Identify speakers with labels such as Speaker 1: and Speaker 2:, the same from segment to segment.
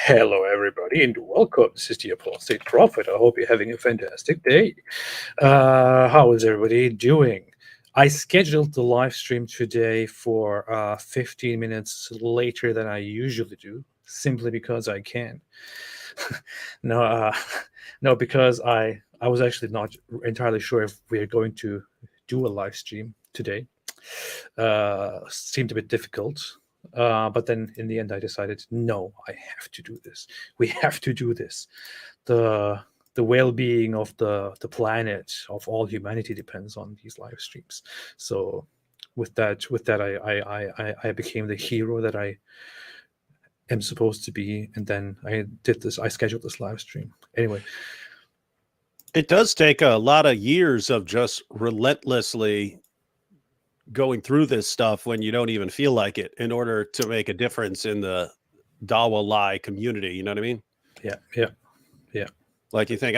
Speaker 1: Hello, everybody, and welcome. This is the Apostate Prophet. I hope you're having a fantastic day. How is everybody doing? I scheduled the live stream today for 15 minutes later than I usually do, simply because I can. no, no, because I was actually not entirely sure if we are going to do a live stream today. Seemed a bit difficult. But then in the end, I decided, no, I have to do this. We have to do this. The well-being of the planet, of all humanity, depends on these live streams. So with that, I became the hero that I am supposed to be, and then I did this. I scheduled this live stream anyway.
Speaker 2: It does take a lot of years of just relentlessly going through this stuff when you don't even feel like it in order to make a difference in the Dawa Lai community. You know what I mean?
Speaker 1: Yeah.
Speaker 2: Like you think,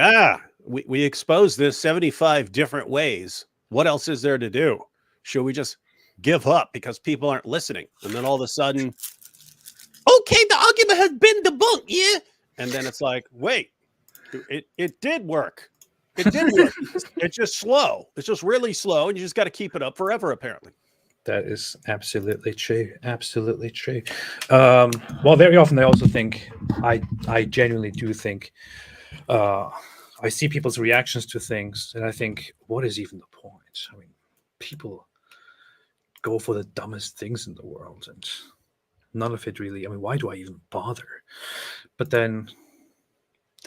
Speaker 2: we exposed this 75 different ways. What else is there to do? Should we just give up because people aren't listening? And then all of a sudden, okay, the argument has been debunked. Yeah. And then it's like, wait, it did work. It did work. It's just slow. It's just really slow, and you just got to keep it up forever, apparently.
Speaker 1: That is absolutely true. Absolutely true. Well, very often I also think, I genuinely do think, I see people's reactions to things, and I think, what is even the point? I mean, people go for the dumbest things in the world, and none of it really. I mean, why do I even bother? But then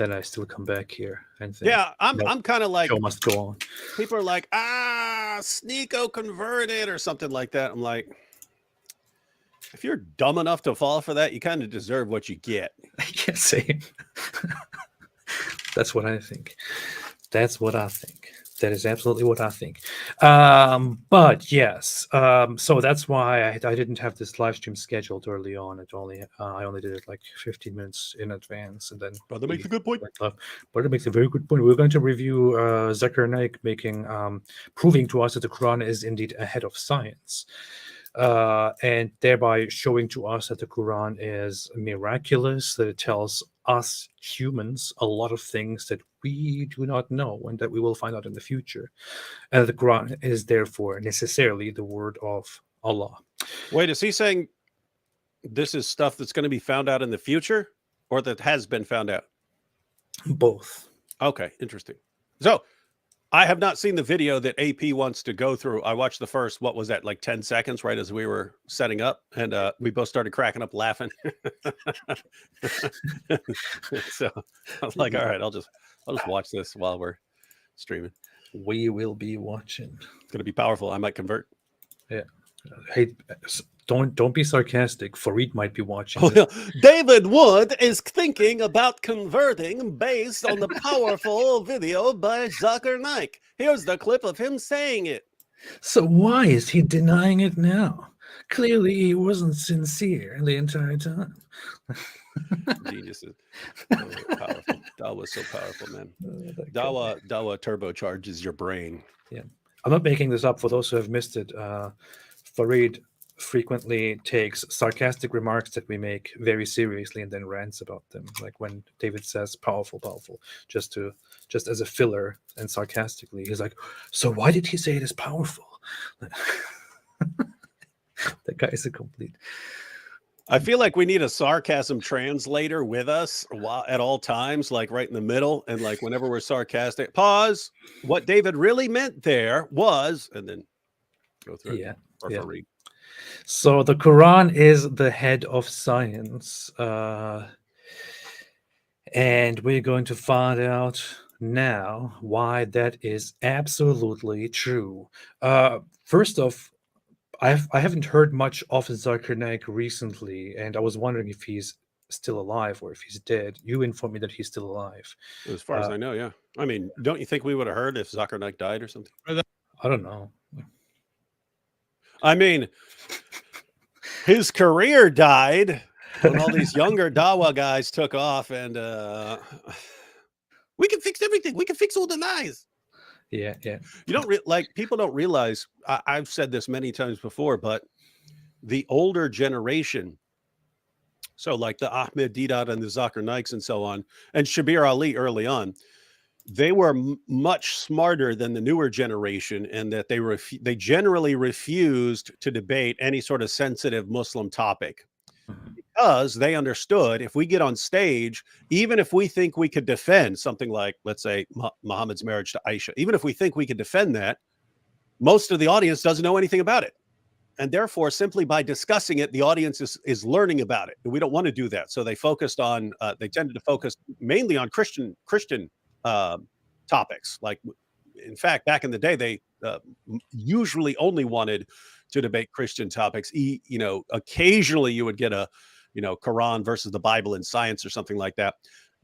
Speaker 1: I still come back here and think,
Speaker 2: yeah, I'm kind of like,
Speaker 1: show must go on.
Speaker 2: People are like, Sneeko converted or something like that. I'm like, if you're dumb enough to fall for that, you kind of deserve what you get.
Speaker 1: I can't say. That's what I think. That's what I think. That is absolutely what I think. But yes, so that's why I didn't have this live stream scheduled early on. I only did it like 15 minutes in advance, and then.
Speaker 2: But that makes a good point.
Speaker 1: But it makes a very good point. We're going to review Zakir Naik proving to us that the Quran is indeed ahead of science. And thereby showing to us that the Quran is miraculous, that it tells us humans a lot of things that we do not know and that we will find out in the future. And the Quran is therefore necessarily the word of Allah.
Speaker 2: Wait, is he saying this is stuff that's going to be found out in the future, or that has been found out?
Speaker 1: Both.
Speaker 2: Okay, interesting. So I have not seen the video that AP wants to go through. I watched the first, what was that, like 10 seconds, right as we were setting up, and we both started cracking up laughing. So I was like, all right, I'll just watch this while we're streaming.
Speaker 1: We will be watching.
Speaker 2: It's going to be powerful. I might convert.
Speaker 1: Yeah. Hey, don't be sarcastic. Fareed might be watching.
Speaker 2: David Wood is thinking about converting based on the powerful video by Zakir Naik. Here's the clip of him saying it.
Speaker 1: So why is he denying it now? Clearly he wasn't sincere the entire time.
Speaker 2: Geniuses. So powerful. Dawa was so powerful, man. Dawa turbocharges your brain.
Speaker 1: Yeah. I'm not making this up for those who have missed it. Fareed frequently takes sarcastic remarks that we make very seriously and then rants about them. Like when David says powerful, just as a filler and sarcastically, he's like, so why did he say it is powerful? That guy is a complete.
Speaker 2: I feel like we need a sarcasm translator with us at all times, like right in the middle. And like whenever we're sarcastic, pause. What David really meant there was, and then go through it.
Speaker 1: Yeah. So the Quran is the head of science. And we're going to find out now why that is absolutely true. First off, I haven't heard much of Zakir Naik recently, and I was wondering if he's still alive or if he's dead. You informed me that he's still alive.
Speaker 2: As far as I know, yeah. I mean, don't you think we would have heard if Zakir Naik died or something?
Speaker 1: I don't know.
Speaker 2: I mean, his career died when all these younger Dawa guys took off, and we can fix everything. We can fix all the lies.
Speaker 1: Yeah.
Speaker 2: You don't people don't realize. I've said this many times before, but the older generation So like the Ahmed Deedat and the Zakir Naiks and so on, and Shabir Ali early on, they were much smarter than the newer generation in that they generally refused to debate any sort of sensitive Muslim topic because they understood if we get on stage, even if we think we could defend something like, let's say, Muhammad's marriage to Aisha, even if we think we could defend that, most of the audience doesn't know anything about it. And therefore, simply by discussing it, the audience is learning about it. And we don't want to do that. So they they tended to focus mainly on Christian topics. Like, in fact, back in the day, they usually only wanted to debate Christian topics. Occasionally you would get a, Quran versus the Bible in science or something like that.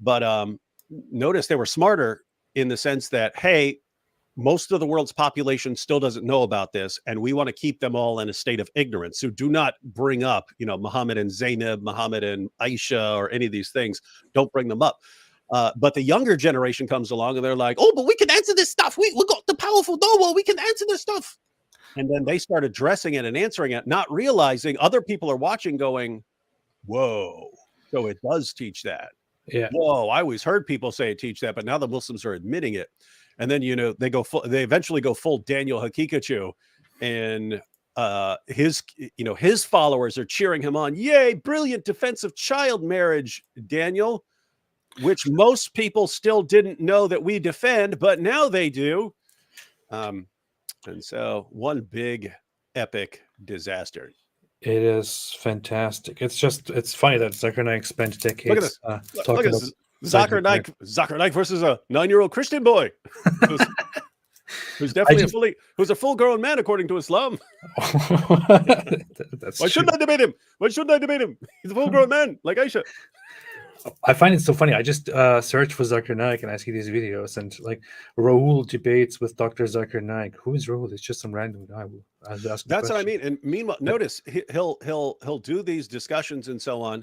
Speaker 2: But notice they were smarter in the sense that, hey, most of the world's population still doesn't know about this, and we want to keep them all in a state of ignorance. So do not bring up, Muhammad and Zainab, Muhammad and Aisha, or any of these things. Don't bring them up. But the younger generation comes along and they're like, oh, but we can answer this stuff. We got the powerful Dawah. We can answer this stuff. And then they start addressing it and answering it, not realizing other people are watching going, whoa, so it does teach that.
Speaker 1: Yeah.
Speaker 2: Whoa, I always heard people say it teach that, but now the Muslims are admitting it. And then, they eventually go full Daniel Hakikachu, and his followers are cheering him on. Yay, brilliant defense of child marriage, Daniel, which most people still didn't know that we defend, but now they do. And so one big epic disaster.
Speaker 1: It is fantastic. It's funny that Zakir Naik spent decades
Speaker 2: Look at this. Look at this. Zakir Naik versus a 9-year-old Christian boy who's definitely who's a full-grown man according to Islam. Why shouldn't I debate him? He's a full-grown man like Aisha.
Speaker 1: I find it so funny. I just search for Zakir Naik and I see these videos, and like Rahul debates with Dr. Zakir Naik. Who is Rahul? It's just some random guy.
Speaker 2: That's what I mean. And meanwhile, notice he'll do these discussions and so on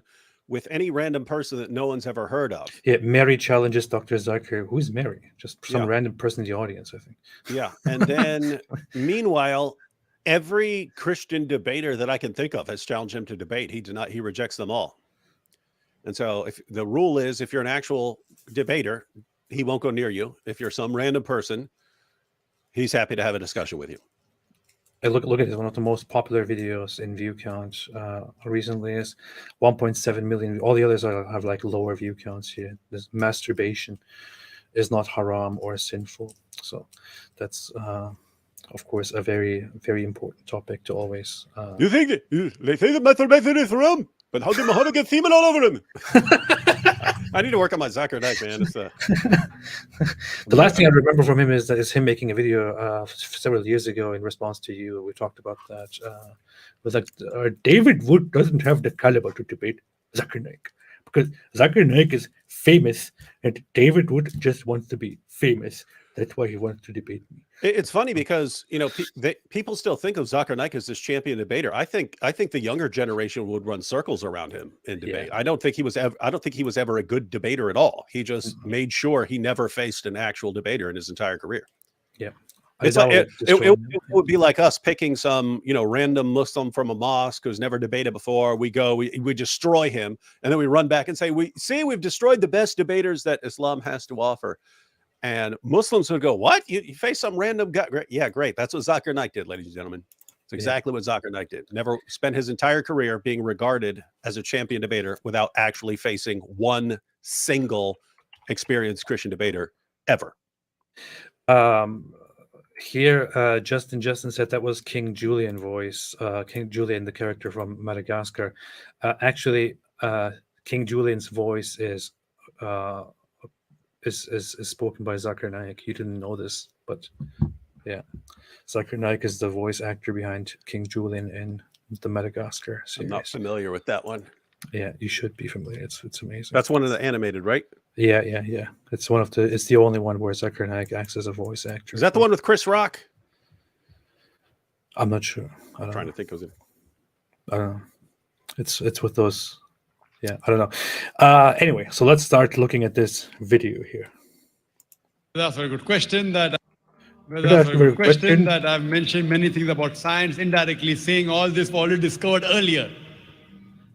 Speaker 2: with any random person that no one's ever heard of.
Speaker 1: Yeah, Mary challenges Dr. Zakir. Who's Mary? Just some random person in the audience, I think.
Speaker 2: Yeah. And then meanwhile, every Christian debater that I can think of has challenged him to debate. He rejects them all. And so if the rule is, if you're an actual debater, he won't go near you. If you're some random person, he's happy to have a discussion with you.
Speaker 1: Look at this. One of the most popular videos in view count recently is 1.7 million. All the others have like lower view counts here. This masturbation is not haram or sinful. So that's, of course, a very, very important topic to always.
Speaker 2: You think they say that masturbation is haram? But how did Muhammad get semen all over him? I need to work on my Zakir Naik, man.
Speaker 1: The last thing I remember from him is him making a video several years ago in response to you. We talked about that. Was like David Wood doesn't have the caliber to debate Zakir Naik because Zakir Naik is famous, and David Wood just wants to be famous. That's why he wants to debate me.
Speaker 2: It's funny because people still think of Zakir Naik as this champion debater. I think the younger generation would run circles around him in debate. Yeah. I don't think he was ever a good debater at all. He just made sure he never faced an actual debater in his entire career.
Speaker 1: Yeah,
Speaker 2: it would be like us picking some random Muslim from a mosque who's never debated before. We destroy him, and then we run back and say, we've destroyed the best debaters that Islam has to offer. And Muslims would go, what? You face some random guy? Yeah, great. That's what Zakir Naik did, ladies and gentlemen. It's exactly what Zakir Naik did. Never spent his entire career being regarded as a champion debater without actually facing one single experienced Christian debater ever.
Speaker 1: Here, Justin said that was King Julian voice. King Julian, the character from Madagascar. Actually, King Julian's voice is spoken by Zakir Naik. You didn't know this, but yeah, Zakir Naik is the voice actor behind King Julian in the Madagascar series.
Speaker 2: I'm not familiar with that one.
Speaker 1: Yeah, you should be familiar. It's amazing.
Speaker 2: That's one of the animated, right?
Speaker 1: Yeah. It's the only one where Zakir Naik acts as a voice actor.
Speaker 2: Is that the one with Chris Rock?
Speaker 1: I'm not sure.
Speaker 2: I'm trying to think of it.
Speaker 1: I don't know. It's with those. Yeah, I don't know. Anyway, so let's start looking at this video here.
Speaker 3: That's a very good question. That I've mentioned many things about science indirectly, saying all this was already discovered earlier.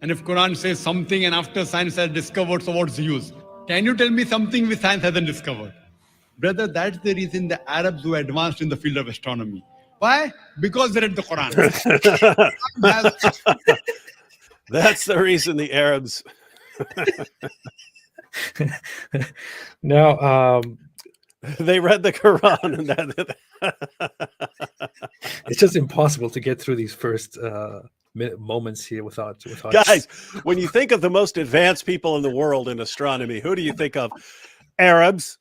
Speaker 3: And if Quran says something and after science has discovered, so what's the use? Can you tell me something which science hasn't discovered? Brother, that's the reason the Arabs were advanced in the field of astronomy. Why? Because they read the Quran.
Speaker 2: That's the reason the Arabs.
Speaker 1: Now,
Speaker 2: they read the Quran, and
Speaker 1: it's just impossible to get through these first moments here without.
Speaker 2: Guys, when you think of the most advanced people in the world in astronomy, who do you think of? Arabs.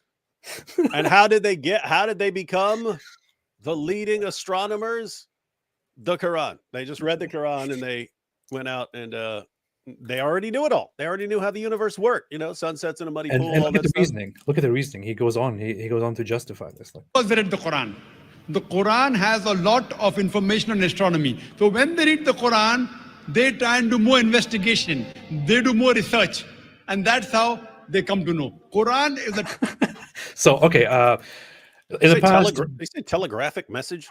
Speaker 2: And how did they become the leading astronomers? The Quran. They just read the Quran and they went out and they already knew it all. They already knew how the universe worked. You know, sunsets in a muddy pool.
Speaker 1: And look at the reasoning. Look at the reasoning. He goes on. He goes on to justify this.
Speaker 3: Because they read the Quran. The Quran has a lot of information on astronomy. So when they read the Quran, they try and do more investigation. They do more research. And that's how they come to know. Quran is a...
Speaker 2: So, okay. They say telegraphic message?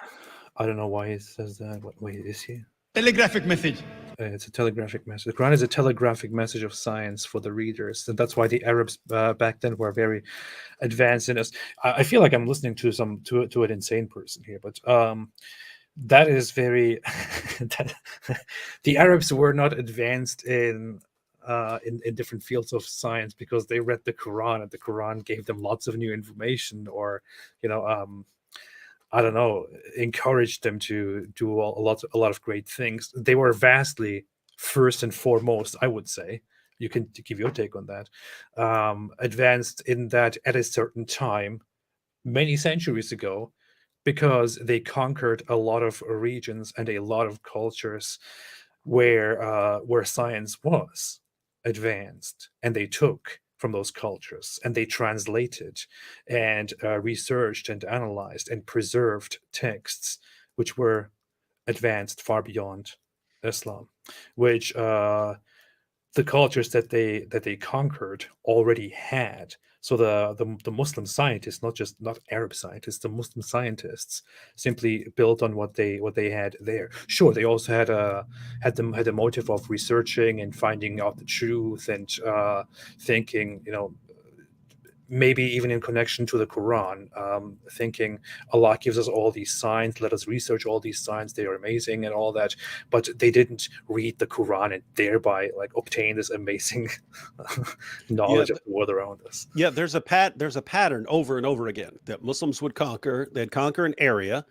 Speaker 1: I don't know why he says that. What way is he?
Speaker 3: Telegraphic message.
Speaker 1: It's a telegraphic message. The Quran is a telegraphic message of science for the readers, and that's why the Arabs back then were very advanced in this. I feel like I'm listening to an insane person here, but that is very. The Arabs were not advanced in different fields of science because they read the Quran, and the Quran gave them lots of new information, or I don't know, encouraged them to do a lot of great things. They were vastly, first and foremost, I would say, you can give your take on that, advanced in that at a certain time, many centuries ago, because they conquered a lot of regions and a lot of cultures where science was advanced, and they took from those cultures and they translated and researched and analyzed and preserved texts which were advanced far beyond Islam, which the cultures that they conquered already had. So the Muslim scientists, not Arab scientists, the Muslim scientists simply built on what they had there. Sure, they also had a motive of researching and finding out the truth and thinking, maybe even in connection to the Quran, thinking Allah gives us all these signs, let us research all these signs, they are amazing and all that. But they didn't read the Quran and thereby obtain this amazing knowledge of the world around us.
Speaker 2: Yeah, there's a pattern over and over again that Muslims would conquer. They'd conquer an area.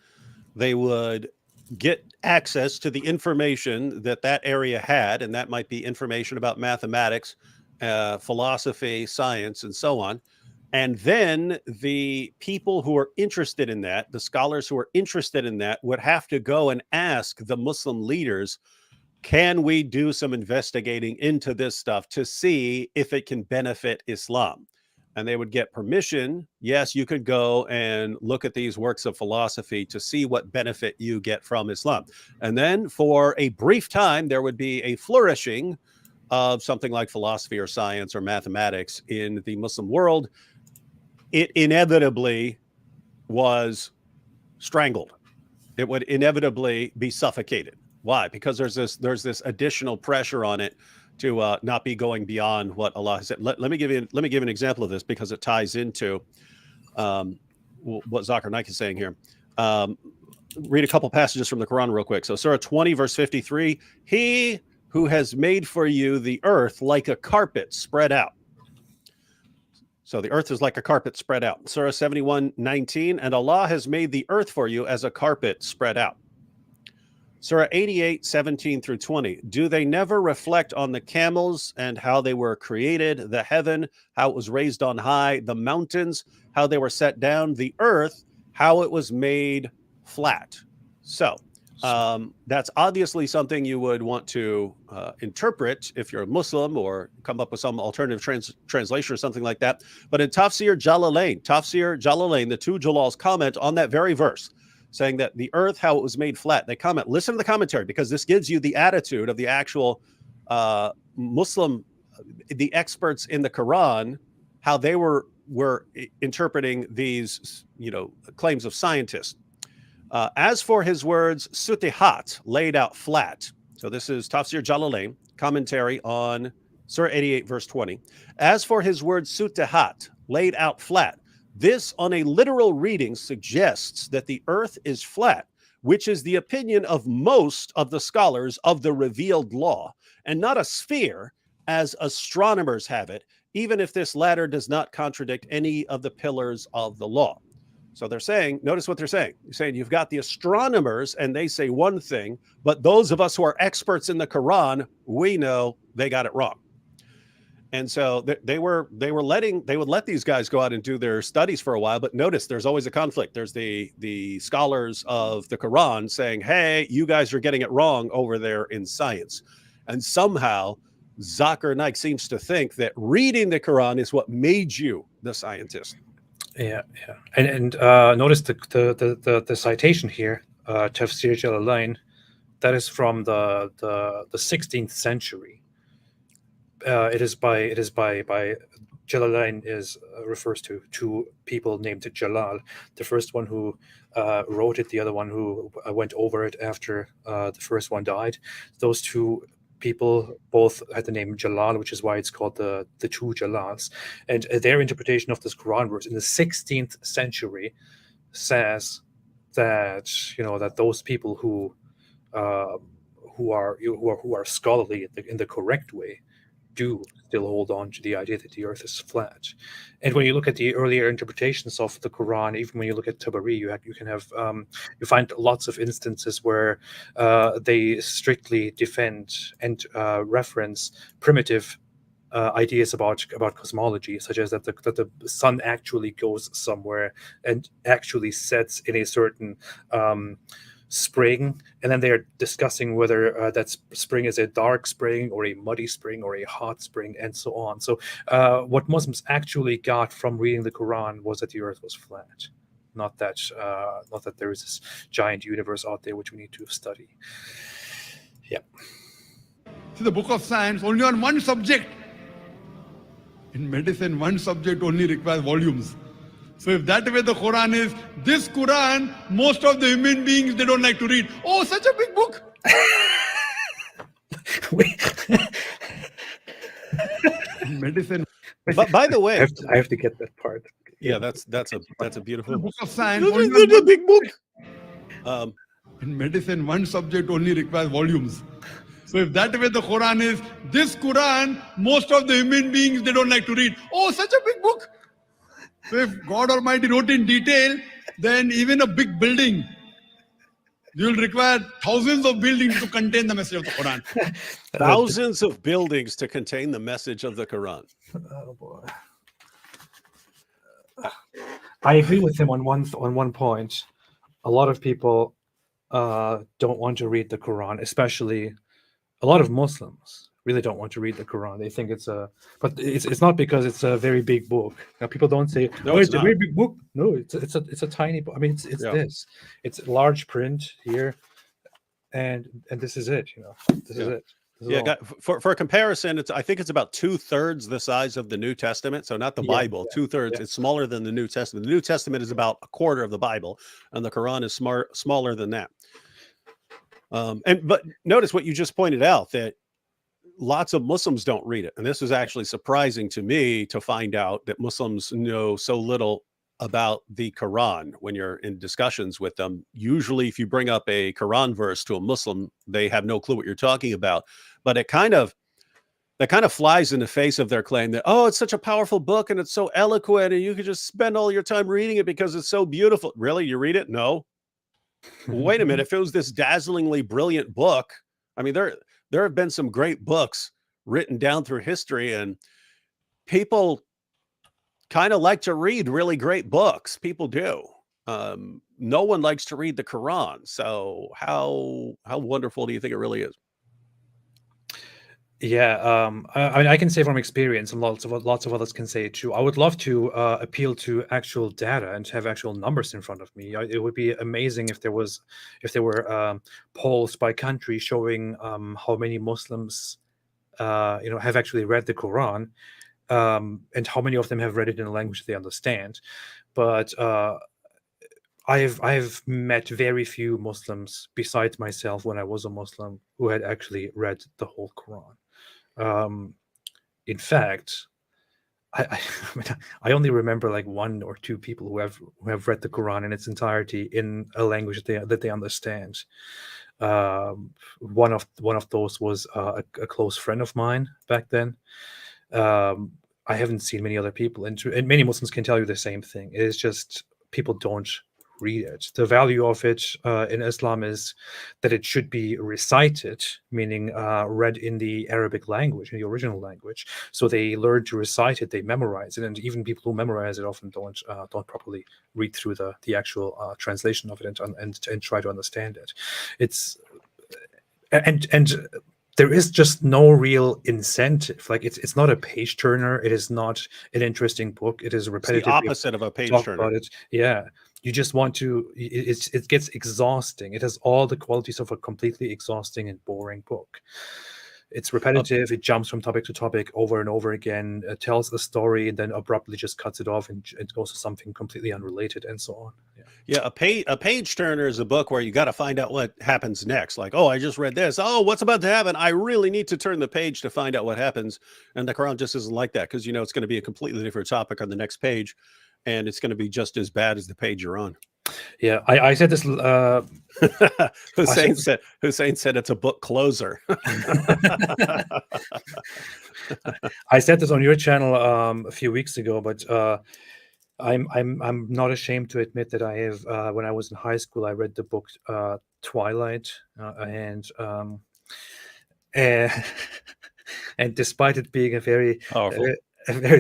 Speaker 2: They would get access to the information that area had, and that might be information about mathematics, philosophy, science, and so on. And then the people who are interested in that, the scholars who are interested in that, would have to go and ask the Muslim leaders, can we do some investigating into this stuff to see if it can benefit Islam? And they would get permission. Yes, you could go and look at these works of philosophy to see what benefit you get from Islam. And then for a brief time, there would be a flourishing of something like philosophy or science or mathematics in the Muslim world. It inevitably was strangled. It would inevitably be suffocated. Why? Because there's this additional pressure on it to not be going beyond what Allah has said. Let me give you an example of this because it ties into what Zakir Naik is saying here. Read a couple passages from the Quran real quick. So Surah 20, verse 53, he who has made for you the earth like a carpet spread out. So the earth is like a carpet spread out. Surah 71:19, and Allah has made the earth for you as a carpet spread out. Surah 88:17 through 20. Do they never reflect on the camels and how they were created, the heaven, how it was raised on high, the mountains, how they were set down, the earth, how it was made flat? So that's obviously something you would want to interpret if you're a Muslim, or come up with some alternative translation or something like that. But in Tafsir Jalalain, the two Jalals comment on that very verse, saying that the earth, how it was made flat. They comment, listen to the commentary, because this gives you the attitude of the actual Muslim, the experts in the Quran, how they were interpreting these, claims of scientists. As for his words, sutihat, laid out flat. So this is Tafsir Jalalain, commentary on Surah 88, verse 20. As for his word sutahat, laid out flat, this on a literal reading suggests that the earth is flat, which is the opinion of most of the scholars of the revealed law, and not a sphere as astronomers have it, even if this latter does not contradict any of the pillars of the law. So they're saying, notice what they're saying. They're saying you've got the astronomers and they say one thing, but those of us who are experts in the Quran, we know they got it wrong. And so they would let these guys go out and do their studies for a while. But notice there's always a conflict. There's the scholars of the Quran saying, hey, you guys are getting it wrong over there in science. And somehow Zakir Naik seems to think that reading the Quran is what made you the scientist.
Speaker 1: Yeah. And notice the citation here, Tafsir Jalalain, that is from the 16th century. It is by Jalalain refers to two people named Jalal. The first one who wrote it, the other one who went over it after the first one died. Those two people both had the name Jalal, which is why it's called the two Jalals. And their interpretation of this Quran verse in the 16th century says that that those people who are scholarly in the correct way do still hold on to the idea that the earth is flat. And when you look at the earlier interpretations of the Quran, even when you look at Tabari, you find lots of instances where they strictly defend and reference primitive ideas about cosmology, such as that the sun actually goes somewhere and actually sets in a certain spring, and then they're discussing whether that spring is a dark spring or a muddy spring or a hot spring, and so on. So what Muslims actually got from reading the Quran was that the earth was flat, not that there is this giant universe out there which we need to study. Yeah.
Speaker 3: See, the book of science only on one subject. In medicine, one subject only requires volumes. So if that way the Quran is, this Quran, most of the human beings, they don't like to read. Oh, such a big book. Medicine.
Speaker 2: But by the way,
Speaker 1: I have to get that part.
Speaker 2: Yeah, that's a beautiful
Speaker 3: The book of science.
Speaker 2: a big book.
Speaker 3: In medicine, one subject only requires volumes. So if that way the Quran is, this Quran, most of the human beings, they don't like to read. Oh, such a big book. So if God Almighty wrote in detail, then even a big building, you will require thousands of buildings to contain the message of the Quran.
Speaker 2: Thousands of buildings to contain the message of the Quran.
Speaker 1: Oh boy. I agree with him on one point. A lot of people don't want to read the Quran, especially a lot of Muslims really don't want to read the Quran. They think but it's not because it's a very big book. Now, people don't say,
Speaker 2: No,
Speaker 1: it's a
Speaker 2: not.
Speaker 1: very big book. No, it's a tiny book. I mean, it's
Speaker 2: Yeah.
Speaker 1: this. It's large print here, and this is it. This is it. This is
Speaker 2: Yeah,
Speaker 1: all.
Speaker 2: for comparison, I think it's about 2/3 the size of the New Testament. So not the Bible, 2/3.
Speaker 1: yeah.
Speaker 2: It's smaller than the New Testament. The New Testament is about a quarter of the Bible, and the Quran is smaller than that. But notice what you just pointed out, that lots of Muslims don't read it. And this was actually surprising to me to find out that Muslims know so little about the Quran when you're in discussions with them. Usually, if you bring up a Quran verse to a Muslim, they have no clue what you're talking about. But that kind of flies in the face of their claim that, oh, it's such a powerful book and it's so eloquent and you could just spend all your time reading it because it's so beautiful. Really? You read it? No. Wait a minute. If it was this dazzlingly brilliant book, I mean, there have been some great books written down through history, and people kind of like to read really great books. People do. No one likes to read the Quran. So how wonderful do you think it really is?
Speaker 1: Yeah, I mean, I can say from experience, and lots of others can say it too. I would love to appeal to actual data and have actual numbers in front of me. It would be amazing if there were polls by country showing how many Muslims have actually read the Quran, and how many of them have read it in a language they understand. But I've met very few Muslims besides myself when I was a Muslim who had actually read the whole Quran. In fact, I I only remember like one or two people who have read the Quran in its entirety in a language that they understand. One of those was a close friend of mine back then. Um, I haven't seen many other people, and many Muslims can tell you the same thing. It is just people don't read it. The value of it in Islam is that it should be recited, meaning read in the Arabic language, in the original language. So they learn to recite it, they memorize it, and even people who memorize it often don't properly read through the actual translation of it and try to understand it. It's and there is just no real incentive. Like it's not a page turner. It is not an interesting book. It is
Speaker 2: It's the
Speaker 1: repetitive.
Speaker 2: opposite of a page
Speaker 1: Talk
Speaker 2: turner.
Speaker 1: about it. Yeah, you just want to. It gets exhausting. It has all the qualities of a completely exhausting and boring book. It's repetitive. It jumps from topic to topic over and over again. It tells a story and then abruptly just cuts it off and it goes to something completely unrelated and so on.
Speaker 2: Yeah, a page turner is a book where you got to find out what happens next. Like, oh, I just read this. Oh, what's about to happen? I really need to turn the page to find out what happens. And the Quran just isn't like that, because it's going to be a completely different topic on the next page, and it's going to be just as bad as the page you're on.
Speaker 1: Yeah, I said this.
Speaker 2: Hussein said it's a book closer.
Speaker 1: I said this on your channel a few weeks ago, but I'm not ashamed to admit that I have. When I was in high school, I read the book Twilight, and despite it being a very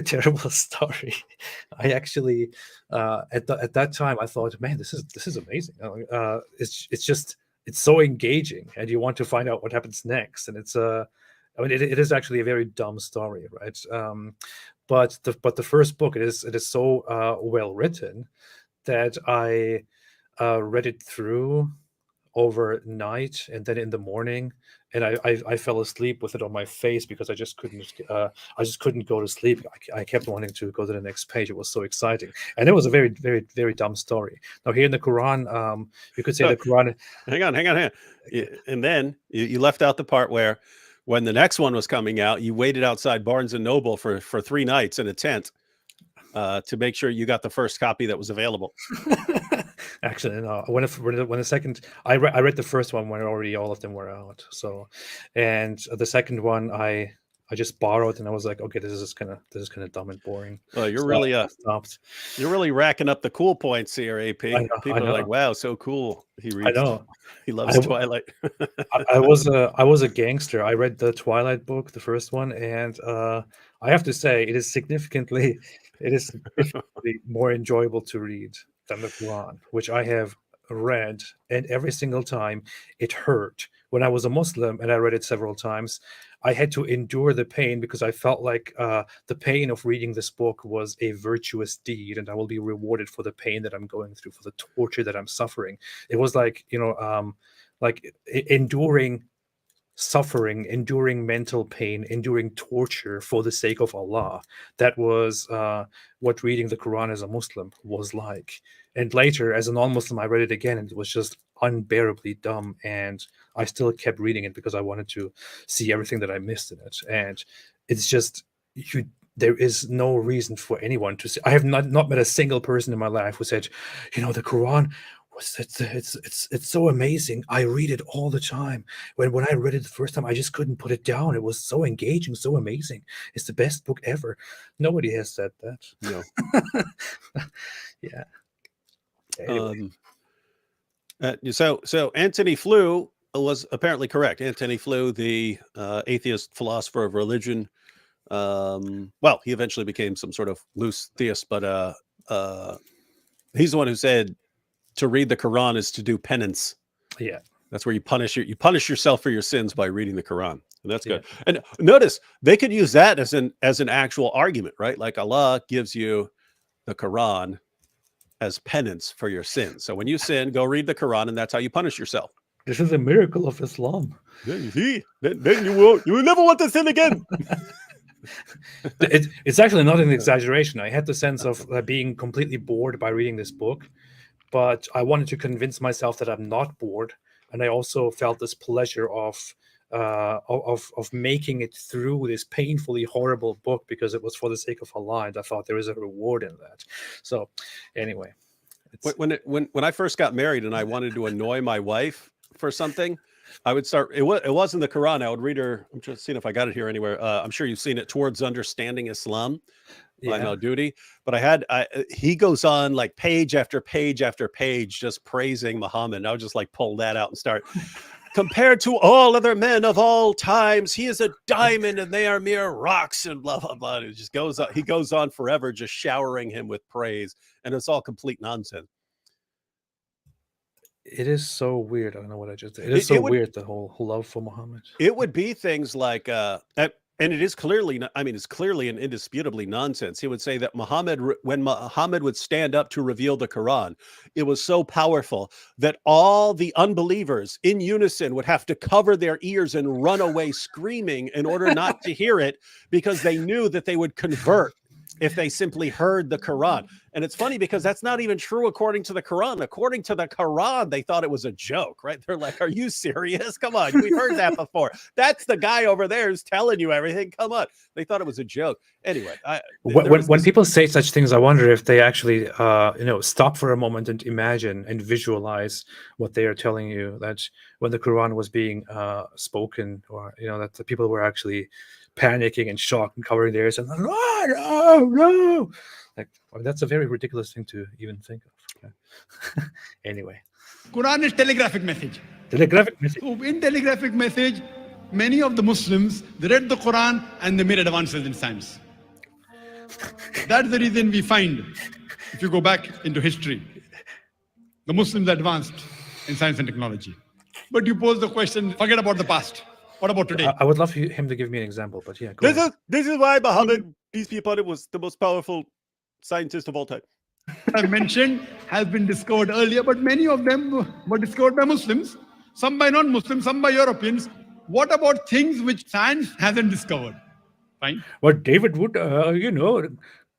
Speaker 1: terrible story, I actually at that time I thought, man, this is amazing. It's so engaging, and you want to find out what happens next. And it's it is actually a very dumb story, right? But the first book, it is so well written that I read it through overnight and then in the morning, and I fell asleep with it on my face because I just couldn't go to sleep. I kept wanting to go to the next page. It was so exciting, and it was a very, very, very dumb story. Now here in the Quran, you could say the Quran.
Speaker 2: Hang on. And then you left out the part where, when the next one was coming out, you waited outside Barnes and Noble for 3 nights in a tent to make sure you got the first copy that was available.
Speaker 1: Actually, no. When the second, I read the first one when already all of them were out. So, and the second one I just borrowed, and I was like, okay, this is kind of dumb and boring.
Speaker 2: Well, you're
Speaker 1: So
Speaker 2: really
Speaker 1: I stopped.
Speaker 2: You're really racking up the cool points here, AP.
Speaker 1: I
Speaker 2: People are like,
Speaker 1: know.
Speaker 2: wow, so cool. He
Speaker 1: I
Speaker 2: reads.
Speaker 1: know.
Speaker 2: He loves Twilight.
Speaker 1: I was a gangster. I read the Twilight book, the first one, and I have to say it is significantly more enjoyable to read than the Quran, which I have read, and every single time it hurt. When I was a Muslim and I read it several times, I had to endure the pain because I felt like the pain of reading this book was a virtuous deed, and I will be rewarded for the pain that I'm going through, for the torture that I'm suffering. It was like, enduring suffering, enduring mental pain, enduring torture for the sake of Allah. That was what reading the Quran as a Muslim was like. And later, as a non-Muslim, I read it again, and it was just unbearably dumb. And I still kept reading it because I wanted to see everything that I missed in it. And it's just there is no reason for anyone to say. I have not met a single person in my life who said, the Quran, it's so amazing. I read it all the time. When I read it the first time, I just couldn't put it down. It was so engaging, so amazing. It's the best book ever. Nobody has said that.
Speaker 2: No.
Speaker 1: Yeah. Anyway.
Speaker 2: So Antony Flew was apparently correct. Antony Flew, the atheist philosopher of religion. Well, he eventually became some sort of loose theist, but he's the one who said to read the Quran is to do penance.
Speaker 1: Yeah,
Speaker 2: that's where you punish yourself for your sins by reading the Quran, and that's good. And notice they could use that as an actual argument, right? Like Allah gives you the Quran as penance for your sins. So when you sin, go read the Quran, and that's how you punish yourself.
Speaker 1: This is a miracle of Islam.
Speaker 2: Yeah, you see, then you will never want to sin again.
Speaker 1: It's actually not an exaggeration. I had the sense of being completely bored by reading this book, but I wanted to convince myself that I'm not bored, and I also felt this pleasure of of making it through this painfully horrible book because it was for the sake of Allah, and I thought there is a reward in that. So, anyway,
Speaker 2: when I first got married and I wanted to annoy my wife for something, I would start. It wasn't the Quran. I would read her. I'm just seeing if I got it here anywhere. I'm sure you've seen it, Towards Understanding Islam by Maududi. But he goes on like page after page after page just praising Muhammad. And I would just like pull that out and start. Compared to all other men of all times, he is a diamond and they are mere rocks and blah, blah, blah. It just goes on. He goes on forever, just showering him with praise. And it's all complete nonsense.
Speaker 1: It is so weird. I don't know what I just did. It is so weird, the whole love for Muhammad.
Speaker 2: It would be things like, and it is clearly, I mean, it's clearly and indisputably nonsense. He would say that when Muhammad would stand up to reveal the Quran, it was so powerful that all the unbelievers in unison would have to cover their ears and run away screaming in order not to hear it, because they knew that they would convert if they simply heard the Quran. And it's funny because that's not even true according to the Quran. According to the Quran, they thought it was a joke, right? They're like, are you serious? Come on, we've heard that before. That's the guy over there who's telling you everything. Come on. They thought it was a joke. Anyway.
Speaker 1: When people say such things, I wonder if they actually, stop for a moment and imagine and visualize what they are telling you, that when the Quran was being spoken, or, that the people were actually panicking and shocked and covering their ears and no. Like, that's a very ridiculous thing to even think of. Okay. Anyway,
Speaker 3: Quran is telegraphic message.
Speaker 1: Telegraphic message.
Speaker 3: So in telegraphic message, many of the Muslims, they read the Quran and they made advances in science. That's the reason we find, if you go back into history, the Muslims advanced in science and technology. But you pose the question, forget about the past. What about today?
Speaker 1: I would love him to give me an example, but yeah.
Speaker 2: This is why Muhammad, peace be upon him, was the most powerful scientist of all time.
Speaker 3: I mentioned has been discovered earlier, but many of them were discovered by Muslims, some by non-Muslims, some by Europeans. What about things which science hasn't discovered? Fine.
Speaker 1: Well, David Wood,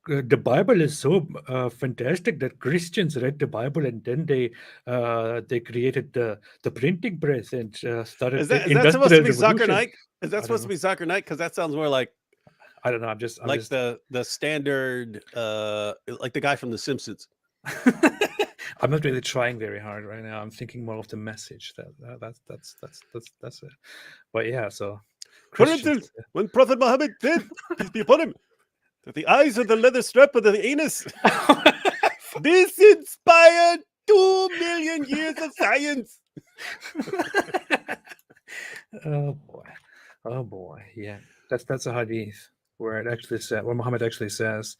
Speaker 1: the Bible is so fantastic that Christians read the Bible and then they created the printing press and started.
Speaker 2: Is that supposed to be Zakir Naik? Is that supposed to be Zakir Naik? Because that sounds more like,
Speaker 1: I don't know. I'm just
Speaker 2: the standard, like the guy from The Simpsons.
Speaker 1: I'm not really trying very hard right now. I'm thinking more of the message. That's it. But yeah, so.
Speaker 2: For instance, when Prophet Muhammad said, peace be upon him, that the eyes of the leather strap of the anus, this inspired 2 million years of science.
Speaker 1: Oh boy, yeah. That's a hadith where it actually said, where Muhammad actually says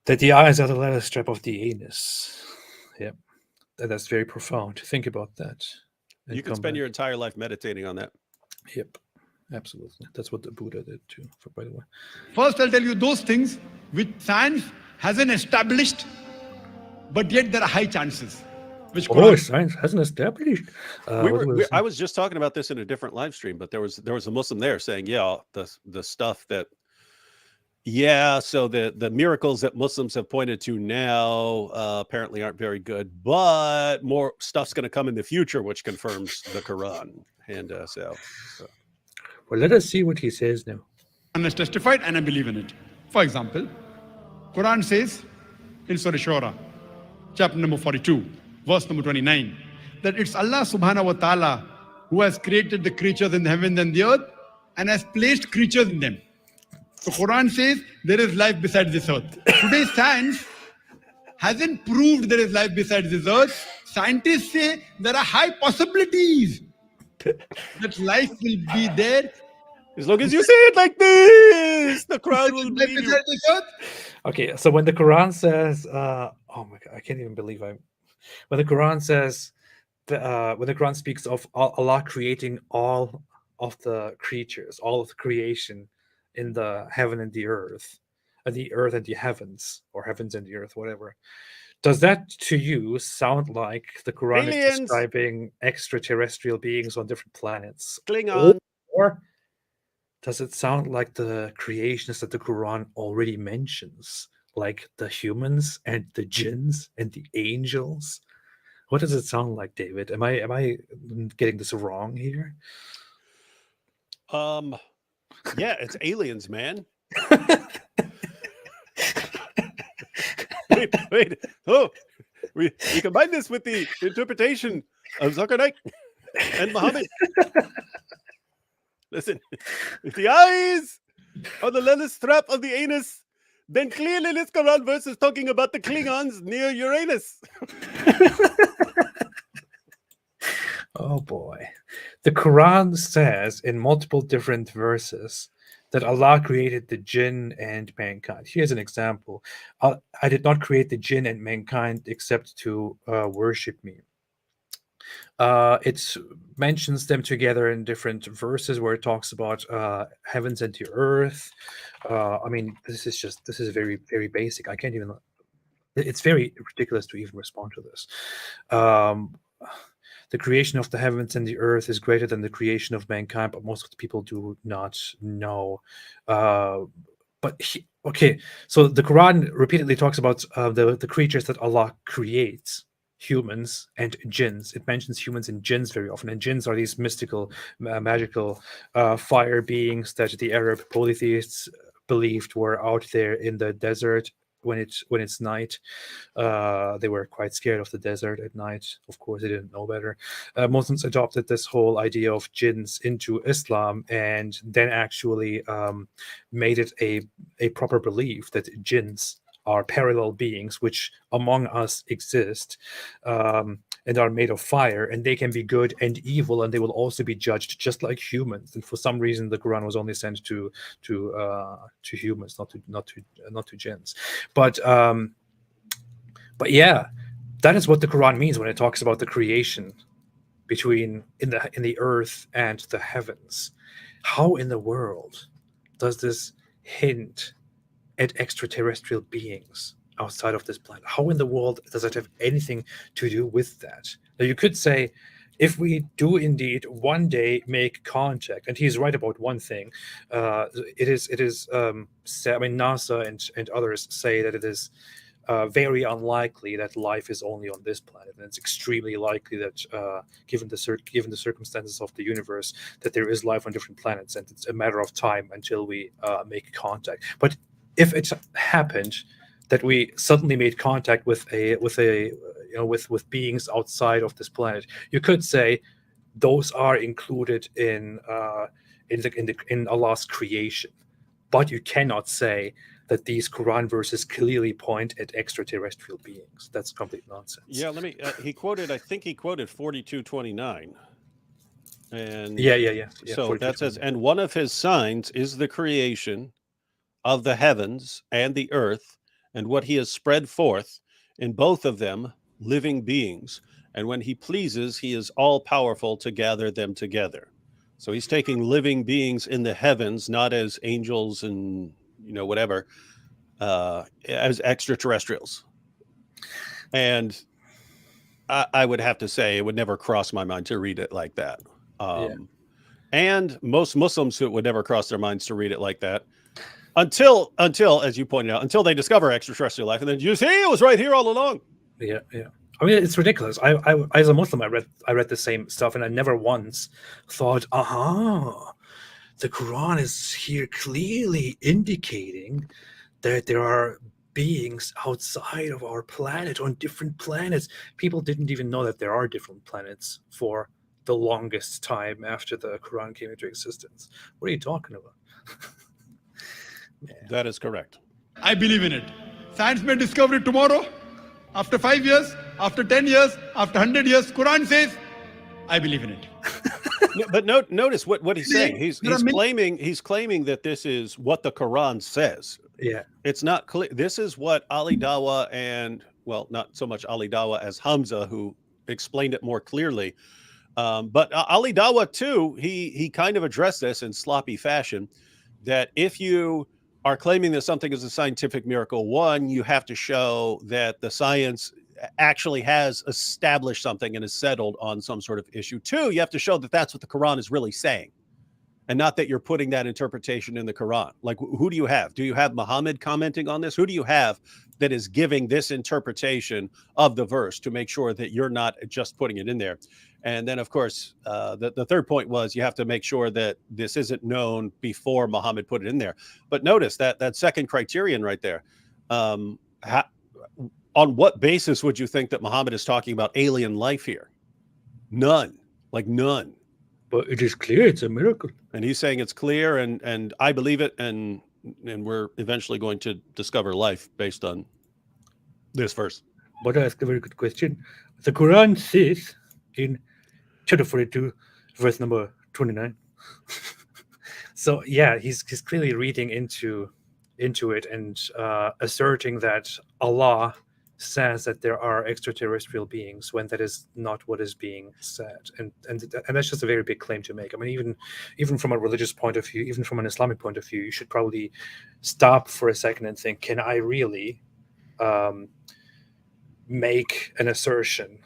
Speaker 1: that the eyes are the leather strap of the anus. Yep, that's very profound. Think about that.
Speaker 2: You can spend your entire life meditating on that.
Speaker 1: Yep. Absolutely. That's what the Buddha did too, by the way.
Speaker 3: First, I'll tell you those things which science hasn't established, but yet there are high chances.
Speaker 1: Science hasn't established.
Speaker 2: I was just talking about this in a different live stream, but there was a Muslim there saying, the stuff that, so the miracles that Muslims have pointed to now apparently aren't very good, but more stuff's going to come in the future, which confirms the Quran. And so.
Speaker 1: Well, let us see what he says now.
Speaker 3: And has testified, and I believe in it. For example, Quran says in Surah Shura, chapter number 42, verse number 29, that it's Allah subhanahu wa ta'ala who has created the creatures in the heavens and the earth and has placed creatures in them. The Quran says there is life besides this earth. Today, science hasn't proved there is life besides this earth. Scientists say there are high possibilities that life will be there.
Speaker 2: As long as you say it like this, the crowd will believe you.
Speaker 1: Okay, so when the Quran says, oh my God, I can't even believe when the Quran says, when the Quran speaks of Allah creating all of the creatures, all of the creation in the heaven and the earth and the heavens, or heavens and the earth, whatever. Does that to you sound like the Quran is describing extraterrestrial beings on different planets?
Speaker 2: Klingon.
Speaker 1: Or does it sound like the creations that the Quran already mentions, like the humans and the jinns and the angels? What does it sound like, David? Am I getting this wrong here?
Speaker 2: Yeah, it's aliens, man. Wait. Oh, we combine this with the interpretation of Zakir Naik and Muhammad. Listen, if the eyes are the little strap of the anus, then clearly this Quran verse is talking about the Klingons near Uranus.
Speaker 1: Oh boy. The Quran says in multiple different verses that Allah created the jinn and mankind. Here's an example. I did not create the jinn and mankind except to worship me. It mentions them together in different verses where it talks about heavens and the earth. I mean, this is very, very basic. I can't even. It's very ridiculous to even respond to this. The creation of the heavens and the earth is greater than the creation of mankind, but most of the people do not know. Okay, so the Quran repeatedly talks about the creatures that Allah creates, humans and jinns. It mentions humans and jinns very often, and jinns are these mystical, magical fire beings that the Arab polytheists believed were out there in the desert when it's night. They were quite scared of the desert at night. Of course, they didn't know better. Muslims adopted this whole idea of jinns into Islam, and then actually made it a proper belief that jinns are parallel beings which among us exist, and are made of fire, and they can be good and evil, and they will also be judged just like humans. And for some reason, the Quran was only sent to humans, not to jinns. But yeah, that is what the Quran means when it talks about the creation between in the earth and the heavens. How in the world does this hint at extraterrestrial beings outside of this planet? How in the world does it have anything to do with that? Now, you could say, if we do indeed one day make contact, and he's right about one thing, it is I mean, NASA and others say that it is very unlikely that life is only on this planet, and it's extremely likely that, given the circumstances of the universe, that there is life on different planets, and it's a matter of time until we make contact. But if it happened that we suddenly made contact with beings outside of this planet, you could say those are included in Allah's creation, but you cannot say that these Quran verses clearly point at extraterrestrial beings. That's complete nonsense.
Speaker 2: Yeah, let me. I think he quoted 42:29. And
Speaker 1: yeah.
Speaker 2: So that says, and one of his signs is the creation of the heavens and the earth, and what he has spread forth, in both of them living beings. And when he pleases, he is all powerful to gather them together. So he's taking living beings in the heavens, not as angels and whatever, as extraterrestrials. And I would have to say it would never cross my mind to read it like that. And most Muslims, it would never cross their minds to read it like that. Until, as you pointed out, until they discover extraterrestrial life, and then you see it was right here all along.
Speaker 1: Yeah. I mean, it's ridiculous. I as a Muslim, I read the same stuff, and I never once thought, the Quran is here clearly indicating that there are beings outside of our planet, on different planets. People didn't even know that there are different planets for the longest time after the Quran came into existence. What are you talking about?
Speaker 2: That is correct.
Speaker 3: I believe in it. Science may discover it tomorrow, after 5 years, after 10 years, after 100 years. Quran says, I believe in it.
Speaker 2: But notice what he's saying. He's claiming that this is what the Quran says.
Speaker 1: Yeah.
Speaker 2: It's not clear. This is what Ali Dawah and, well, not so much Ali Dawah as Hamza, who explained it more clearly. But Ali Dawah too, he kind of addressed this in sloppy fashion, that if you are claiming that something is a scientific miracle, one, you have to show that the science actually has established something and is settled on some sort of issue. Two, you have to show that that's what the Quran is really saying, and not that you're putting that interpretation in the Quran. Like, who do you have? Do you have Muhammad commenting on this? Who do you have that is giving this interpretation of the verse to make sure that you're not just putting it in there. And then, of course, the third point was you have to make sure that this isn't known before Muhammad put it in there. But notice that second criterion right there. On what basis would you think that Muhammad is talking about alien life here? None, like none.
Speaker 1: But it is clear it's a miracle.
Speaker 2: And he's saying it's clear, and I believe it, and we're eventually going to discover life based on this verse.
Speaker 1: But I asked a very good question. The Quran says in chapter 42, verse number 29. So yeah, he's clearly reading into it and asserting that Allah says that there are extraterrestrial beings when that is not what is being said, and that's just a very big claim to make. I mean, even from a religious point of view, even from an Islamic point of view, you should probably stop for a second and think, can I really make an assertion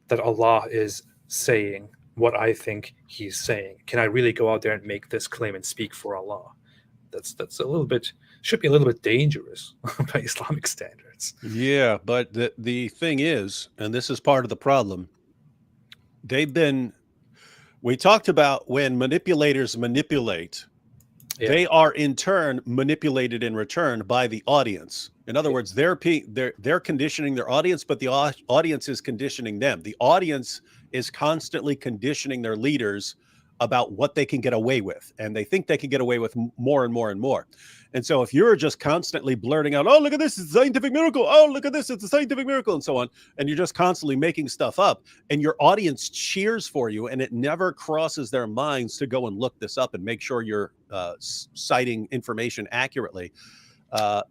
Speaker 1: that Allah is saying what I think he's saying? Can I really go out there and make this claim and speak for Allah? That's a little bit, should be a little bit dangerous by Islamic standards.
Speaker 2: Yeah, but the thing is, and this is part of the problem, we talked about when manipulators manipulate, they are in turn manipulated in return by the audience. In other words, they're conditioning their audience, but the audience is conditioning them. The audience is constantly conditioning their leaders about what they can get away with, and they think they can get away with more and more and more. And so if you're just constantly blurting out, oh, look at this, it's a scientific miracle, oh, look at this, it's a scientific miracle, and so on, and you're just constantly making stuff up, and your audience cheers for you, and it never crosses their minds to go and look this up and make sure you're citing information accurately,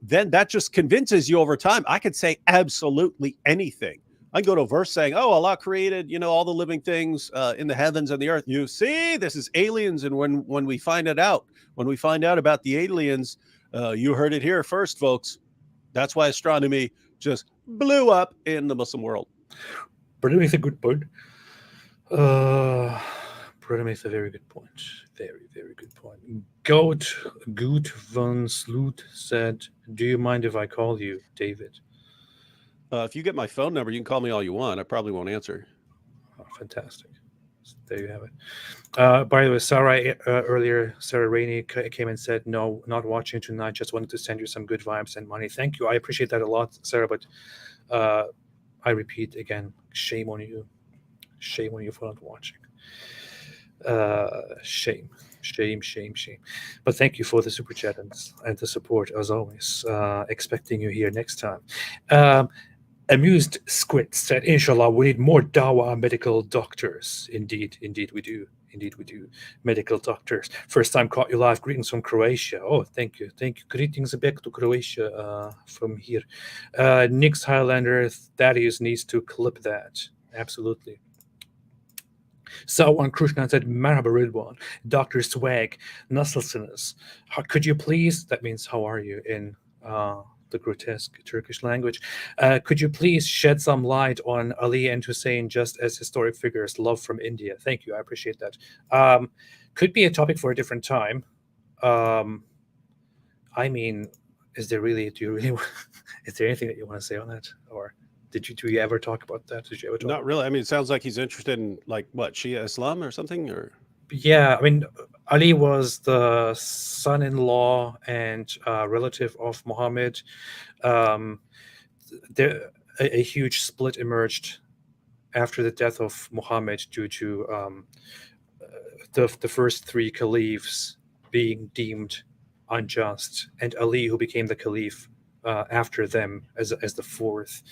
Speaker 2: then that just convinces you over time. I could say absolutely anything. I can go to a verse saying, oh, Allah created, all the living things in the heavens and the earth. You see, this is aliens. And when we find it out, when we find out about the aliens, you heard it here first, folks. That's why astronomy just blew up in the Muslim world.
Speaker 1: Brother makes a good point. Brother makes a very good point. Very, very good point. Goat von Sloot said, do you mind if I call you David?
Speaker 2: If you get my phone number, you can call me all you want. I probably won't answer.
Speaker 1: Oh, fantastic. There you have it. By the way, Sarah Rainey came and said, no, not watching tonight. Just wanted to send you some good vibes and money. Thank you. I appreciate that a lot, Sarah. But I repeat again, shame on you. Shame on you for not watching. Shame. But thank you for the super chat and the support as always. Expecting you here next time. Amused Squid said, inshallah, we need more dawah medical doctors. Indeed we do. Medical doctors. First time caught you live. Greetings from Croatia. Oh, thank you. Greetings back to Croatia from here. Nick's Highlander, Thaddeus needs to clip that. Absolutely. Sawan Krishnan said, Marhaba Ridwan, Dr. Swag, Nasılsınız? Could you please, that means how are you in the grotesque Turkish language, could you please shed some light on Ali and Hussein just as historic figures? Love from India. Thank you. I appreciate that. Could be a topic for a different time. I mean, is there anything that you want to say on that? Or do you ever talk about that? Did you ever talk?
Speaker 2: Not really. I mean, it sounds like he's interested in like what, Shia Islam or something, or? Yeah,
Speaker 1: I mean, Ali was the son-in-law and relative of Muhammad. A huge split emerged after the death of Muhammad due to the first three caliphs being deemed unjust, and Ali, who became the caliph after them as the fourth,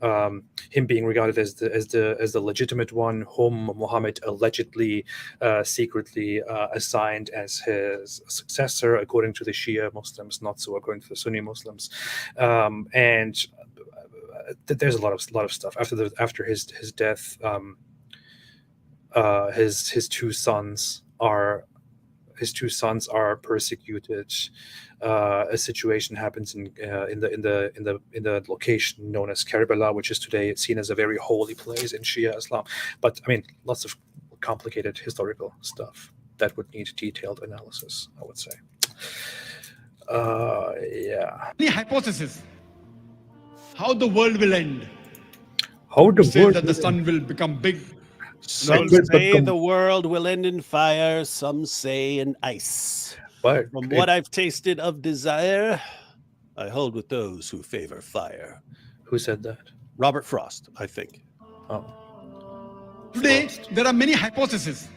Speaker 1: him being regarded as the legitimate one, whom Muhammad allegedly secretly assigned as his successor, according to the Shia Muslims, not so according to the Sunni Muslims, and there's a lot of stuff after his death. His two sons are persecuted. A situation happens in the location known as Karbala, which is today seen as a very holy place in Shia Islam. But I mean, lots of complicated historical stuff that would need detailed analysis, I would say. Yeah.
Speaker 3: The hypothesis how the world will end.
Speaker 1: How the
Speaker 3: It says
Speaker 1: world
Speaker 3: that the sun will become big.
Speaker 2: Some
Speaker 3: will
Speaker 2: say
Speaker 1: become-
Speaker 2: the world will end in fire, some say in ice.
Speaker 1: but
Speaker 2: From what I've tasted of desire, I hold with those who favor fire.
Speaker 1: who said that?
Speaker 2: Robert Frost, I think.
Speaker 1: Oh,
Speaker 3: Today,
Speaker 1: Frost.
Speaker 3: there are many hypotheses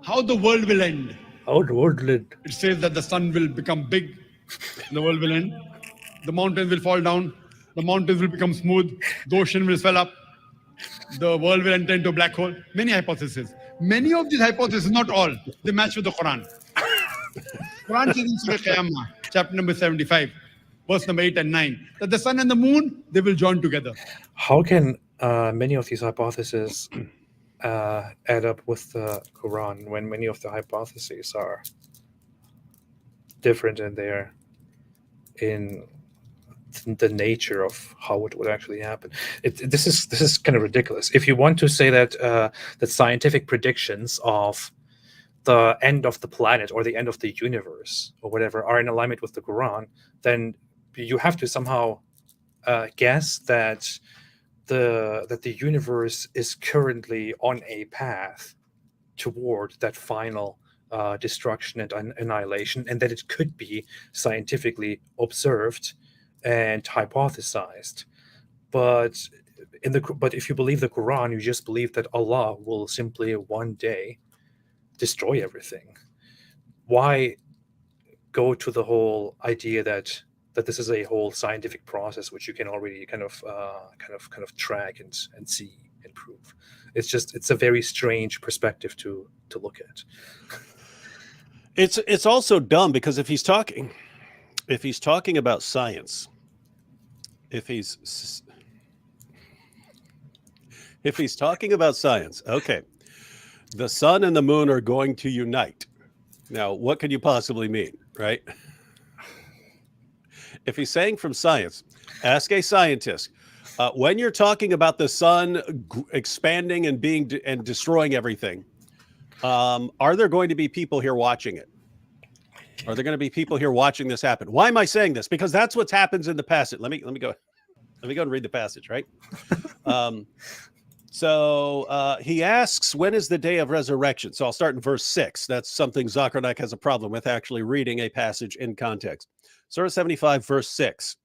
Speaker 3: how the world will end.
Speaker 1: How the world will end.
Speaker 3: It says that the sun will become big, the world will end, the mountains will fall down, the mountains will become smooth, the ocean will swell up, the world will enter into a black hole. Many hypotheses. Many of these hypotheses, not all, they match with the Quran. Quran says in Surah Qiyamah, chapter number 75, verse number 8 and 9, that the sun and the moon, they will join together.
Speaker 1: How can many of these hypotheses add up with the Quran when many of the hypotheses are different in the nature of how it would actually happen? This is kind of ridiculous. If you want to say that that scientific predictions of the end of the planet or the end of the universe or whatever are in alignment with the Quran, then you have to somehow guess that the universe is currently on a path toward that final destruction and annihilation, and that it could be scientifically observed and hypothesized. But if you believe the Quran, you just believe that Allah will simply one day destroy everything. Why go to the whole idea that this is a whole scientific process which you can already kind of track and see and prove? It's a very strange perspective to look at.
Speaker 2: It's also dumb because if he's talking about science, if he's talking about science, okay, the sun and the moon are going to unite. Now, what could you possibly mean, right? If he's saying from science, ask a scientist. When you're talking about the sun expanding and and destroying everything, are there going to be people here watching it? Are there going to be people here watching this happen? Why am I saying this? Because that's what happens in the passage. Let me go and read the passage, right? So he asks, when is the day of resurrection? So I'll start in verse 6. That's something Zakir Naik has a problem with, actually reading a passage in context. Surah 75, verse 6.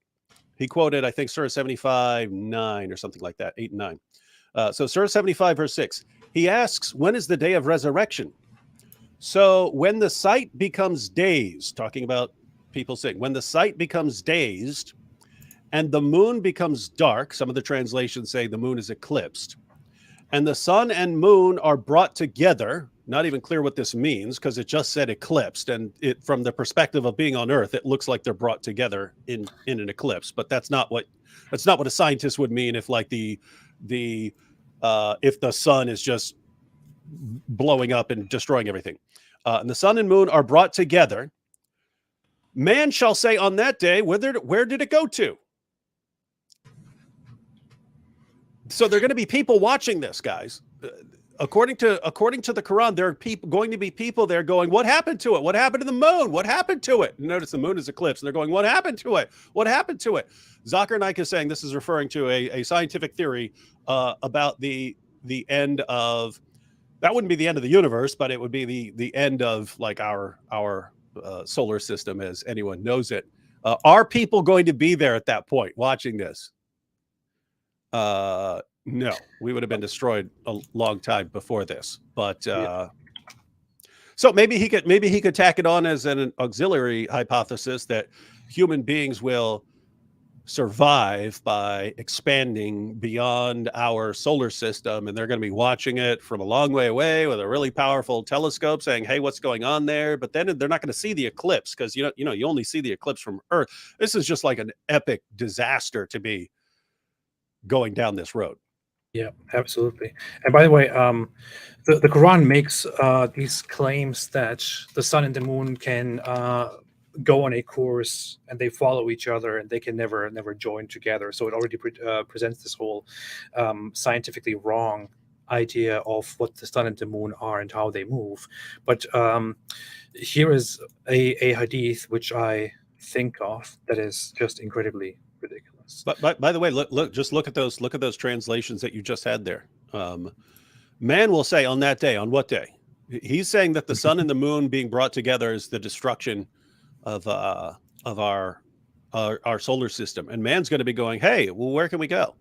Speaker 2: He quoted, I think, Surah 75, 9 or something like that, 8 and 9. So Surah 75, verse 6. He asks, when is the day of resurrection? So when the sight becomes dazed, talking about people saying, when the sight becomes dazed and the moon becomes dark, some of the translations say the moon is eclipsed, and the sun and moon are brought together. Not even clear what this means because it just said eclipsed, and it, from the perspective of being on Earth, it looks like they're brought together in an eclipse. But that's not what a scientist would mean if like if the sun is just blowing up and destroying everything. And the sun and moon are brought together. Man shall say on that day, where did it go to? So there are going to be people watching this, guys. According to the Quran, there are going to be people there going, what happened to it? What happened to the moon? What happened to it? Notice the moon is eclipsed, and they're going, what happened to it? What happened to it? Zakir Naik is saying this is referring to a scientific theory about the end of, that wouldn't be the end of the universe, but it would be the end of like our solar system as anyone knows it. Are people going to be there at that point watching this? No, we would have been destroyed a long time before this. But so maybe he could tack it on as an auxiliary hypothesis that human beings will survive by expanding beyond our solar system, and they're going to be watching it from a long way away with a really powerful telescope saying, hey, what's going on there? But then they're not going to see the eclipse because you only see the eclipse from Earth. This is just like an epic disaster to be going down this road.
Speaker 1: Yeah, absolutely. And by the way, the Quran makes these claims that the sun and the moon can go on a course and they follow each other and they can never join together. So it already presents this whole scientifically wrong idea of what the sun and the moon are and how they move. But here is a hadith which I think of that is just incredibly ridiculous.
Speaker 2: But by the way, just look at those translations that you just had there. Man will say on that day, on what day? He's saying that the sun and the moon being brought together is the destruction of our solar system, and man's going to be going, hey, well, where can we go?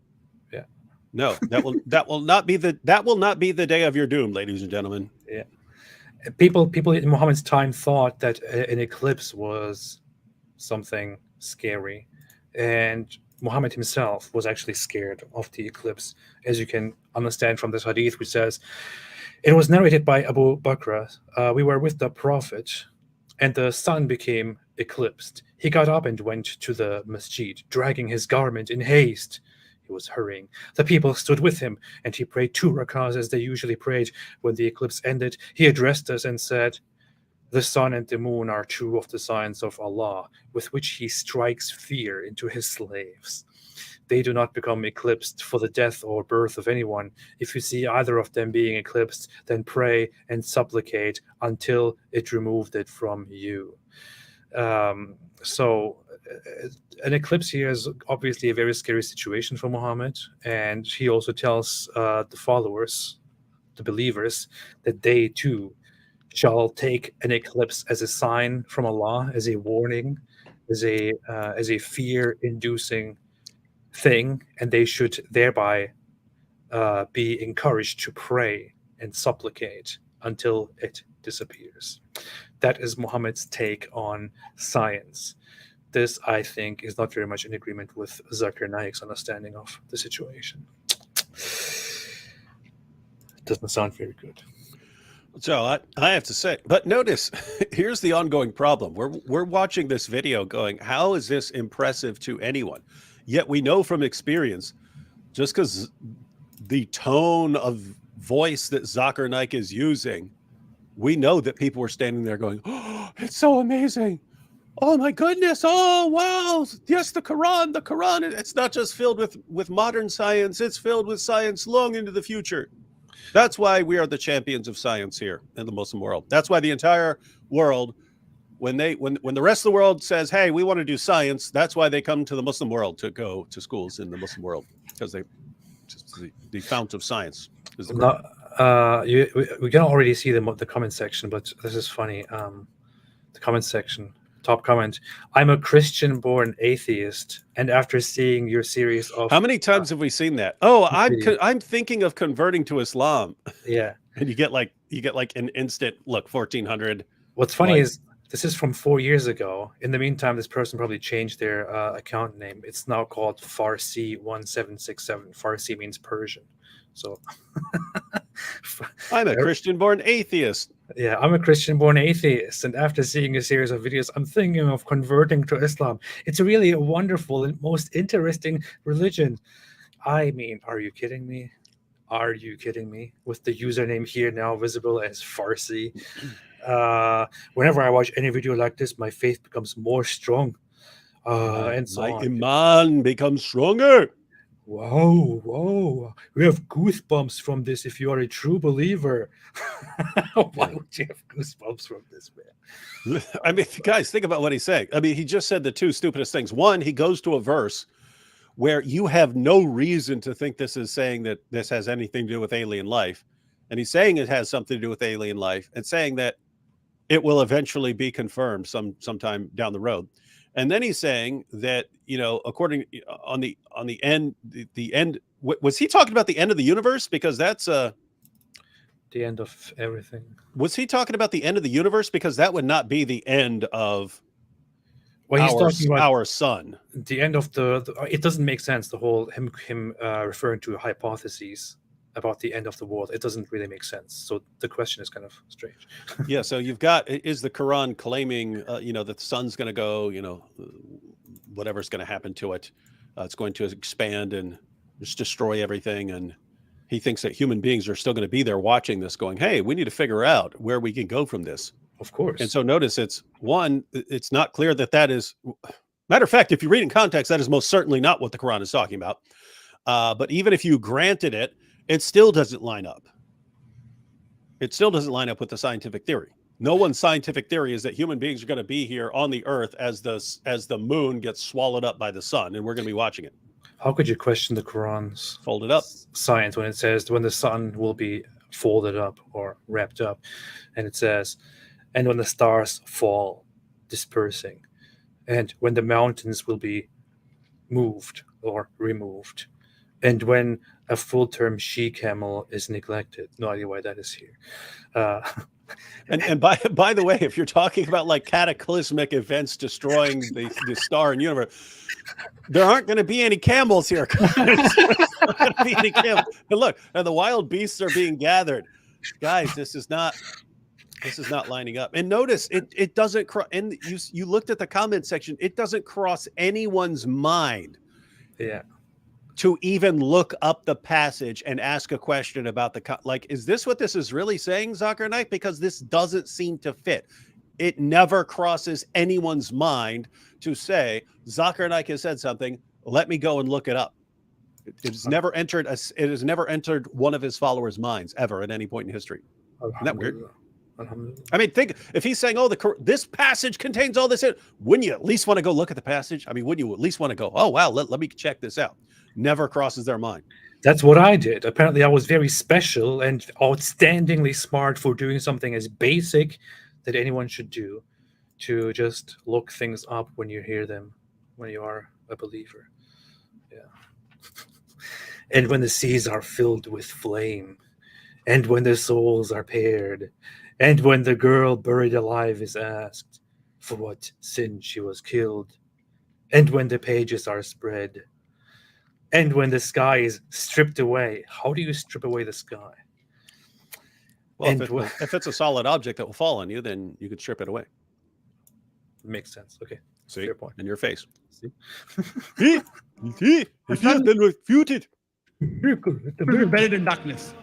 Speaker 1: Yeah.
Speaker 2: No, that will not be the day of your doom, ladies and gentlemen.
Speaker 1: Yeah. People in Muhammad's time thought that an eclipse was something scary, and Muhammad himself was actually scared of the eclipse, as you can understand from this hadith, which says, it was narrated by Abu Bakr, we were with the Prophet, and the sun became eclipsed. He got up and went to the masjid, dragging his garment in haste. He was hurrying. The people stood with him, and he prayed 2 rakahs as they usually prayed. When the eclipse ended, he addressed us and said, the sun and the moon are 2 of the signs of Allah, with which he strikes fear into his slaves. They do not become eclipsed for the death or birth of anyone. If you see either of them being eclipsed, then pray and supplicate until it removed it from you. So an eclipse here is obviously a very scary situation for Muhammad, and he also tells the followers, the believers, that they too shall take an eclipse as a sign from Allah, as a warning, as a fear-inducing thing, and they should thereby be encouraged to pray and supplicate until it disappears. That is Muhammad's take on science. This, I think, is not very much in agreement with Zakir Naik's understanding of the situation. It doesn't sound very good.
Speaker 2: So I have to say, but notice, here's the ongoing problem. We're watching this video going, how is this impressive to anyone? Yet we know from experience, just because the tone of voice that Zakir Naik is using, we know that people were standing there going, oh, it's so amazing. Oh my goodness. Oh, wow. Yes, the Quran, it's not just filled with modern science. It's filled with science long into the future. That's why we are the champions of science here in the Muslim world. That's why the entire world, when the rest of the world says, hey, we want to do science, that's why they come to the Muslim world to go to schools in the Muslim world, because the fount of science is the Quran.
Speaker 1: We can already see the comment section, but this is funny. The comment section, top comment, I'm a Christian-born atheist, and after seeing your series of...
Speaker 2: How many times have we seen that? Oh, I'm thinking of converting to Islam.
Speaker 1: Yeah.
Speaker 2: And you get like an instant, look, 1400.
Speaker 1: What's funny is this is from 4 years ago. In the meantime, this person probably changed their account name. It's now called Farsi1767. Farsi means Persian. So
Speaker 2: I'm a Christian-born atheist.
Speaker 1: Yeah, I'm a Christian-born atheist, and after seeing a series of videos, I'm thinking of converting to Islam. It's really a wonderful and most interesting religion. I mean, are you kidding me? Are you kidding me? With the username here now visible as Farsi. Whenever I watch any video like this, my faith becomes more strong. And so
Speaker 2: my iman becomes stronger.
Speaker 1: Whoa. We have goosebumps from this if you are a true believer. Why would you have goosebumps from this, man?
Speaker 2: I mean, guys, think about what he's saying. I mean, he just said the 2 stupidest things. One, he goes to a verse where you have no reason to think this is saying that this has anything to do with alien life. And he's saying it has something to do with alien life, and saying that it will eventually be confirmed sometime down the road. And then he's saying that, according on the end, the end, was he talking about the end of the universe? Because that's
Speaker 1: the end of everything.
Speaker 2: Was he talking about the end of the universe? Because that would not be the end of
Speaker 1: he's talking about
Speaker 2: our sun.
Speaker 1: The end of the it doesn't make sense. The whole him referring to hypotheses about the end of the world. It doesn't really make sense. So the question is kind of strange.
Speaker 2: Yeah. So you've got, is the Quran claiming, that the sun's going to go, whatever's going to happen to it, it's going to expand and just destroy everything. And he thinks that human beings are still going to be there watching this going, hey, we need to figure out where we can go from this.
Speaker 1: Of course.
Speaker 2: And so notice it's not clear that is, matter of fact, if you read in context, that is most certainly not what the Quran is talking about. But even if you granted it, it still doesn't line up. It still doesn't line up with the scientific theory. No one's scientific theory is that human beings are going to be here on the Earth as the moon gets swallowed up by the sun, and we're going to be watching it.
Speaker 1: How could you question the Quran's
Speaker 2: folded up
Speaker 1: science when it says when the sun will be folded up or wrapped up, and it says, and when the stars fall, dispersing, and when the mountains will be moved or removed, and when a full-term she-camel is neglected. No idea why that is here.
Speaker 2: And by the way, if you're talking about like cataclysmic events destroying the star and universe, there aren't going to be any camels here. There's not going to be any camels. And look, and the wild beasts are being gathered. Guys, this is not lining up. And notice it doesn't cross. And you looked at the comment section. It doesn't cross anyone's mind.
Speaker 1: Yeah.
Speaker 2: To even look up the passage and ask a question about is this what this is really saying, Zakir Naik? Because this doesn't seem to fit. It never crosses anyone's mind to say, Zakir Naik has said something, let me go and look it up. It has never entered one of his followers' minds ever at any point in history. Isn't that weird? I mean, think if he's saying, "Oh, this passage contains all this," wouldn't you at least want to go look at the passage? I mean, wouldn't you at least want to go, "Oh, wow, let me check this out"? Never crosses their mind.
Speaker 1: That's what I did. Apparently, I was very special and outstandingly smart for doing something as basic that anyone should do, to just look things up when you hear them, when you are a believer. Yeah. And when the seas are filled with flame, and when the souls are paired, and when the girl buried alive is asked for what sin she was killed, and when the pages are spread, and when the sky is stripped away. How do you strip away the sky?
Speaker 2: Well, if it's a solid object that will fall on you, then you could strip it away.
Speaker 1: Makes sense. Okay.
Speaker 2: See?
Speaker 1: Fair point.
Speaker 2: In your face.
Speaker 1: See?
Speaker 2: If you have been refuted.
Speaker 3: Will be buried in darkness.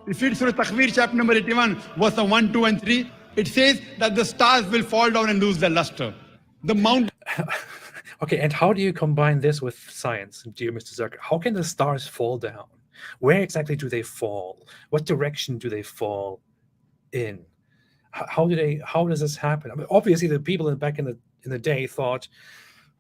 Speaker 3: If you read Surah Takvir, chapter number 81, verse 1, 2, and 3, it says that the stars will fall down and lose their luster. The mountain.
Speaker 1: Okay, and how do you combine this with science, dear Mr. Zakir? How can the stars fall down? Where exactly do they fall? What direction do they fall in? How does this happen? I mean, obviously, the people back in the day thought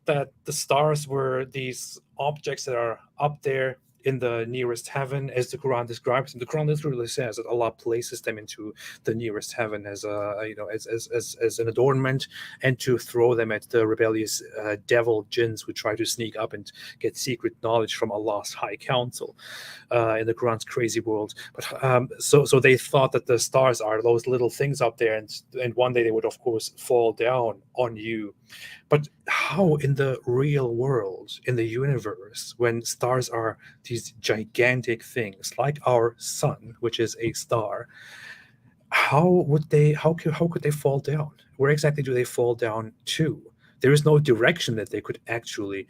Speaker 1: that the stars were these objects that are up there in the nearest heaven, as the Quran describes them. The Quran literally says that Allah places them into the nearest heaven as as an adornment, and to throw them at the rebellious devil jinns who try to sneak up and get secret knowledge from Allah's high council in the Quran's crazy world. But so they thought that the stars are those little things up there, and one day they would of course fall down on you. But how in the real world, in the universe, when stars are these gigantic things like our sun, which is a star, how could they fall down? Where exactly do they fall down to? There is no direction that they could actually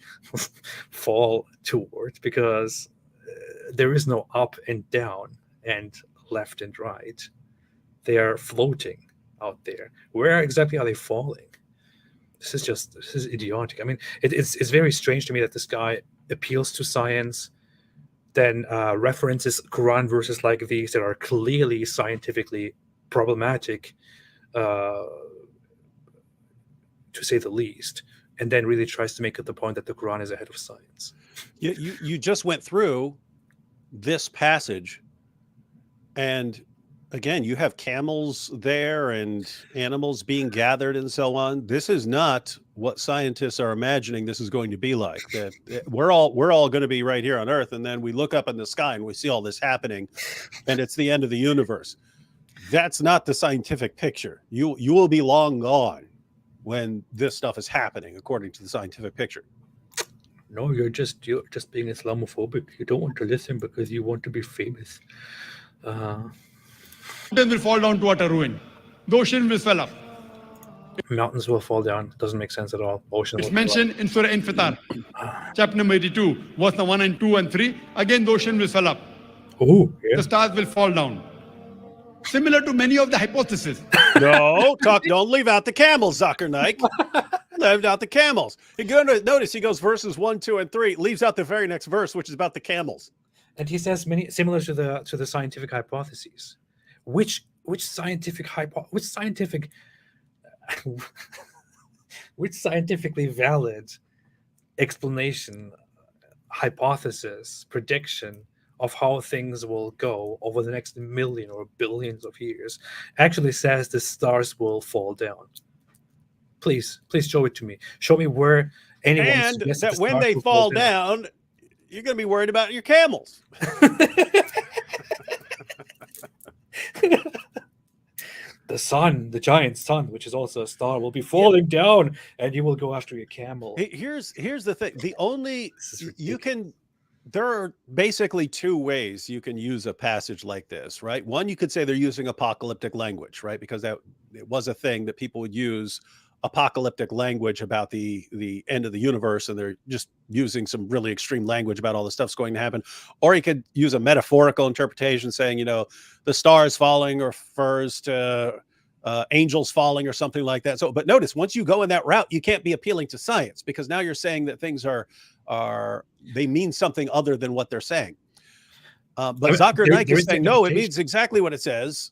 Speaker 1: fall towards, because there is no up and down and left and right. They are floating out there. Where exactly are they falling? This is idiotic. I mean, it's very strange to me that this guy appeals to science, then references Quran verses like these that are clearly scientifically problematic, to say the least, and then really tries to make it the point that the Quran is ahead of science.
Speaker 2: You just went through this passage, and again, you have camels there and animals being gathered and so on. This is not what scientists are imagining this is going to be like. That we're all going to be right here on Earth, and then we look up in the sky and we see all this happening, and it's the end of the universe. That's not the scientific picture. You will be long gone when this stuff is happening, according to the scientific picture.
Speaker 1: No, you're just being Islamophobic. You don't want to listen because you want to be famous.
Speaker 3: Mountains will fall down to utter ruin. The ocean will swell up.
Speaker 1: Mountains will fall down. Doesn't make sense at all. Ocean.
Speaker 3: It's mentioned in Surah Infitar, chapter number 82, verse 1 and 2 and 3. Again, the ocean will swell up.
Speaker 1: Oh, yeah.
Speaker 3: The stars will fall down. Similar to many of the hypotheses.
Speaker 2: No, don't leave out the camels, Zakir Naik. Leave out the camels. Notice he goes verses 1, 2, and 3, leaves out the very next verse, which is about the camels.
Speaker 1: And he says many similar to the scientific hypotheses. Which which scientific which scientific which scientifically valid explanation, hypothesis, prediction of how things will go over the next million or billions of years actually says the stars will fall down? Please show it to me. Show me where anyone
Speaker 2: And
Speaker 1: suggested
Speaker 2: that
Speaker 1: the
Speaker 2: when
Speaker 1: stars
Speaker 2: they
Speaker 1: will
Speaker 2: fall down, you're going to be worried about your camels.
Speaker 1: The sun, the giant sun, which is also a star, will be falling down, and you will go after your camel.
Speaker 2: Here's the thing. The only
Speaker 1: This is
Speaker 2: you
Speaker 1: ridiculous.
Speaker 2: can there are basically two ways you can use a passage like this, right? One, you could say they're using apocalyptic language, right? Because that it was a thing that people would use apocalyptic language about the end of the universe, and they're just using some really extreme language about all the stuff's going to happen. Or you could use a metaphorical interpretation, saying, you know, the stars falling refers to angels falling or something like that. So, but notice, once you go in that route, you can't be appealing to science, because now you're saying that things are they mean something other than what they're saying. But Zakir Naik is saying, no, it means exactly what it says.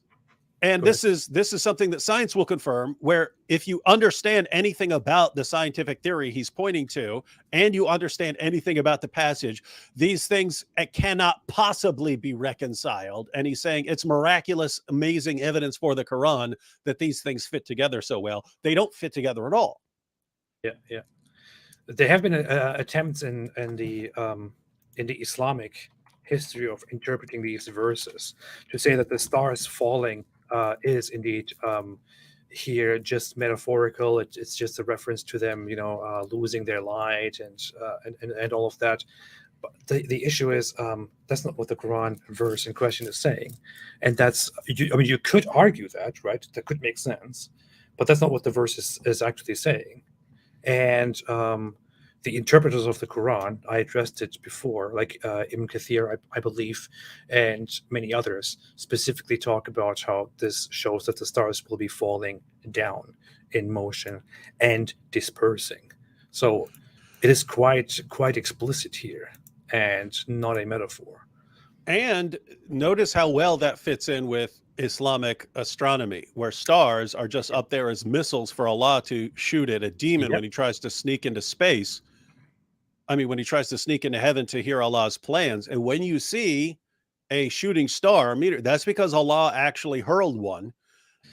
Speaker 2: And this is something that science will confirm, where if you understand anything about the scientific theory he's pointing to, and you understand anything about the passage, these things cannot possibly be reconciled. And he's saying it's miraculous, amazing evidence for the Quran that these things fit together so well. They don't fit together at all.
Speaker 1: Yeah. There have been attempts in the Islamic history of interpreting these verses to say that the stars falling is indeed here just metaphorical. It's just a reference to them, losing their light and all of that. But the issue is that's not what the Quran verse in question is saying, and you could argue that, right? That could make sense, but that's not what the verse is actually saying. And the interpreters of the Quran, I addressed it before, like Ibn Kathir, I believe, and many others, specifically talk about how this shows that the stars will be falling down in motion and dispersing. So it is quite explicit here, and not a metaphor.
Speaker 2: And notice how well that fits in with Islamic astronomy, where stars are just up there as missiles for Allah to shoot at a demon when he tries to sneak into space. I mean, when he tries to sneak into heaven to hear Allah's plans. And when you see a shooting star, that's because Allah actually hurled one.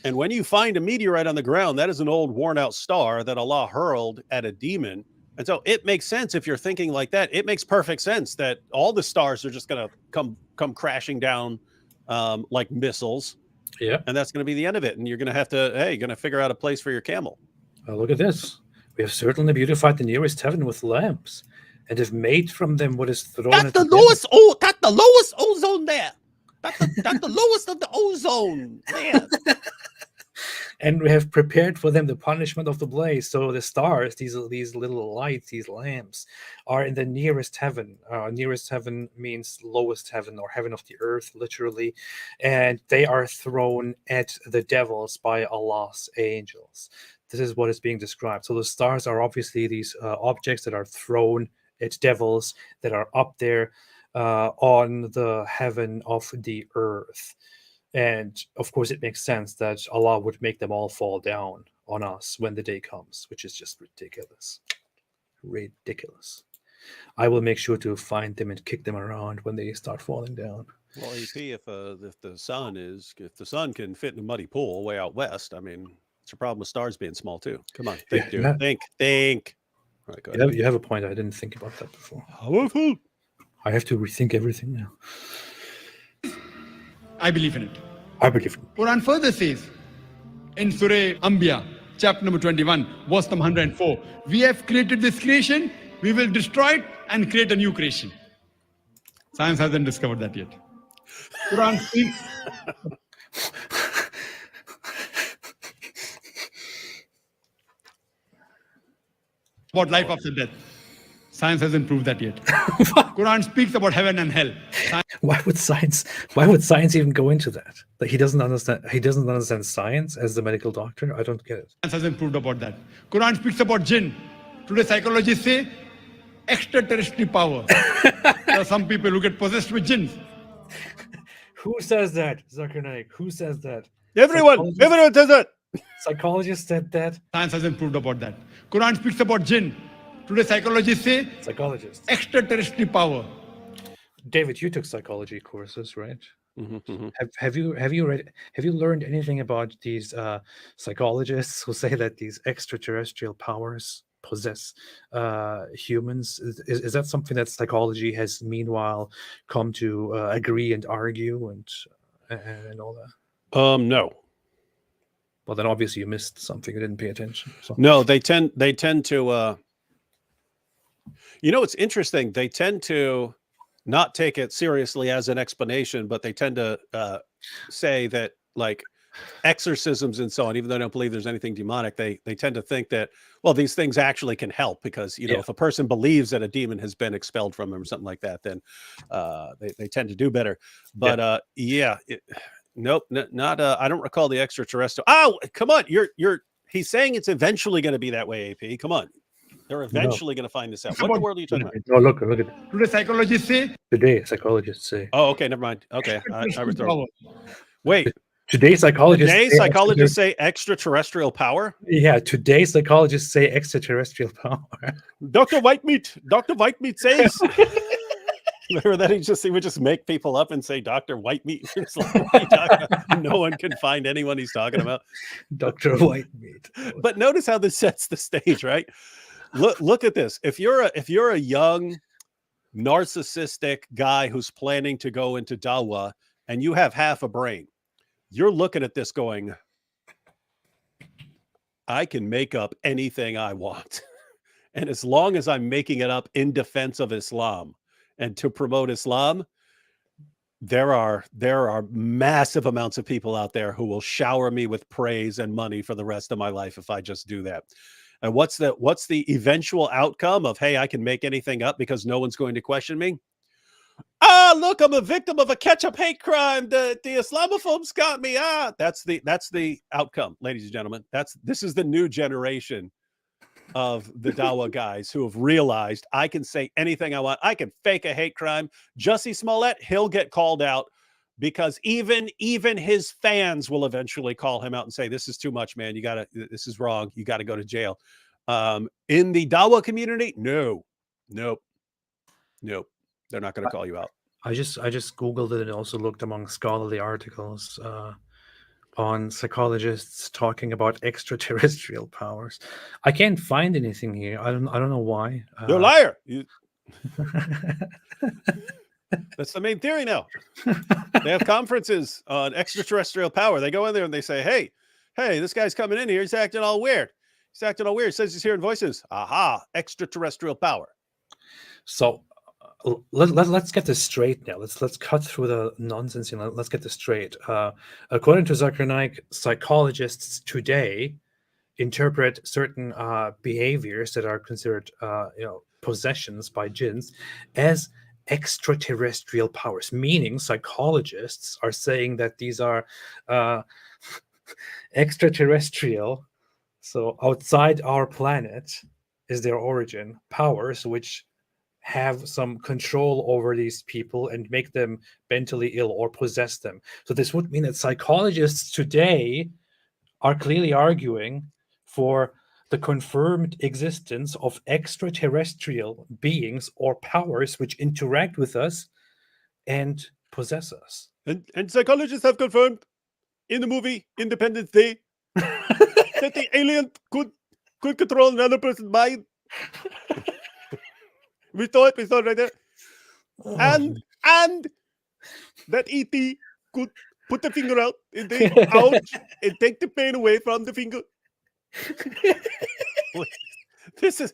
Speaker 2: And when you find a meteorite on the ground, that is an old worn out star that Allah hurled at a demon. And so it makes sense, if you're thinking like that, it makes perfect sense that all the stars are just going to come crashing down like missiles.
Speaker 1: Yeah.
Speaker 2: And that's going to be the end of it. And you're going to have to, you're going to figure out a place for your camel.
Speaker 1: Look at this. We have certainly beautified the nearest heaven with lamps, and have made from them what is thrown.
Speaker 2: That's the lowest. Oh, that's the lowest ozone there. That's the lowest of the ozone there.
Speaker 1: And we have prepared for them the punishment of the blaze. So the stars, these little lights, these lamps, are in the nearest heaven. Nearest heaven means lowest heaven, or heaven of the earth, literally. And they are thrown at the devils by Allah's angels. This is what is being described. So the stars are obviously these objects that are thrown at devils that are up there on the heaven of the earth. And of course, it makes sense that Allah would make them all fall down on us when the day comes, which is just ridiculous. Ridiculous. I will make sure to find them and kick them around when they start falling down.
Speaker 2: Well, EP, if the sun can fit in a muddy pool way out west, I mean, it's a problem with stars being small too. Come on, think, dude.
Speaker 1: Yeah.
Speaker 2: Think. All right, go ahead.
Speaker 1: You have a point. I didn't think about that before.
Speaker 2: Powerful.
Speaker 1: I have to rethink everything now.
Speaker 3: I believe in it.
Speaker 1: I believe in it.
Speaker 3: Quran further says in Surah Anbiya, chapter number 21, verse number 104, we have created this creation, we will destroy it and create a new creation. Science hasn't discovered that yet. Quran speaks about life after death. Science hasn't proved that yet. Quran speaks about heaven and hell.
Speaker 1: Why would science even go into that? Like, he doesn't understand science as the medical doctor? I don't get it.
Speaker 3: Science hasn't proved about that. Quran speaks about jinn. Today psychologists say extraterrestrial power. There are some people who get possessed with jinns.
Speaker 1: Who says that, Zakir Naik? Who says that?
Speaker 2: Everyone says that.
Speaker 1: Psychologists said that.
Speaker 3: Science hasn't proved about that. Quran speaks about jinn. Today psychologists say
Speaker 1: Psychologists.
Speaker 3: extraterrestrial power.
Speaker 1: David, you took psychology courses, right?
Speaker 2: Mm-hmm.
Speaker 1: Have you learned anything about these psychologists who say that these extraterrestrial powers possess humans? Is that something that psychology has meanwhile come to agree and argue and all that?
Speaker 2: No.
Speaker 1: Well, then obviously you missed something. You didn't pay attention. So.
Speaker 2: No, they tend to it's interesting. They tend to not take it seriously as an explanation, but they tend to say that like exorcisms and so on, even though I don't believe there's anything demonic, they tend to think that, well, these things actually can help because, if a person believes that a demon has been expelled from them or something like that, then they tend to do better. But nope, not I don't recall the extraterrestrial. Oh, come on. He's saying it's eventually going to be that way, AP. Come on. They're eventually going to find this out. What in the world are you talking about?
Speaker 1: No, look at it.
Speaker 3: Today psychologists say.
Speaker 1: Today, psychologists say.
Speaker 2: Oh, okay, never mind. Okay, I was throwing. Wait.
Speaker 1: Today, psychologists
Speaker 2: say extraterrestrial power.
Speaker 1: Yeah, today psychologists say extraterrestrial power.
Speaker 2: Dr. Whitemeat says. Remember that he would just make people up and say Dr. Whitemeat. It's like, what are you talking about? No one can find anyone he's talking about.
Speaker 1: Dr. Whitemeat.
Speaker 2: But notice how this sets the stage, right? Look at this. If you're a young narcissistic guy who's planning to go into Dawa and you have half a brain, you're looking at this going, I can make up anything I want. And as long as I'm making it up in defense of Islam and to promote Islam, there are massive amounts of people out there who will shower me with praise and money for the rest of my life if I just do that. And what's the eventual outcome of, hey, I can make anything up because no one's going to question me? Look, I'm a victim of a ketchup hate crime. The Islamophobes got me. That's the outcome, ladies and gentlemen. This is the new generation of the Dawa guys who have realized I can say anything I want. I can fake a hate crime. Jussie Smollett, he'll get called out because even his fans will eventually call him out and say, this is too much, man. This is wrong. You got to go to jail. In the Dawa community, nope. They're not going to call you out.
Speaker 1: I just Googled it and also looked among scholarly articles on psychologists talking about extraterrestrial powers. I can't find anything here. I don't know why.
Speaker 2: You're a liar. That's the main theory now. They have conferences on extraterrestrial power. They go in there and they say, hey, this guy's coming in here. He's acting all weird. He says he's hearing voices. Aha, extraterrestrial power.
Speaker 1: So let's get this straight now. Let's cut through the nonsense and let's get this straight. According to Zakir Naik, psychologists today interpret certain behaviors that are considered possessions by jinns as extraterrestrial powers, meaning psychologists are saying that these are extraterrestrial, so outside our planet is their origin, powers which have some control over these people and make them mentally ill or possess them. So this would mean that psychologists today are clearly arguing for the confirmed existence of extraterrestrial beings or powers which interact with us and possess us.
Speaker 2: And psychologists have confirmed in the movie Independence Day that the alien could control another person's mind. We saw it right there. And that E.T. could put the finger out and take the pain away from the finger. This is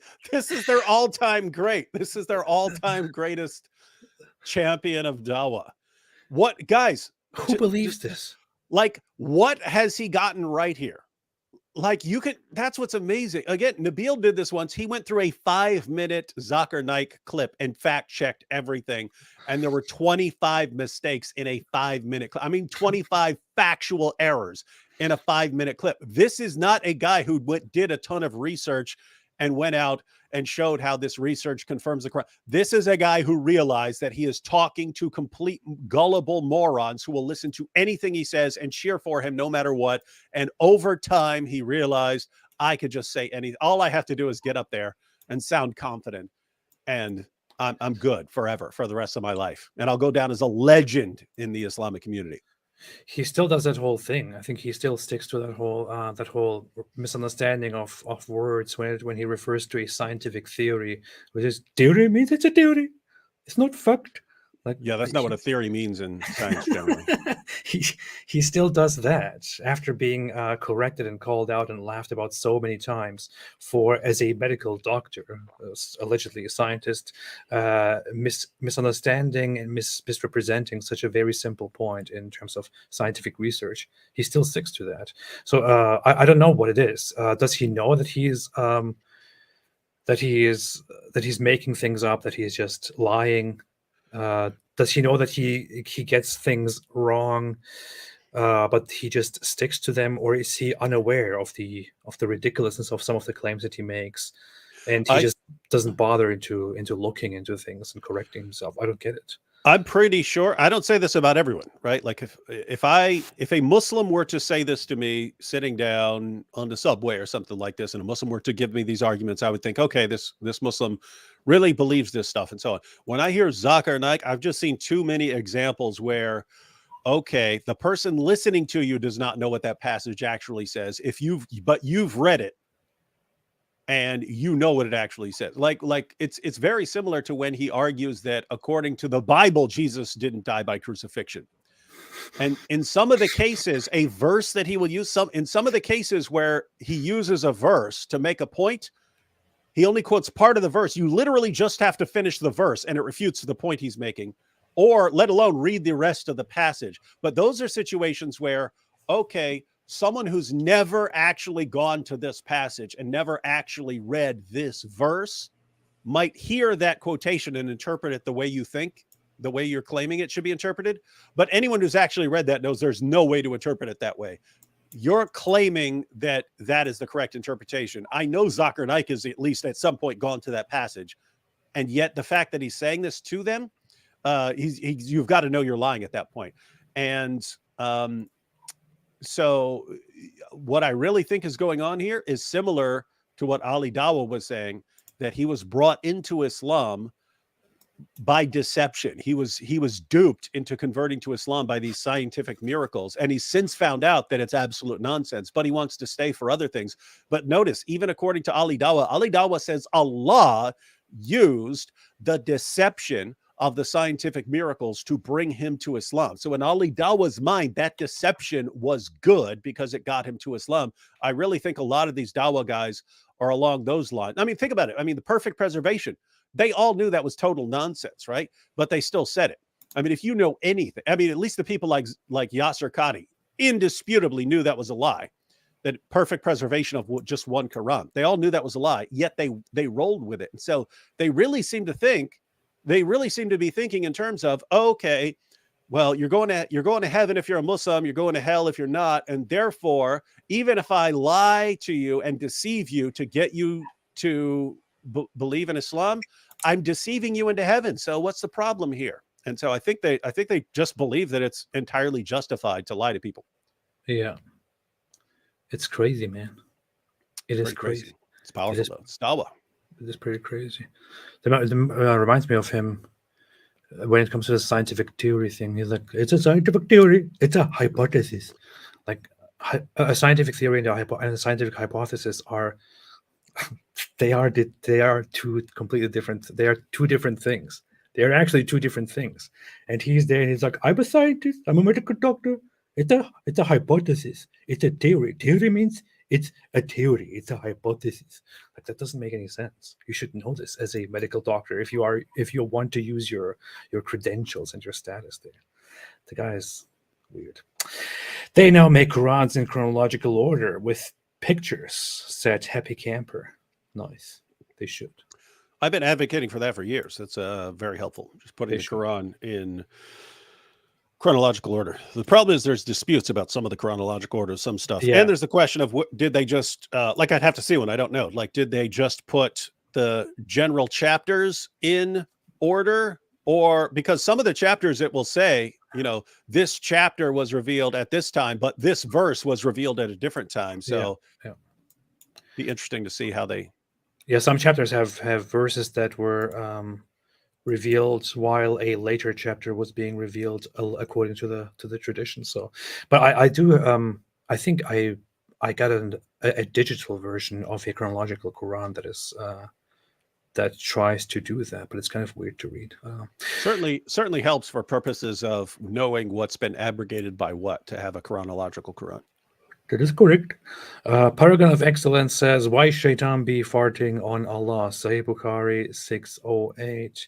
Speaker 2: their all-time great. This is their all-time greatest champion of Dawa. What, guys?
Speaker 1: Who believes this?
Speaker 2: Like, what has he gotten right here? Like, that's what's amazing. Again, Nabil did this once. He went through a 5-minute Zakir Naik clip and fact-checked everything. And there were 25 mistakes in a 5-minute clip. I mean, 25 factual errors in a 5-minute clip. This is not a guy who did a ton of research and went out and showed how this research confirms the Quran. This is a guy who realized that he is talking to complete gullible morons who will listen to anything he says and cheer for him no matter what. And over time, he realized, I could just say anything. All I have to do is get up there and sound confident, and I'm good forever for the rest of my life. And I'll go down as a legend in the Islamic community.
Speaker 1: He still does that whole thing. I think he still sticks to that whole misunderstanding of words when he refers to a scientific theory, which is theory means it's a theory. It's not fact. Like,
Speaker 2: Yeah, that's not what a theory means in science generally.
Speaker 1: he still does that after being corrected and called out and laughed about so many times for, as a medical doctor, allegedly a scientist, misunderstanding and misrepresenting such a very simple point in terms of scientific research. He still sticks to that. So I don't know what it is. Does he know that he's making things up, that he's just lying? Does he know that he gets things wrong, but he just sticks to them, or is he unaware of the ridiculousness of some of the claims that he makes, and he just doesn't bother into looking into things and correcting himself? I don't get it.
Speaker 2: I'm pretty sure. I don't say this about everyone, right? Like if a Muslim were to say this to me sitting down on the subway or something like this, and a Muslim were to give me these arguments, I would think, okay, this Muslim really believes this stuff and so on. When I hear Zakir Naik, I've just seen too many examples where, okay, the person listening to you does not know what that passage actually says. But you've read it, and you know what it actually says. Like it's very similar to when he argues that according to the Bible, Jesus didn't die by crucifixion. And in some of the cases, a verse that he will use, in some of the cases where he uses a verse to make a point, he only quotes part of the verse. You literally just have to finish the verse and it refutes the point he's making, or let alone read the rest of the passage. But those are situations where, okay, someone who's never actually gone to this passage and never actually read this verse might hear that quotation and interpret it the way you think, the way you're claiming it should be interpreted. But anyone who's actually read that knows there's no way to interpret it that way. You're claiming that that is the correct interpretation. I know Zakir Naik has at least at some point gone to that passage, and yet the fact that he's saying this to them, you've got to know you're lying at that point. And so what I really think is going on here is similar to what Ali Dawah was saying, that he was brought into Islam by deception. He was duped into converting to Islam by these scientific miracles. And he's since found out that it's absolute nonsense, but he wants to stay for other things. But notice, even according to Ali Dawah says Allah used the deception of the scientific miracles to bring him to Islam. So in Ali Dawah's mind, that deception was good because it got him to Islam. I really think a lot of these Dawah guys are along those lines. I mean, think about it. I mean, the perfect preservation, they all knew that was total nonsense, right? But they still said it. I mean, if you know anything, I mean, at least the people like Yasser Qadi indisputably knew that was a lie, that perfect preservation of just one Quran. They all knew that was a lie, yet they rolled with it. And so they really seem to be thinking in terms of, okay, well, you're going to heaven if you're a Muslim, you're going to hell if you're not. And therefore, even if I lie to you and deceive you to get you to believe in Islam, I'm deceiving you into heaven. So what's the problem here? And so I think they just believe that it's entirely justified to lie to people.
Speaker 1: Yeah. It's crazy, man. It is crazy.
Speaker 2: It's powerful, though. It's Dawah.
Speaker 1: It is pretty crazy. It reminds me of him when it comes to the scientific theory thing. He's like, it's a scientific theory. It's a hypothesis. Like a scientific theory and a scientific hypothesis are they are two completely different. They are two different things. They are actually two different things. And he's there and he's like, I'm a scientist. I'm a medical doctor. It's a hypothesis. It's a theory. Theory means it's a theory. It's a hypothesis. Like, that doesn't make any sense. You should know this as a medical doctor if you want to use your credentials and your status there. The guy is weird. They now make Qurans in chronological order with pictures, said Happy Camper. Nice. They should.
Speaker 2: I've been advocating for that for years. That's very helpful. Just putting the Quran in chronological order. The problem is there's disputes about some of the chronological order of some stuff.
Speaker 1: Yeah.
Speaker 2: And there's the question of did they just, like I'd have to see one, I don't know. Like, did they just put the general chapters in order? Or because some of the chapters it will say, this chapter was revealed at this time, but this verse was revealed at a different time. So be interesting to see how they.
Speaker 1: Yeah, some chapters have verses that were revealed while a later chapter was being revealed according to the tradition. So, but I do I think I got a digital version of a chronological Quran that is that tries to do that, but it's kind of weird to read.
Speaker 2: Certainly helps for purposes of knowing what's been abrogated by what to have a chronological Quran.
Speaker 1: That is correct. Paragon of Excellence says, why shaitan be farting on Allah? Sahih Bukhari 608.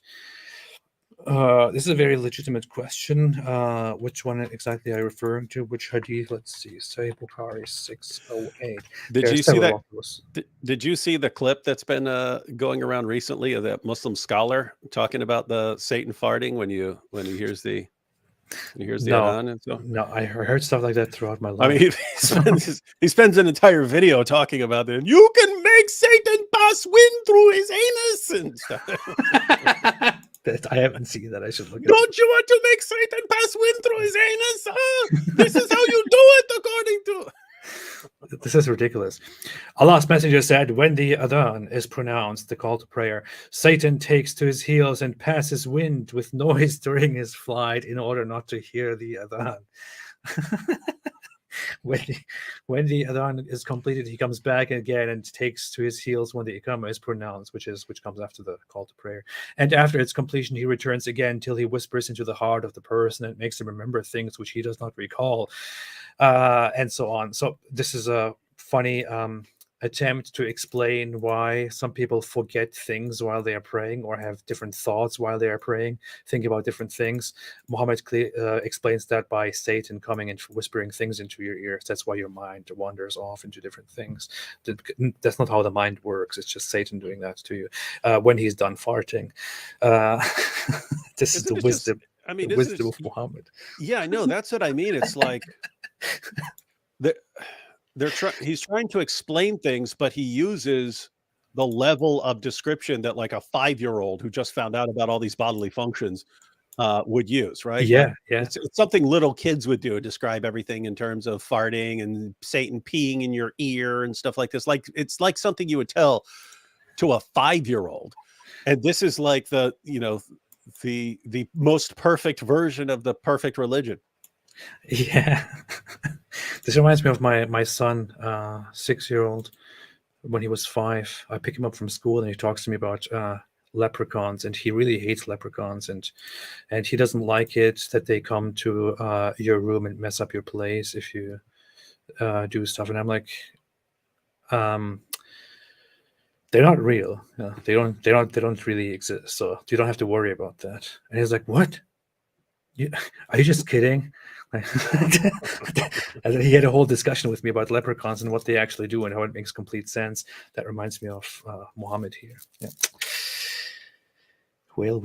Speaker 1: This is a very legitimate question. Which one exactly are you referring to? Which hadith? Let's see. Sahih Bukhari 608.
Speaker 2: Did you see that? Did you see the clip that's been going around recently of that Muslim scholar talking about the Satan farting when he hears the adhan and so?
Speaker 1: No, I heard stuff like that throughout my life.
Speaker 2: I mean, he spends an entire video talking about it. You can make Satan pass wind through his anus and stuff.
Speaker 1: I haven't seen that. I should look at it.
Speaker 2: Don't you want to make Satan pass wind through his anus? This is how you do it according to...
Speaker 1: This is ridiculous. Allah's messenger said, when the adhan is pronounced, the call to prayer, Satan takes to his heels and passes wind with noise during his flight in order not to hear the adhan. When the adhan is completed, he comes back again and takes to his heels when the iqamah is pronounced, which comes after the call to prayer. And after its completion, he returns again till he whispers into the heart of the person and makes him remember things which he does not recall, and so on. So this is a funny attempt to explain why some people forget things while they are praying or have different thoughts while they are praying, think about different things. Muhammad explains that by Satan coming and whispering things into your ears. That's why your mind wanders off into different things. That's not how the mind works. It's just Satan doing that to you when he's done farting. This is the wisdom. The wisdom of Muhammad.
Speaker 2: Yeah, I know. That's what I mean. It's like he's trying to explain things, but he uses the level of description that like a 5-year-old who just found out about all these bodily functions would use, right?
Speaker 1: Yeah.
Speaker 2: It's something little kids would do, describe everything in terms of farting and Satan peeing in your ear and stuff like this. Like it's like something you would tell to a 5-year-old. And this is like the most perfect version of the perfect religion.
Speaker 1: Yeah. This reminds me of my son, 6-year-old. When he was 5, I pick him up from school and he talks to me about leprechauns, and he really hates leprechauns, and he doesn't like it that they come to your room and mess up your place if you do stuff. And I'm like, they're not real. They don't really exist. So you don't have to worry about that. And he's like, what? Are you just kidding? And he had a whole discussion with me about leprechauns and what they actually do and how it makes complete sense. That reminds me of Muhammad here. Yeah. Well.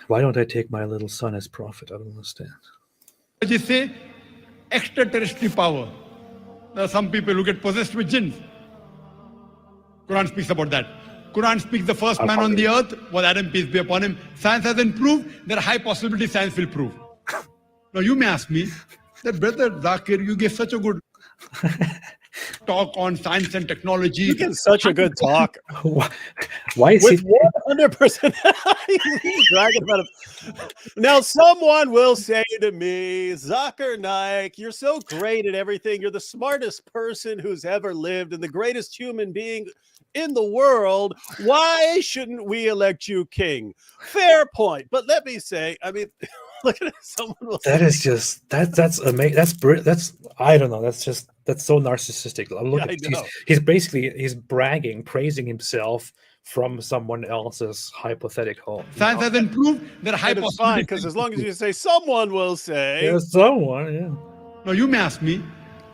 Speaker 1: Why don't I take my little son as prophet? I don't understand.
Speaker 3: You say extraterrestrial power. There are some people who get possessed with jinns. Quran speaks about that. Quran speaks the first man on the earth was Adam, peace be upon him. Science hasn't proved. There are high possibility science will prove. Now you may ask me that, brother Zakir, you gave such a good talk on science and technology.
Speaker 2: You give such a good talk.
Speaker 1: Why is
Speaker 2: with 100%? He's bragging about it. Now someone will say to me, Zakir Naik, you're so great at everything. You're the smartest person who's ever lived and the greatest human being in the world. Why shouldn't we elect you king? Fair point. But let me say, I mean, look at it. Someone will
Speaker 1: that say. Is just that's amazing. That's I don't know. That's so narcissistic. Look at he's bragging, praising himself from someone else's hypothetical.
Speaker 3: Science hasn't proved that high possibility.
Speaker 2: Fine, because as long as you say someone will say.
Speaker 1: There's someone, yeah.
Speaker 3: Now you may ask me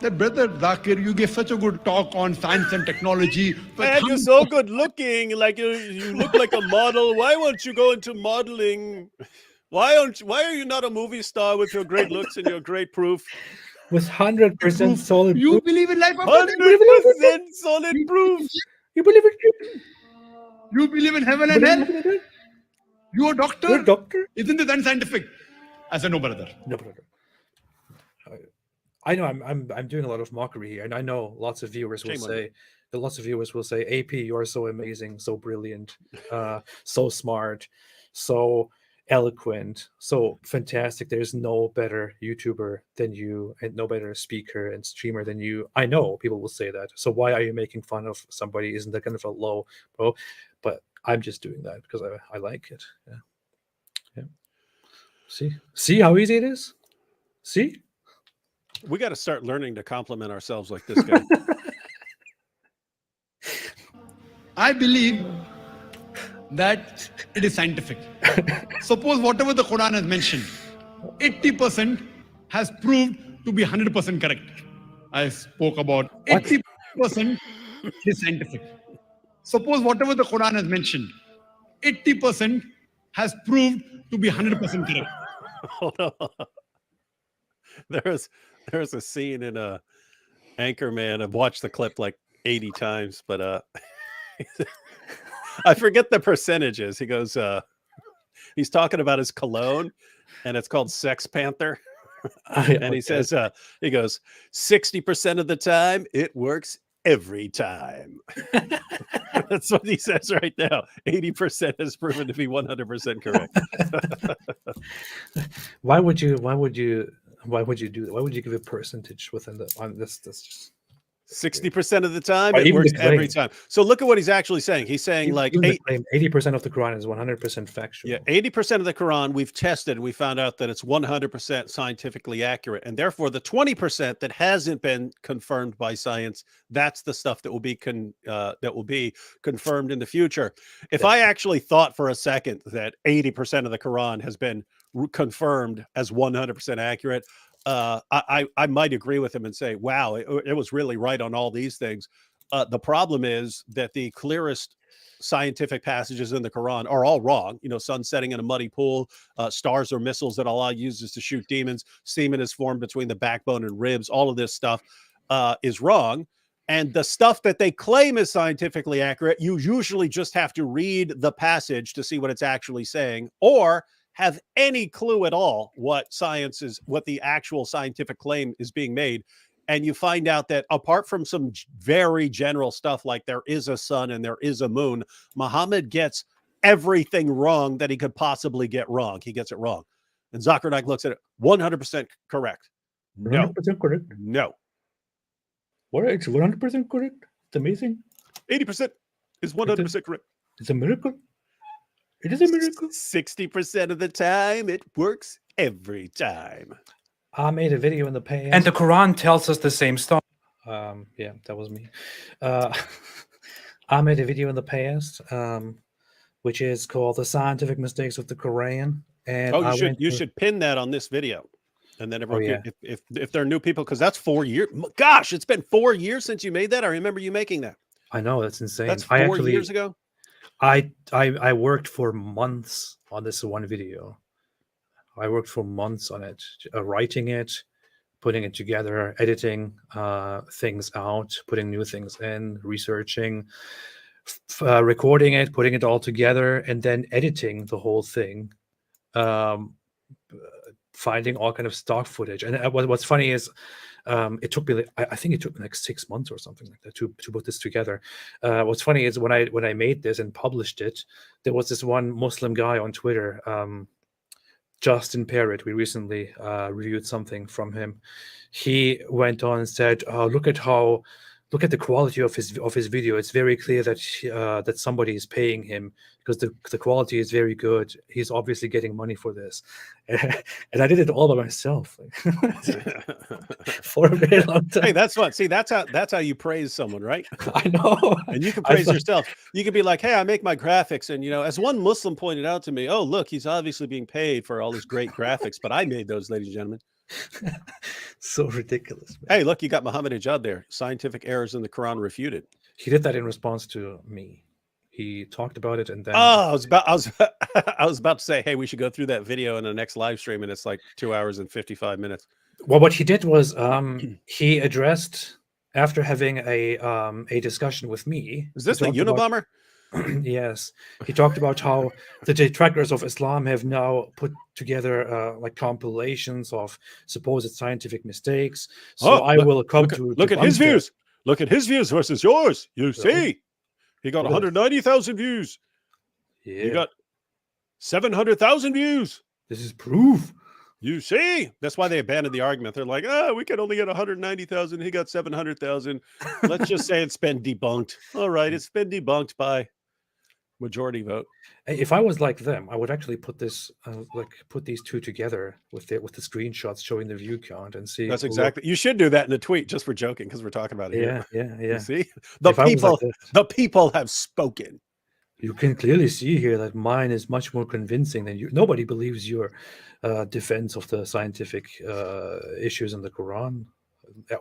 Speaker 3: that, brother Zakir, you gave such a good talk on science and technology.
Speaker 2: And you're so good looking, like you look like a model. Why won't you go into modeling? Why are you not a movie star with your great looks and your great proof?
Speaker 1: With 100% solid
Speaker 3: You
Speaker 1: proof.
Speaker 3: believe in life after death?
Speaker 2: 100% solid proof.
Speaker 1: You believe it?
Speaker 3: You believe in heaven
Speaker 1: You
Speaker 3: and
Speaker 1: believe
Speaker 3: hell?
Speaker 1: in it?
Speaker 3: You're a doctor?
Speaker 1: You're a doctor?
Speaker 3: Isn't this unscientific? I said, no, brother.
Speaker 1: No, brother. I know I'm doing a lot of mockery here, and I know lots of viewers will
Speaker 2: Shame on
Speaker 1: say that lots of viewers will say, AP, you're so amazing, so brilliant, so smart, so eloquent, so fantastic. There's no better YouTuber than you, and no better speaker and streamer than you. I know people will say that. So why are you making fun of somebody? Isn't that kind of a low blow? But I'm just doing that because I like it. Yeah. Yeah. See how easy it is? See?
Speaker 2: We got to start learning to compliment ourselves like this guy.
Speaker 3: I believe that it is scientific. Suppose whatever the Quran has mentioned, 80% has proved to be 100% correct. I spoke about 80% is scientific. Suppose whatever the Quran has mentioned, 80% has proved to be 100% correct.
Speaker 2: Hold on. There's a scene in Anchorman. I've watched the clip like 80 times, but I forget the percentages. He goes, he's talking about his cologne, and it's called Sex Panther. And he says, he goes, 60% of the time it works every time. That's what he says right now. 80% has proven to be 100% correct.
Speaker 1: Why would you do that? Why would you give a percentage within on this? That's just
Speaker 2: 60% of the time,
Speaker 1: Or
Speaker 2: it
Speaker 1: even
Speaker 2: works
Speaker 1: the
Speaker 2: every
Speaker 1: claim.
Speaker 2: time. So look at what he's actually saying. He's saying
Speaker 1: even
Speaker 2: like
Speaker 1: the claim 80% of the Quran is 100% factual.
Speaker 2: Yeah, 80% of the Quran we've tested. We found out that it's 100% scientifically accurate, and therefore the 20% that hasn't been confirmed by science, that's the stuff that will be confirmed in the future. If I actually thought for a second that 80% of the Quran has been confirmed as 100% accurate, I might agree with him and say, wow, it was really right on all these things. The problem is that the clearest scientific passages in the Quran are all wrong. You know, sun setting in a muddy pool, stars or missiles that Allah uses to shoot demons, semen is formed between the backbone and ribs. All of this stuff is wrong. And the stuff that they claim is scientifically accurate, you usually just have to read the passage to see what it's actually saying, or have any clue at all what the actual scientific claim is being made. And you find out that apart from some very general stuff like there is a sun and there is a moon, Muhammad gets everything wrong that he could possibly get wrong. He gets it wrong. And Zakir Naik looks at it, 100% correct. No.
Speaker 1: 100% correct.
Speaker 2: No.
Speaker 1: What? It's 100% correct. It's amazing.
Speaker 2: 80% is 100% correct.
Speaker 1: It's a miracle. It is a miracle.
Speaker 2: 60% of the time, it works every time.
Speaker 1: I made a video in the past.
Speaker 4: And the Quran tells us the same stuff.
Speaker 1: Yeah, that was me. I made a video in the past, which is called "The Scientific Mistakes of the Quran." And
Speaker 2: you should pin that on this video, and then everyone,
Speaker 1: yeah.
Speaker 2: if there are new people, because that's 4 years. Gosh, it's been 4 years since you made that. I remember you making that.
Speaker 1: I know, that's insane.
Speaker 2: That's 4 years ago.
Speaker 1: I worked for months on this one video. I worked for months on it, writing it, putting it together, editing things out, putting new things in, researching, recording it, putting it all together, and then editing the whole thing, finding all kind of stock footage. And what's funny is it took me, I think it took me like 6 months or something like that to put this together. What's funny is when I made this and published it, there was this one Muslim guy on Twitter, Justin Parrott. We recently reviewed something from him. He went on and said, look at the quality of his video. It's very clear that that somebody is paying him because the quality is very good. He's obviously getting money for this. And I did it all by myself for a very long time.
Speaker 2: Hey, that's what. See, that's how you praise someone, right?
Speaker 1: I know.
Speaker 2: And you can praise yourself. You can be like, hey, I make my graphics. And, as one Muslim pointed out to me, oh, look, he's obviously being paid for all his great graphics. But I made those, ladies and gentlemen.
Speaker 1: So ridiculous, man.
Speaker 2: Hey, look, you got Muhammad Ijad there. Scientific errors in the Quran refuted.
Speaker 1: He did that in response to me. He talked about it, and then
Speaker 2: I was I was about to say, hey, we should go through that video in the next live stream, and it's like 2 hours and 55 minutes.
Speaker 1: well, what he did was he addressed, after having a discussion with me.
Speaker 2: Is this
Speaker 1: he
Speaker 2: the
Speaker 1: talked about-
Speaker 2: Unabomber?
Speaker 1: Yes, he talked about how the detractors of Islam have now put together like compilations of supposed scientific mistakes. So I will come to
Speaker 2: look at his
Speaker 1: debunk that.
Speaker 2: views. Look at his views versus yours. You see, he got
Speaker 1: Look at
Speaker 2: 190,000 views.
Speaker 1: Yeah,
Speaker 2: You got 700,000 views.
Speaker 1: this is proof.
Speaker 2: You see, that's why they abandoned the argument. They're like, we can only get 190,000. He got 700,000. Let's just say it's been debunked. All right, it's been debunked by majority vote.
Speaker 1: If I was like them, I would actually put this put these two together with the screenshots showing the view count and see.
Speaker 2: That's
Speaker 1: look,
Speaker 2: exactly. You should do that in a tweet just for joking, because we're talking about it here.
Speaker 1: Yeah.
Speaker 2: You see,
Speaker 1: If I was like this,
Speaker 2: the people have spoken.
Speaker 1: you can clearly see here that mine is much more convincing than you. Nobody believes your defense of the scientific issues in the Quran.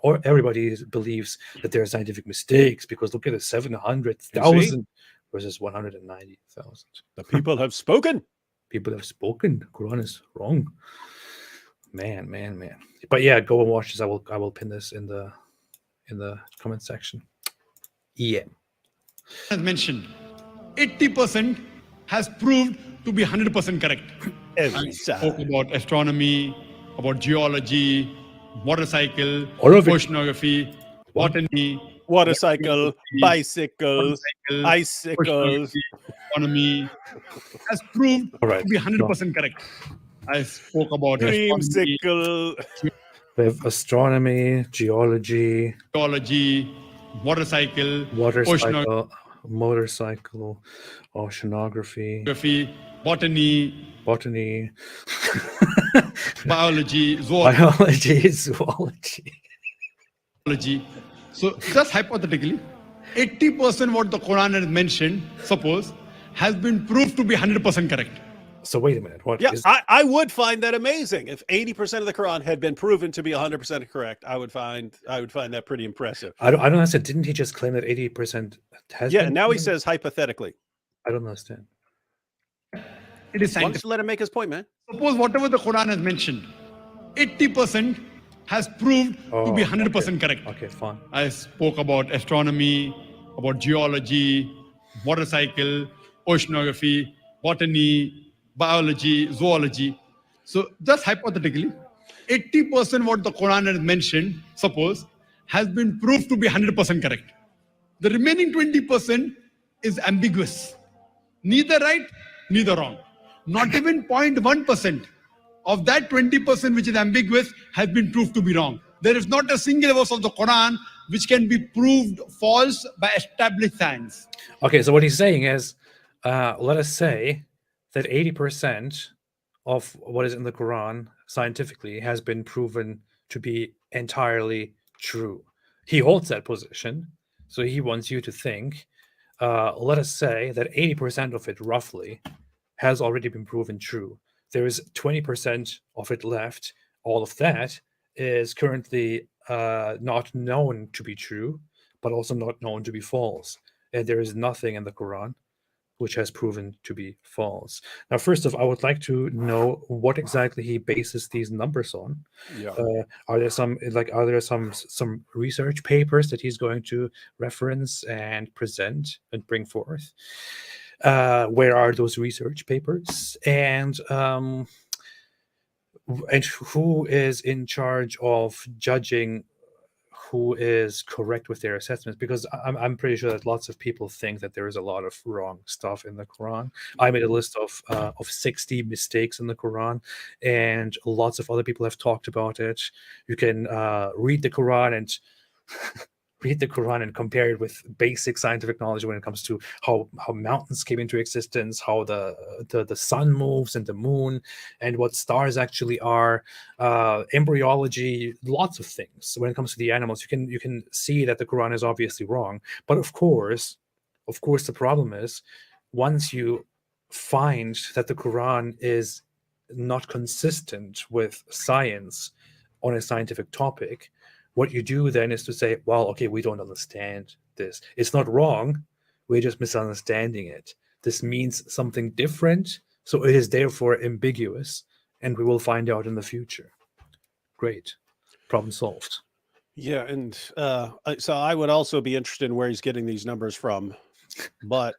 Speaker 1: Or everybody believes that there are scientific mistakes, because look at it, 700,000 versus 190,000.
Speaker 2: The people have spoken.
Speaker 1: People have spoken. The Quran is wrong. Man. But yeah, go and watch this. I will pin this in the comment section. Yeah.
Speaker 3: As mentioned, 80% has proved to be 100% correct.
Speaker 2: Every
Speaker 3: I spoke
Speaker 2: time.
Speaker 3: about astronomy, about geology, water cycle,
Speaker 1: All of it.
Speaker 3: oceanography, botany,
Speaker 2: Water cycle, bicycle,
Speaker 3: motorcycle,
Speaker 2: icicles.
Speaker 3: oceanography, astronomy, has proved
Speaker 1: All right.
Speaker 3: to be 100% correct. I spoke about astronomy,
Speaker 2: Dreamsicle.
Speaker 1: We have astronomy, geology,
Speaker 3: geology, water cycle,
Speaker 1: water
Speaker 3: oceanography,
Speaker 1: cycle, motorcycle, oceanography,
Speaker 3: botany,
Speaker 1: botany,
Speaker 3: biology, zoology.
Speaker 1: biology, zoology.
Speaker 3: So just hypothetically, 80% what the Quran has mentioned, suppose, has been proved to be 100% correct.
Speaker 1: So wait a minute. What
Speaker 2: Yeah,
Speaker 1: is
Speaker 2: I would find that amazing. If 80% of the Quran had been proven to be 100% correct, I would find that pretty impressive.
Speaker 1: I don't understand. Didn't he just claim that 80% has
Speaker 2: Yeah,
Speaker 1: been
Speaker 2: now he
Speaker 1: proven?
Speaker 2: says hypothetically.
Speaker 1: I don't understand.
Speaker 3: It is
Speaker 2: Why don't
Speaker 3: scientific.
Speaker 2: you let him make his point, man?
Speaker 3: Suppose whatever the Quran has mentioned, 80% has proved to be 100% correct.
Speaker 1: Okay, fine.
Speaker 3: I spoke about astronomy, about geology, water cycle, oceanography, botany, biology, zoology. So just hypothetically, 80% what the Quran has mentioned, suppose, has been proved to be 100% correct. The remaining 20% is ambiguous. Neither right, neither wrong. Not even 0.1% of that 20% which is ambiguous has been proved to be wrong. There is not a single verse of the Quran which can be proved false by established science.
Speaker 1: Okay, so what he's saying is, let us say that 80% of what is in the Quran scientifically has been proven to be entirely true. He holds that position, so he wants you to think, let us say that 80% of it roughly has already been proven true. There is 20% of it left. All of that is currently not known to be true, but also not known to be false. And there is nothing in the Quran which has proven to be false. Now, first off, I would like to know what exactly he bases these numbers on.
Speaker 2: Yeah.
Speaker 1: Are there some research papers that he's going to reference and present and bring forth? Where are those research papers? And who is in charge of judging who is correct with their assessments? Because I'm pretty sure that lots of people think that there is a lot of wrong stuff in the Quran. I made a list of 60 mistakes in the Quran, and lots of other people have talked about it. You can read the Quran and read the Quran and compare it with basic scientific knowledge when it comes to how mountains came into existence, how the sun moves and the moon, and what stars actually are, embryology, lots of things. When it comes to the animals, you can see that the Quran is obviously wrong. But of course, the problem is, once you find that the Quran is not consistent with science on a scientific topic, what you do then is to say, well, okay, we don't understand this. It's not wrong, We're just misunderstanding it. This means something different, so it is therefore ambiguous, and we will find out in the future. Great. Problem solved.
Speaker 2: Yeah, and so I would also be interested in where he's getting these numbers from. But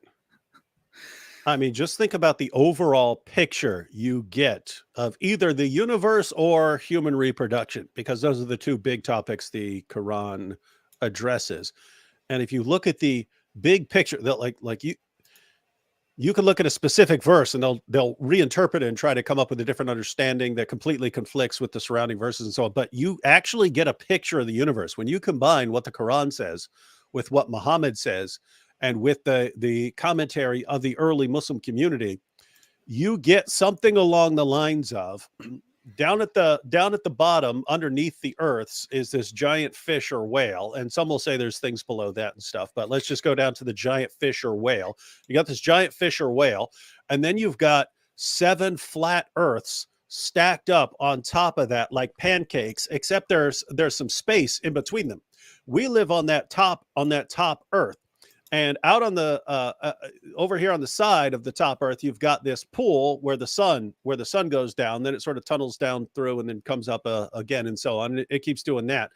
Speaker 2: I mean, just think about the overall picture you get of either the universe or human reproduction, because those are the two big topics the Quran addresses. And if you look at the big picture, that like you can look at a specific verse and they'll reinterpret it and try to come up with a different understanding that completely conflicts with the surrounding verses and so on. But you actually get a picture of the universe when you combine what the Quran says with what Muhammad says and with the commentary of the early Muslim community. You get something along the lines of down at the bottom underneath the earths is this giant fish or whale, and some will say there's things below that and stuff, but let's just go down to the giant fish or whale. You got this giant fish or whale, and then you've got 7 flat earths stacked up on top of that like pancakes, except there's some space in between them. We live on that top earth. And out on the over here on the side of the top earth, you've got this pool where the sun goes down. Then it sort of tunnels down through and then comes up again and so on. It keeps doing that.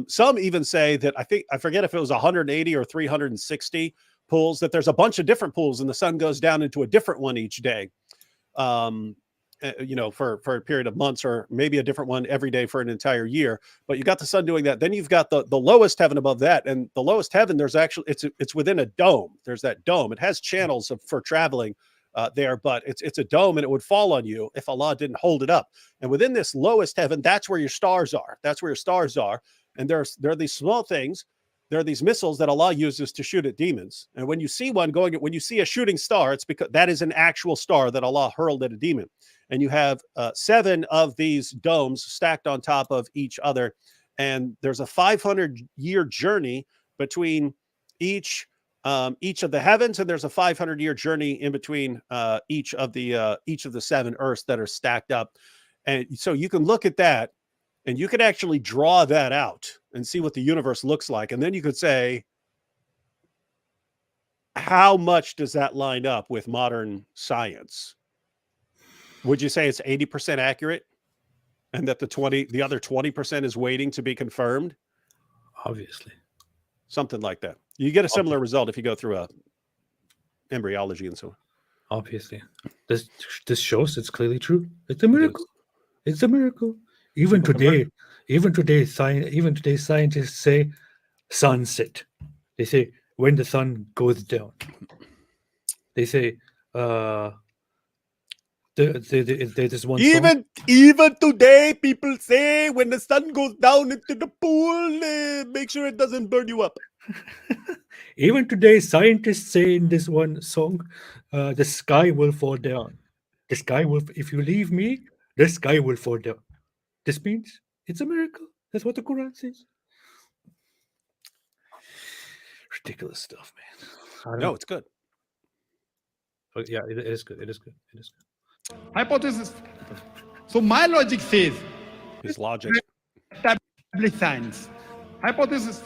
Speaker 2: Some even say that I forget if it was 180 or 360 pools, that there's a bunch of different pools and the sun goes down into a different one each day. For a period of months, or maybe a different one every day for an entire year. But you got the sun doing that. Then you've got the lowest heaven above that, and the lowest heaven, there's actually it's within a dome. There's that dome. It has channels for traveling there, but it's a dome, and it would fall on you if Allah didn't hold it up. And within this lowest heaven, that's where your stars are. That's where your stars are. And there are these small things. There are these missiles that Allah uses to shoot at demons. And when you see when you see a shooting star, it's because that is an actual star that Allah hurled at a demon. And you have 7 of these domes stacked on top of each other. And there's a 500-year journey between each of the heavens, and there's a 500-year journey in between each of the 7 earths that are stacked up. And so you can look at that, and you could actually draw that out and see what the universe looks like. And then you could say, how much does that line up with modern science? Would you say it's 80% accurate, and that the other 20% is waiting to be confirmed?
Speaker 1: Obviously.
Speaker 2: Something like that. You get a similar result if you go through embryology and so on.
Speaker 1: Obviously. This shows it's clearly true. It's a miracle. It's a miracle. Even today, scientists say sunset. They say when the sun goes down. They say there's one song.
Speaker 2: Even today, people say when the sun goes down into the pool, make sure it doesn't burn you up.
Speaker 1: Even today, scientists say in this one song, the sky will fall down. The sky will, if you leave me, the sky will fall down. This means it's a miracle. That's what the Quran says. Ridiculous stuff, man.
Speaker 2: No, it's good.
Speaker 1: But yeah, it is good. It is good. It is good.
Speaker 3: Hypothesis. So my logic says,
Speaker 2: His logic.
Speaker 3: established science. Hypothesis.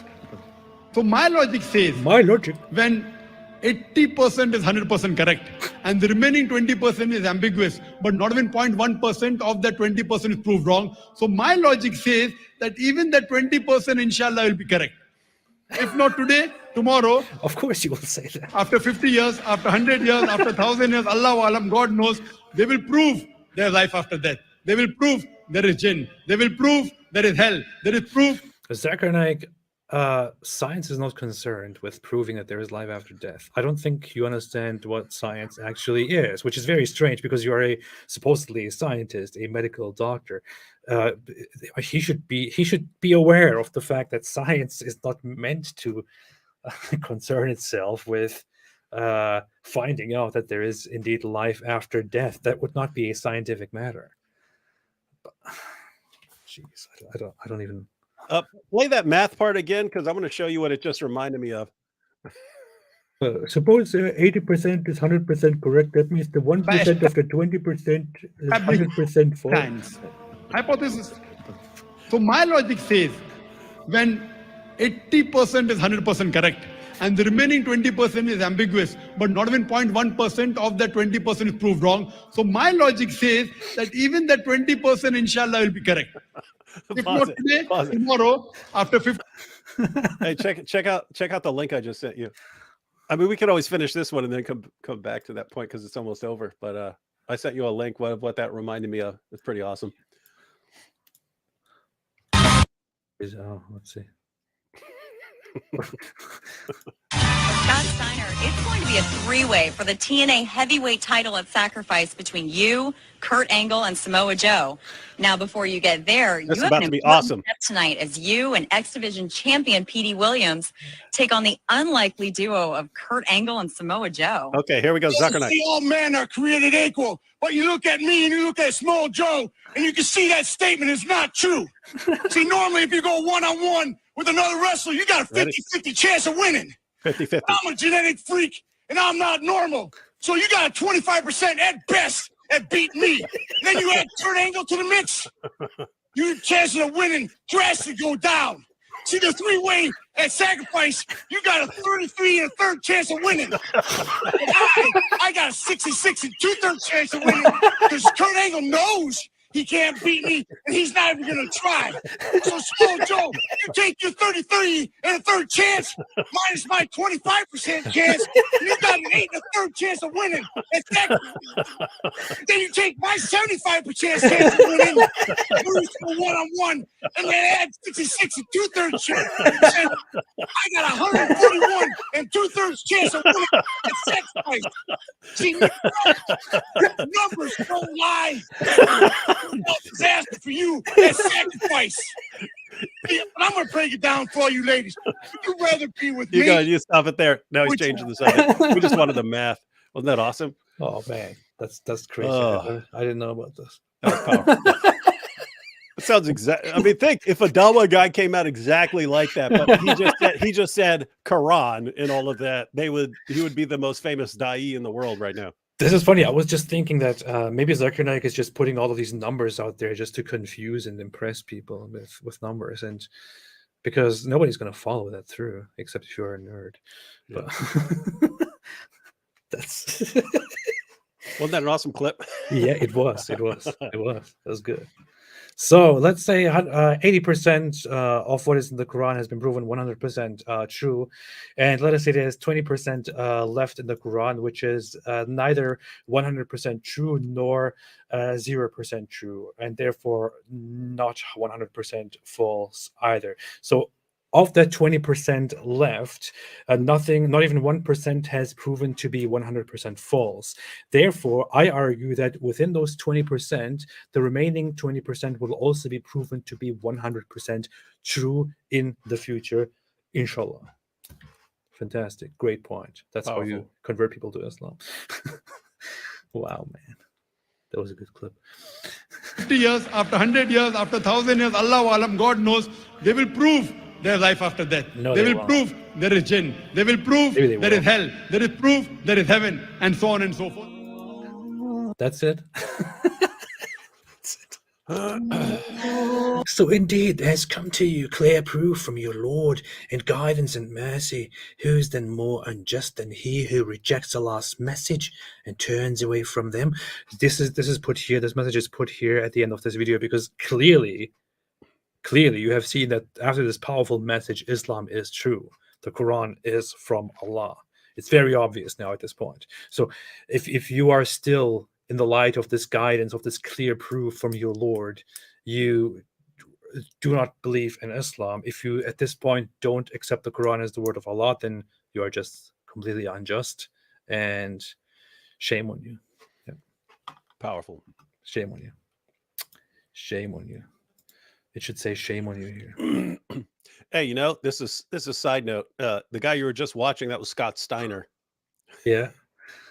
Speaker 3: So my logic says, when 80% is 100% correct and the remaining 20% is ambiguous, but not even 0.1% of that 20% is proved wrong. So my logic says that even that 20% inshallah will be correct. If not today, tomorrow.
Speaker 1: Of course you will say that.
Speaker 3: After 50 years, after 100 years, after 1,000 years, Allahu Alam, God knows, they will prove there's life after death. They will prove there is jinn. They will prove there is hell. There is proof.
Speaker 1: Zakir Naik, science is not concerned with proving that there is life after death. I don't think you understand what science actually is, which is very strange because you are supposedly a scientist, a medical doctor. He should be aware of the fact that science is not meant to concern itself with finding out that there is indeed life after death. That would not be a scientific matter. Jeez, I don't even.
Speaker 2: Play that math part again, because I'm going to show you what it just reminded me of.
Speaker 1: Suppose 80% is 100% correct. That means the 1% of the 20% is 100% false.
Speaker 3: Hypothesis. So my logic says, when 80% is 100% correct and the remaining 20% is ambiguous, but not even 0.1% of that 20% is proved wrong. So my logic says that even that 20% inshallah will be correct. If not today, tomorrow, after 50.
Speaker 2: Hey, check out the link I just sent you. I mean, we could always finish this one and then come back to that point because it's almost over. But I sent you a link. What that reminded me of. It's pretty awesome.
Speaker 1: Let's see.
Speaker 5: Scott Steiner, it's going to be a three-way for the TNA heavyweight title at Sacrifice between you, Kurt Angle, and Samoa Joe. Now, before you get there,
Speaker 2: That's
Speaker 5: you have
Speaker 2: about
Speaker 5: an
Speaker 2: to be
Speaker 5: important
Speaker 2: awesome
Speaker 5: step tonight as you and X Division champion Petey Williams take on the unlikely duo of Kurt Angle and Samoa Joe.
Speaker 2: Okay, here we go. Zakir Naik.
Speaker 6: All men are created equal, but you look at me and you look at Small Joe, and you can see that statement is not true. See, normally if you go one-on-one with another wrestler, you got a 50-50 chance of winning.
Speaker 2: 50-50.
Speaker 6: I'm a genetic freak, and I'm not normal. So you got a 25% at best at beating me. Then you add Kurt Angle to the mix. Your chances of winning drastically go down. See, the three-way at Sacrifice, you got a 33 and a third chance of winning. I got a 66 and two-thirds chance of winning because Kurt Angle knows he can't beat me, and he's not even going to try. So, Small Joe, you take your 33 and a third chance minus my 25% chance, and you got an 8 and a third chance of winning. Then you take my 75% chance of winning, lose to a one-on-one, and then add 66 and two-thirds chance. I got a 141 and two-thirds chance of winning at Sacrifice. See, numbers don't lie. Disaster for you at Sacrifice. But I'm going to break it down for all you ladies. Would you rather be with me?
Speaker 2: You stop it there. Now he's changing the subject. We just wanted the math. Wasn't that awesome?
Speaker 1: Oh man, that's crazy.
Speaker 2: Oh.
Speaker 1: I didn't know about this.
Speaker 2: That was powerful. It sounds exact. I mean, think if a Dawa guy came out exactly like that, but he just said Quran and all of that, he would be the most famous Dai in the world right now.
Speaker 1: This is funny. I was just thinking that maybe Zakir Naik is just putting all of these numbers out there just to confuse and impress people with numbers, and because nobody's going to follow that through except if you're a nerd.
Speaker 2: Yeah.
Speaker 1: But that's
Speaker 2: Wasn't that an awesome clip?
Speaker 1: yeah, it was. It was good. So let's say 80% of what is in the Quran has been proven 100% true. And let us say there's 20% left in the Quran, which is neither 100% true nor 0% true, and therefore not 100% false either. So of that 20% left, not even 1% has proven to be 100% false. Therefore, I argue that within those 20%, the remaining 20% will also be proven to be 100% true in the future, inshallah. Fantastic. Great point. That's
Speaker 2: Powerful.
Speaker 1: how you convert people to Islam. Wow, man. That was a good clip.
Speaker 3: 50 years, after 100 years, after 1,000 years, Allah Alam, God knows, they will prove there's life after death.
Speaker 1: No,
Speaker 3: they
Speaker 1: they
Speaker 3: will
Speaker 1: won't.
Speaker 3: prove there is jinn. They will prove
Speaker 1: Maybe they
Speaker 3: there is
Speaker 1: won't.
Speaker 3: hell. There is proof there is heaven, and so on and so forth.
Speaker 1: That's it. So indeed there has come to you clear proof from your Lord and guidance and mercy. Who is then more unjust than he who rejects Allah's message and turns away from them? This is put here. This message is put here at the end of this video because clearly you have seen that after this powerful message, Islam is true. The Quran is from Allah. It's very obvious now at this point. So if you are still in the light of this guidance, of this clear proof from your Lord, you do not believe in Islam. If you at this point don't accept the Quran as the word of Allah, then you are just completely unjust, and shame on you. Yeah.
Speaker 2: Powerful.
Speaker 1: Shame on you. Shame on you. It should say shame on you here.
Speaker 2: Hey, this is a side note. The guy you were just watching, that was Scott Steiner.
Speaker 1: Yeah.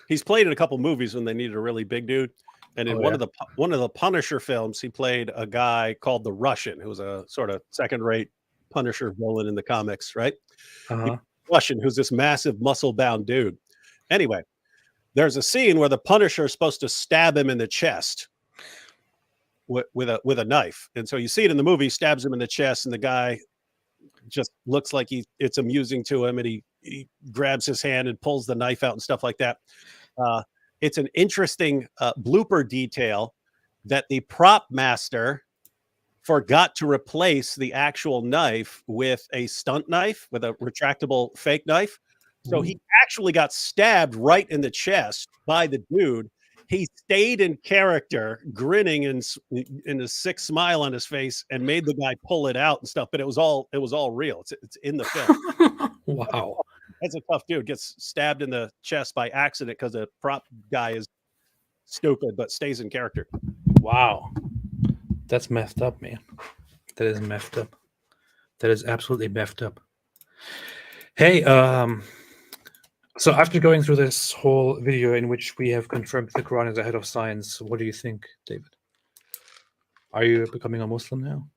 Speaker 2: He's played in a couple movies when they needed a really big dude. And in one of the Punisher films, he played a guy called the Russian, who was a sort of second-rate Punisher villain in the comics, right?
Speaker 1: Uh-huh.
Speaker 2: Russian, who's this massive muscle-bound dude. Anyway, there's a scene where the Punisher is supposed to stab him in the chest with a knife. And so you see it in the movie, he stabs him in the chest, and the guy just looks like it's amusing to him, and he he grabs his hand and pulls the knife out and stuff like that. It's an interesting blooper detail that the prop master forgot to replace the actual knife with a stunt knife, with a retractable fake knife. So he actually got stabbed right in the chest by the dude. He stayed in character, grinning and in a sick smile on his face, and made the guy pull it out and stuff. But it was all real. It's in the film.
Speaker 1: Wow.
Speaker 2: That's a tough dude. Gets stabbed in the chest by accident because the prop guy is stupid, but stays in character.
Speaker 1: Wow. That's messed up, man. That is messed up. That is absolutely messed up. Hey, so after going through this whole video in which we have confirmed the Quran is ahead of science, what do you think, David? Are you becoming a Muslim now?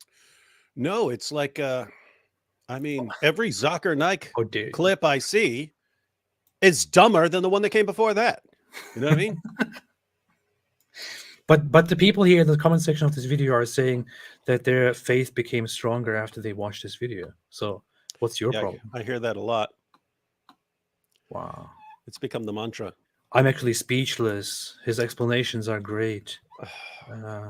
Speaker 2: No, it's like I mean, every Zakir Naik
Speaker 1: How dare you.
Speaker 2: clip I see is dumber than the one that came before that. You know what I mean?
Speaker 1: But the people here in the comment section of this video are saying that their faith became stronger after they watched this video. So what's your
Speaker 2: Yeah,
Speaker 1: problem?
Speaker 2: I hear that a lot.
Speaker 1: Wow.
Speaker 2: It's become the mantra.
Speaker 1: I'm actually speechless. His explanations are great.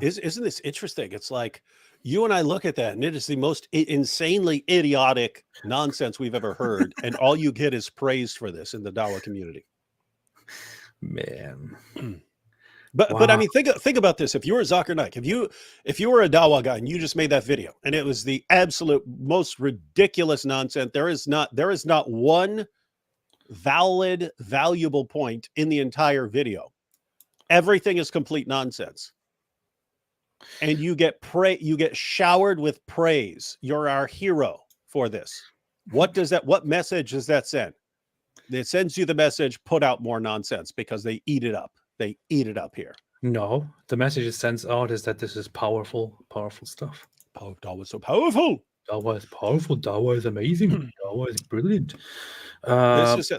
Speaker 2: Isn't this interesting? It's like you and I look at that, and it is the most insanely idiotic nonsense we've ever heard, and all you get is praise for this in the Dawa community.
Speaker 1: Man.
Speaker 2: But I
Speaker 1: Wow.
Speaker 2: mean, think about this. If you were Zakir Naik, if you were a Dawa guy and you just made that video, and it was the absolute most ridiculous nonsense, there is not one valid, valuable point in the entire video. Everything is complete nonsense. And you get showered with praise. You're our hero for this. What message does that send? It sends you the message, put out more nonsense, because they eat it up. They eat it up here.
Speaker 1: No, the message it sends out is that this is powerful stuff.
Speaker 2: Oh, Dawa is so powerful.
Speaker 1: Dawa is powerful. Dawa is amazing. Dawa is brilliant.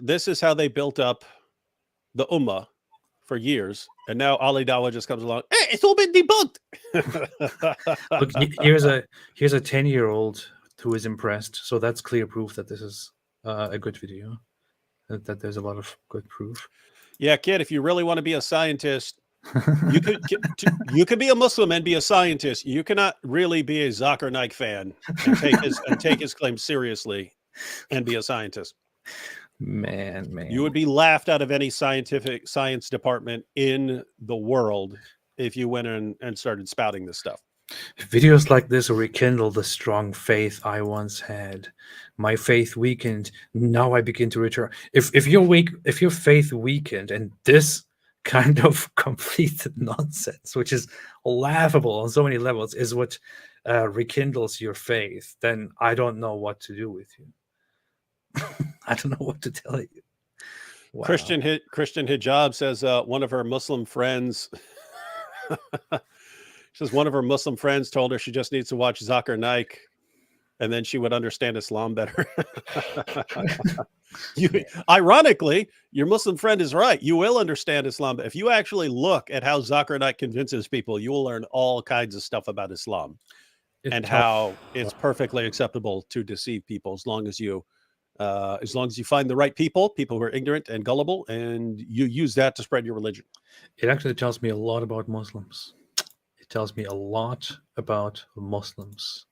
Speaker 2: This is how they built up the Ummah for years, and now Ali Dawa just comes along. Hey, it's all been debunked.
Speaker 1: Look, here's a 10-year-old who is impressed. So that's clear proof that this is a good video. That there's a lot of good proof.
Speaker 2: Yeah, kid, if you really want to be a scientist, you could be a Muslim and be a scientist. You cannot really be a Zakir Naik fan and take his claim seriously and be a scientist.
Speaker 1: Man.
Speaker 2: You would be laughed out of any science department in the world if you went in and started spouting this stuff.
Speaker 1: Videos like this rekindle the strong faith I once had. My faith weakened. Now I begin to return. If your faith weakened, and this kind of complete nonsense, which is laughable on so many levels, is what rekindles your faith, then I don't know what to do with you. I don't know what to tell you. Wow.
Speaker 2: Christian Hijab says one of her Muslim friends. Says one of her Muslim friends told her she just needs to watch Zakir Naik, and then she would understand Islam better. Ironically, your Muslim friend is right. You will understand Islam. But if you actually look at how Zakir Naik convinces people, you will learn all kinds of stuff about Islam and how it's perfectly acceptable to deceive people as long as you find the right people who are ignorant and gullible, and you use that to spread your religion.
Speaker 1: It actually tells me a lot about Muslims. It tells me a lot about Muslims,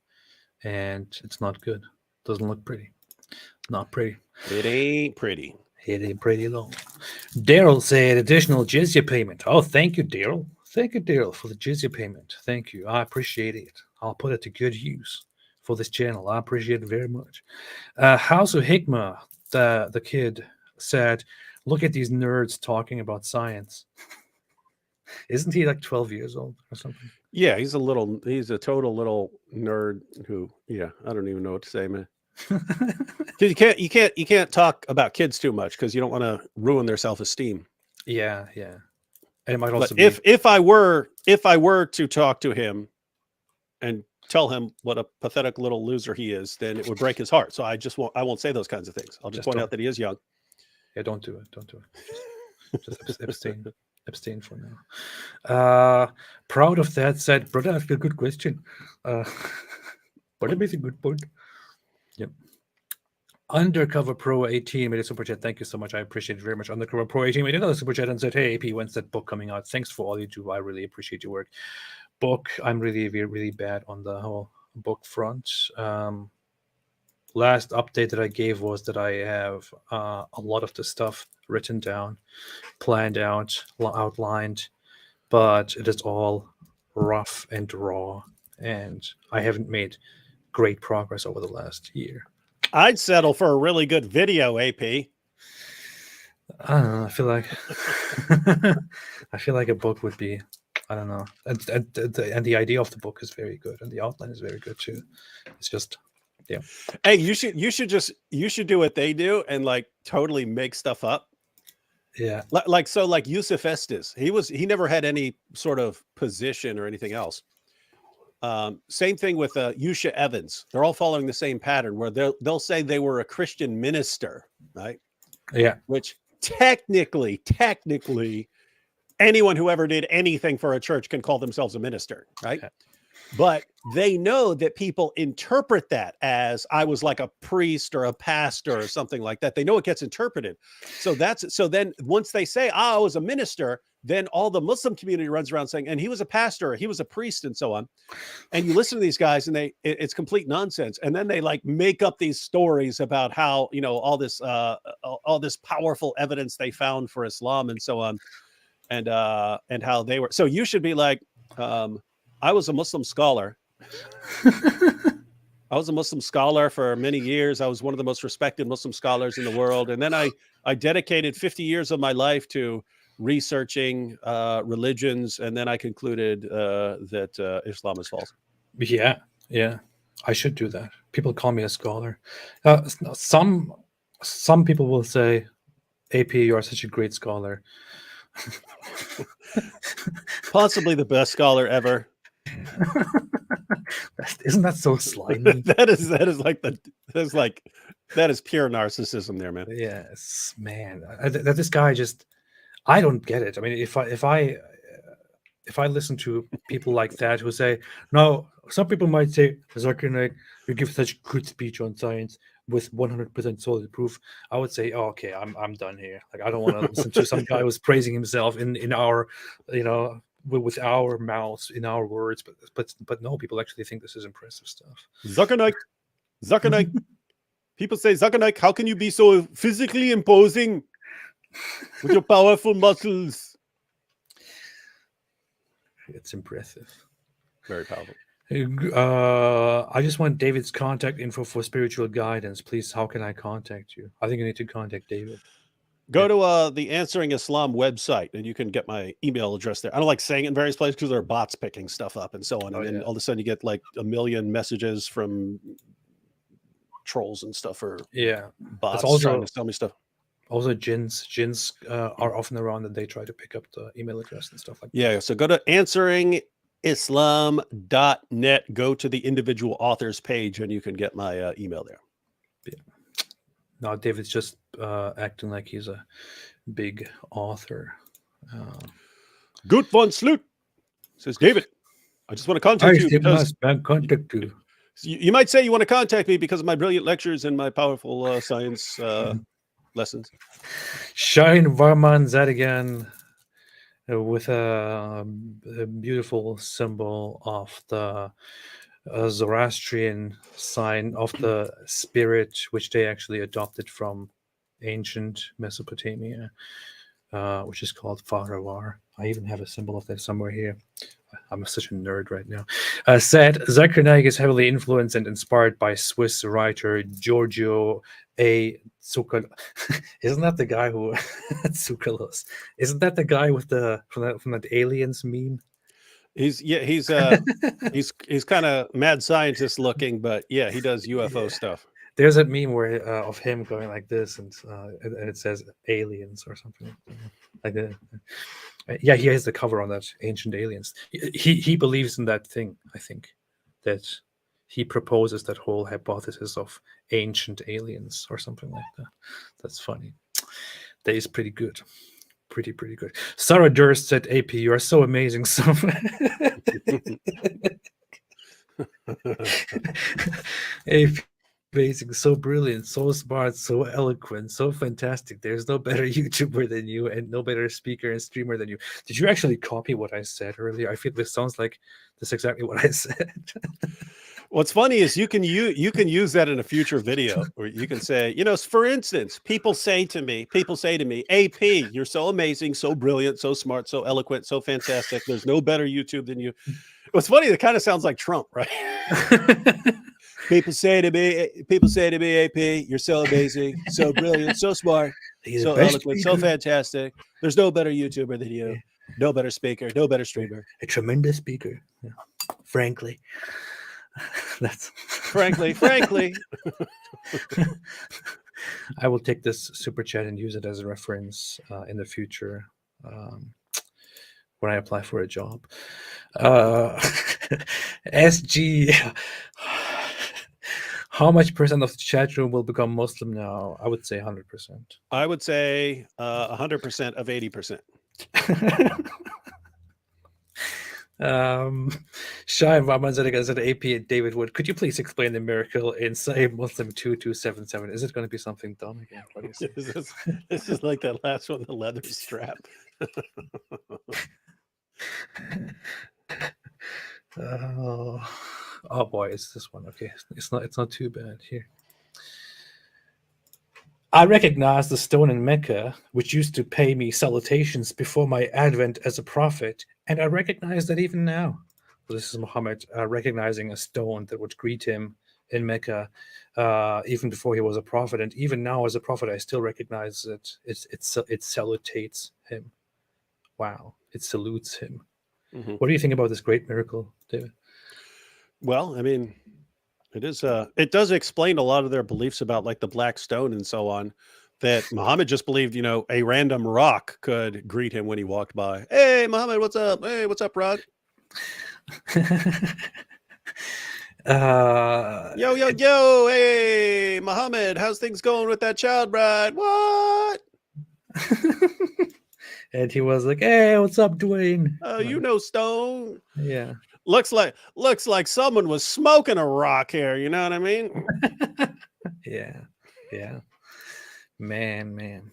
Speaker 1: and it's not good. Doesn't look pretty. Not pretty.
Speaker 2: It ain't pretty.
Speaker 1: It ain't pretty at all. Daryl said additional jizya payment. Oh, thank you, Daryl. Thank you, Daryl, for the jizya payment. Thank you. I appreciate it. I'll put it to good use for this channel. I appreciate it very much. House of Hikmah, the kid, said, look at these nerds talking about science. Isn't he like 12 years old or something?
Speaker 2: Yeah, he's a total little nerd who, yeah, I don't even know what to say, man. You can't talk about kids too much because you don't want to ruin their self-esteem.
Speaker 1: Yeah. And it might also
Speaker 2: but if I were to talk to him and tell him what a pathetic little loser he is, then it would break his heart. So I won't say those kinds of things. I'll just point out that he is young.
Speaker 1: Yeah, don't do it. Just abstain for now. Proud of that, said brother asked a good question. Brother makes a good point. Yep. Undercover Pro 18 made a super chat. Thank you so much. I appreciate it very much. Undercover Pro 18 made another super chat and said, "Hey AP, when's that book coming out? Thanks for all you do. I really appreciate your work." Book. I'm really bad on the whole book front. Last update that I gave was that I have a lot of the stuff written down, planned out, outlined, but it is all rough and raw, and I haven't made great progress over the last year.
Speaker 2: I'd settle for a really good video, AP.
Speaker 1: I don't know. I feel like I feel like a book would be. I don't know. And the idea of the book is very good, and the outline is very good too. It's just, yeah.
Speaker 2: Hey, you should do what they do and like totally make stuff up.
Speaker 1: Yeah.
Speaker 2: Like Yusuf Estes, he never had any sort of position or anything else. Same thing with Yusha Evans. They're all following the same pattern where they'll say they were a Christian minister, right?
Speaker 1: Yeah.
Speaker 2: Which technically, anyone who ever did anything for a church can call themselves a minister, right?
Speaker 1: Okay.
Speaker 2: But they know that people interpret that as I was like a priest or a pastor or something like that. They know it gets interpreted. So then once they say, I was a minister, then all the Muslim community runs around saying, and he was a pastor, he was a priest, and so on. And you listen to these guys and it's complete nonsense. And then they like make up these stories about how, all this powerful evidence they found for Islam and so on. And how they were. So you should be like, I was a Muslim scholar. I was a Muslim scholar for many years. I was one of the most respected Muslim scholars in the world. And then I dedicated 50 years of my life to researching religions. And then I concluded that Islam is false.
Speaker 1: Yeah. I should do that. People call me a scholar. Some people will say, AP, you are such a great scholar.
Speaker 2: Possibly the best scholar ever.
Speaker 1: Isn't that so slimy?
Speaker 2: that is pure narcissism there, man.
Speaker 1: Yes, man. That this guy I don't get it. I mean, if I listen to people like that who say, no, some people might say, Zakir Naik, you give such good speech on science with 100% solid proof. I would say, oh, okay, I'm done here. Like, I don't want to listen to some guy who's praising himself in our, with our mouths, in our words. But no, people actually think this is impressive stuff.
Speaker 2: Zakir Naik. People say, Zakir Naik, how can you be so physically imposing with your powerful muscles?
Speaker 1: It's impressive.
Speaker 2: Very powerful.
Speaker 1: I just want David's contact info for spiritual guidance. Please, how can I contact you? I think you need to contact David.
Speaker 2: Go to the Answering Islam website, and you can get my email address there. I don't like saying it in various places because there are bots picking stuff up and so on. And then all of a sudden you get like a million messages from trolls and stuff, or bots trying to sell me stuff.
Speaker 1: Also, jinns are often around and they try to pick up the email address and stuff like that.
Speaker 2: Yeah, so go to answeringislam.net, go to the individual authors page, and you can get my email there.
Speaker 1: Yeah. Now, David's just acting like he's a big author.
Speaker 2: Good von Sloot says, David, I just want to contact you.
Speaker 1: Contact you.
Speaker 2: You might say you want to contact me because of my brilliant lectures and my powerful science lessons.
Speaker 1: Shine Varman Zadigan with a beautiful symbol of the Zoroastrian sign of the spirit, which they actually adopted from ancient Mesopotamia, which is called Faravar. I even have a symbol of that somewhere here. I'm such a nerd right now. Said Zakir Naik is heavily influenced and inspired by Swiss writer Giorgio A. Tsoukalos. Isn't that the guy who Tsoukalos? Isn't that the guy with the from that aliens meme?
Speaker 2: He's kind of mad scientist looking, but yeah, he does UFO stuff.
Speaker 1: There's that meme where of him going like this, and it says aliens or something like that. Yeah, he has the cover on that, Ancient Aliens. He believes in that thing, I think, that he proposes that whole hypothesis of ancient aliens or something like that. That's funny. That is pretty good. Pretty good. Sarah Durst said, AP, you are so amazing. AP, amazing, so brilliant, so smart, so eloquent, so fantastic. There's no better YouTuber than you and no better speaker and streamer than you. Did you actually copy what I said earlier? I feel this sounds like that's exactly what I said.
Speaker 2: What's funny is you can use that in a future video, or you can say, for instance, people say to me, AP, you're so amazing, so brilliant, so smart, so eloquent, so fantastic. There's no better YouTube than you. What's funny, it kind of sounds like Trump, right? People say to me, AP, you're so amazing, so brilliant, so smart, so eloquent, so fantastic. There's no better YouTuber than you, no better speaker, no better streamer.
Speaker 1: A tremendous speaker, frankly. That's
Speaker 2: frankly.
Speaker 1: I will take this super chat and use it as a reference in the future when I apply for a job. SG, how much percent of the chat room will become Muslim now? I would say 100%.
Speaker 2: I would say 100% of 80%.
Speaker 1: Shai Rahman said AP and David Wood, could you please explain the miracle in Sahih Muslim 2277? Is it going to be something dumb again? What do you say?
Speaker 2: This is like that last one, the leather strap.
Speaker 1: Oh boy, it's this one. Okay, it's not too bad here. I recognize the stone in Mecca, which used to pay me salutations before my advent as a prophet, and I recognize that even now. So this is Muhammad recognizing a stone that would greet him in Mecca, even before he was a prophet, and even now as a prophet, I still recognize that it salutates him. Wow, it salutes him. Mm-hmm. What do you think about this great miracle, David?
Speaker 2: Well, I mean, it does explain a lot of their beliefs about like the black stone and so on, that Muhammad just believed, a random rock could greet him when he walked by. Hey, Muhammad, what's up? Hey, what's up, rock? Yo, hey, Muhammad, how's things going with that child bride? What?
Speaker 1: And he was like, hey, what's up, Dwayne?
Speaker 2: Stone.
Speaker 1: Yeah.
Speaker 2: Looks like someone was smoking a rock here. You know what I mean?
Speaker 1: Yeah. Man.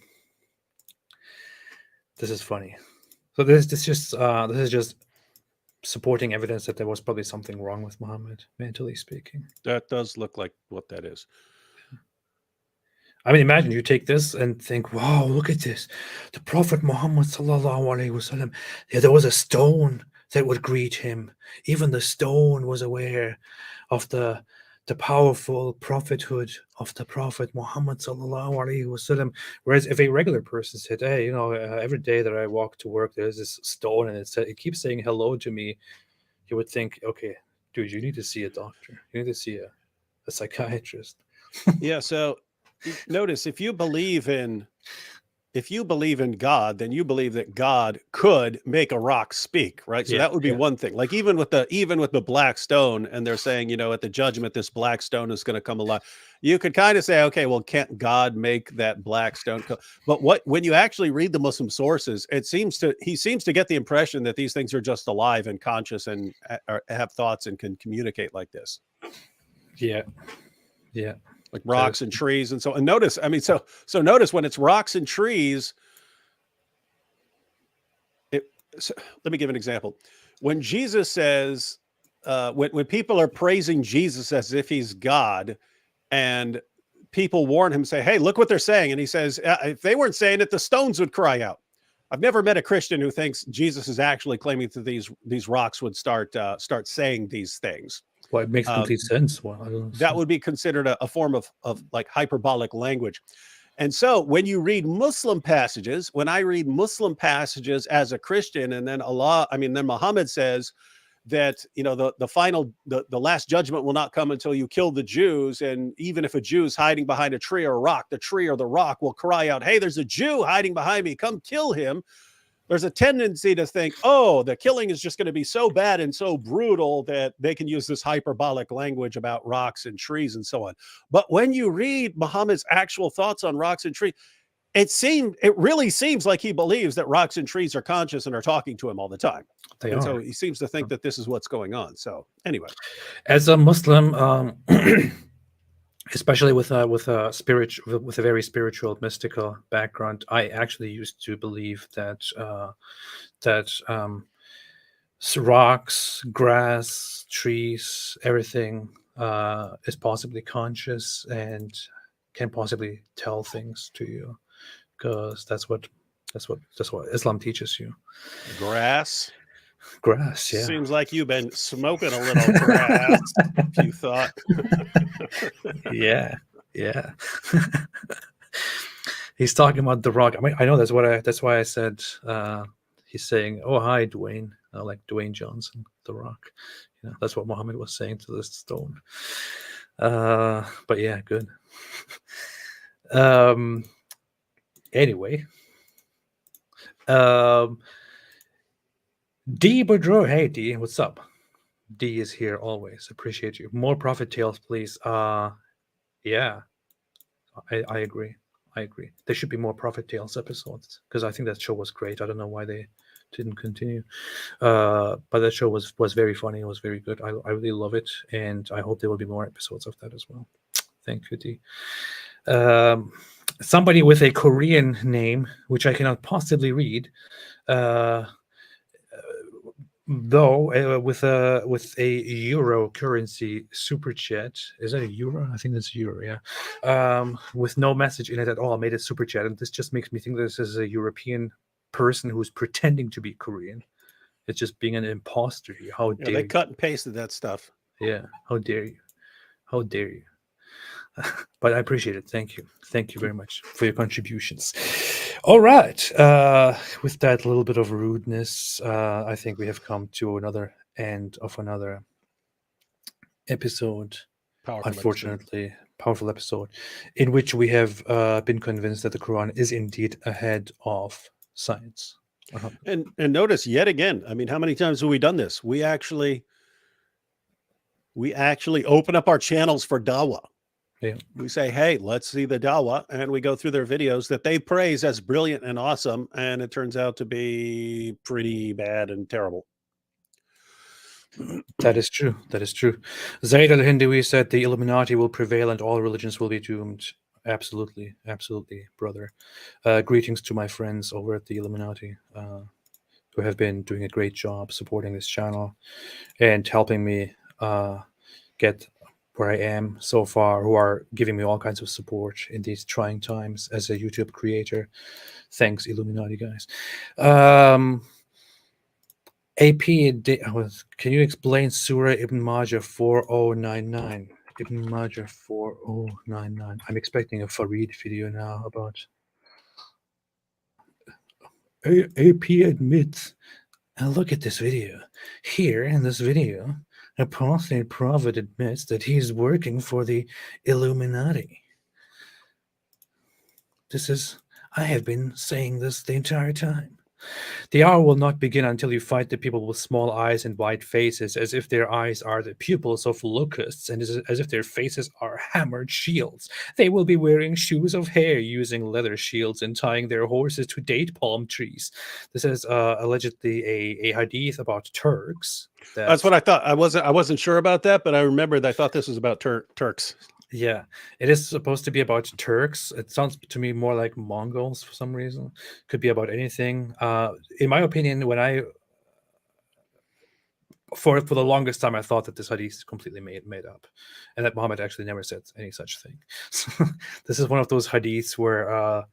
Speaker 1: This is funny. So this is just supporting evidence that there was probably something wrong with Muhammad, mentally speaking.
Speaker 2: That does look like what that is.
Speaker 1: I mean, imagine you take this and think, wow, look at this. The Prophet Muhammad sallallahu alaihi wasallam, there was a stone that would greet him. Even the stone was aware of the powerful prophethood of the Prophet Muhammad sallallahu alaihi wasallam. Whereas if a regular person said, hey, every day that I walk to work, there's this stone and it keeps saying hello to me, you would think, okay, dude, you need to see a doctor. You need to see a psychiatrist.
Speaker 2: Yeah, so notice if you believe in God, then you believe that God could make a rock speak, right? So that would be one thing. Like even with the black stone, and they're saying, at the judgment, this black stone is going to come alive. You could kind of say, okay, well, can't God make that black stone come? But when you actually read the Muslim sources, he seems to get the impression that these things are just alive and conscious and have thoughts and can communicate like this. Yeah. Like rocks and trees and so. And notice, I mean, so notice when it's rocks and trees. Let me give an example. When Jesus says, when people are praising Jesus as if he's God, and people warn him, say, "Hey, look what they're saying," and he says, "If they weren't saying it, the stones would cry out." I've never met a Christian who thinks Jesus is actually claiming that these rocks would start saying these things.
Speaker 1: Well, it makes complete sense.
Speaker 2: That would be considered a form of like hyperbolic language. And so when you read Muslim passages, when I read Muslim passages as a Christian, and then then Muhammad says that, the last judgment will not come until you kill the Jews. And even if a Jew is hiding behind a tree or a rock, the tree or the rock will cry out, "Hey, there's a Jew hiding behind me. Come kill him." There's a tendency to think, oh, the killing is just going to be so bad and so brutal that they can use this hyperbolic language about rocks and trees and so on. But when you read Muhammad's actual thoughts on rocks and trees, it really seems like he believes that rocks and trees are conscious and are talking to him all the time. So he seems to think that this is what's going on. So anyway,
Speaker 1: as a Muslim, especially with a spirit with a very spiritual mystical background. I actually used to believe that rocks, grass, trees, everything is possibly conscious and can possibly tell things to you, because that's what Islam teaches you.
Speaker 2: Grass.
Speaker 1: Grass, yeah.
Speaker 2: Seems like you've been smoking a little grass. If you thought.
Speaker 1: Yeah, yeah. He's talking about the rock. I mean, I know that's why I said he's saying, "Oh, hi, Dwayne," like Dwayne Johnson, the Rock. You know, that's what Muhammad was saying to this stone. But yeah, good. Anyway, D Boudreau, hey D, what's up? D is here always. Appreciate you. More Prophet Tales, please. Yeah, I agree. I agree. There should be more Prophet Tales episodes, because I think that show was great. I don't know why they didn't continue. But that show was very funny. It was very good. I really love it, and I hope there will be more episodes of that as well. Thank you, D. Somebody with a Korean name, which I cannot possibly read, though, with a euro currency super chat. Is that a euro? I think that's euro. Yeah. With no message in it at all, made a super chat, and this just makes me think this is a European person who's pretending to be Korean. It's just being an imposter here. How
Speaker 2: Yeah,
Speaker 1: dare
Speaker 2: they
Speaker 1: you?
Speaker 2: cut and pasted that stuff.
Speaker 1: Yeah. How dare you? How dare you? But I appreciate it. Thank you. Thank you very much for your contributions. All right. With that little bit of rudeness, I think we have come to another end of another episode.
Speaker 2: Powerful
Speaker 1: Unfortunately, powerful episode in which we have been convinced that the Quran is indeed ahead of science.
Speaker 2: And notice yet again, I mean, how many times have we done this? We actually open up our channels for dawah.
Speaker 1: Yeah.
Speaker 2: We say, hey, let's see the dawah, and we go through their videos that they praise as brilliant and awesome, and it turns out to be pretty bad and terrible.
Speaker 1: That is true. That is true. Zaid al-Hindawi said the Illuminati will prevail and all religions will be doomed. Absolutely. Absolutely, brother. Greetings to my friends over at the Illuminati, who have been doing a great job supporting this channel and helping me get where I am so far, who are giving me all kinds of support in these trying times as a YouTube creator. Thanks, Illuminati guys. Can you explain Surah Ibn Majah 4099? Ibn Majah 4099. I'm expecting a Farid video now about AP admits. And look at this video. Here in this video, Apostate Prophet admits that he's working for the Illuminati. I have been saying this the entire time. The hour will not begin until you fight the people with small eyes and white faces, as if their eyes are the pupils of locusts, and as if their faces are hammered shields. They will be wearing shoes of hair, using leather shields, and tying their horses to date palm trees. This is allegedly a hadith about Turks.
Speaker 2: That's what I thought. I wasn't sure about that, but I remembered I thought this was about Turks.
Speaker 1: Yeah, it is supposed to be about Turks. It sounds to me more like Mongols for some reason. Could be about anything. In my opinion, for the longest time, I thought that this hadith is completely made up, and that Muhammad actually never said any such thing. So this is one of those hadiths where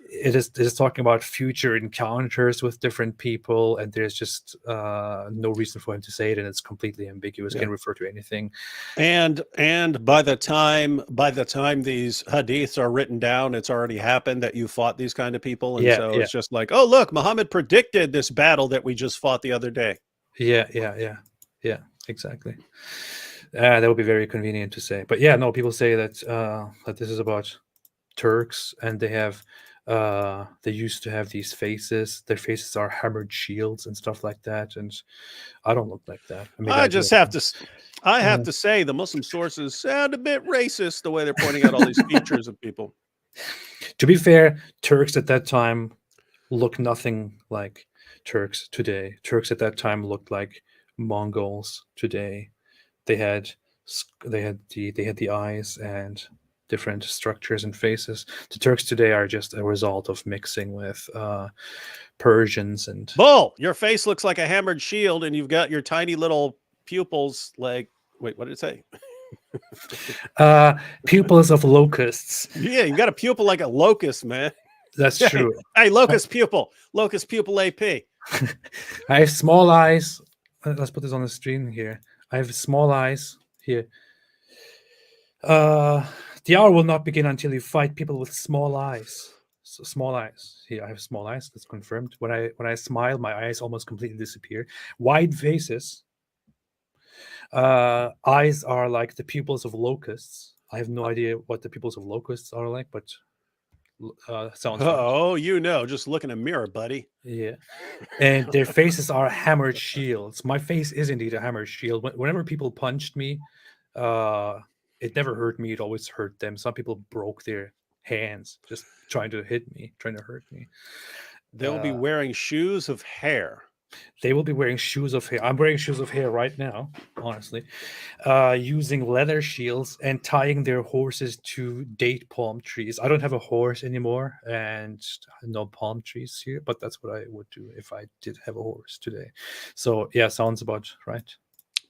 Speaker 1: it is talking about future encounters with different people, and there's just no reason for him to say it, and it's completely ambiguous. Can refer to anything.
Speaker 2: And by the time these hadiths are written down, it's already happened that you fought these kind of people, and it's just like, oh look, Muhammad predicted this battle that we just fought the other day. Yeah,
Speaker 1: exactly. That would be very convenient to say, but yeah, no, people say that that this is about Turks, and they used to have these faces. Their faces are hammered shields and stuff like that, and I don't look like that.
Speaker 2: I have to say the Muslim sources sound a bit racist the way they're pointing out all these features of people.
Speaker 1: To be fair, Turks at that time look nothing like Turks today. Turks at that time looked like Mongols today. They had they had the eyes and different structures and faces. The Turks today are just a result of mixing with Persians and
Speaker 2: Bull, your face looks like a hammered shield, and you've got your tiny little pupils. Like, wait, what did it say?
Speaker 1: pupils of locusts.
Speaker 2: Yeah, you got a pupil like a locust, man.
Speaker 1: That's true.
Speaker 2: Hey, locust pupil AP.
Speaker 1: I have small eyes. Let's put this on the screen here. I have small eyes here. The hour will not begin until you fight people with small eyes. So small eyes. Here, I have small eyes. That's confirmed. When I smile, my eyes almost completely disappear. Wide faces. Eyes are like the pupils of locusts. I have no idea what the pupils of locusts are like, but sounds.
Speaker 2: Oh, you know, just look in a mirror, buddy.
Speaker 1: Yeah. And their faces are hammered shields. My face is indeed a hammered shield. Whenever people punched me, it never hurt me. It always hurt them. Some people broke their hands just trying to hit me, trying to hurt me.
Speaker 2: They'll be wearing shoes of hair.
Speaker 1: They will be wearing shoes of hair. I'm wearing shoes of hair right now, honestly. Using leather shields and tying their horses to date palm trees. I don't have a horse anymore and no palm trees here, but that's what I would do if I did have a horse today. So yeah, sounds about right.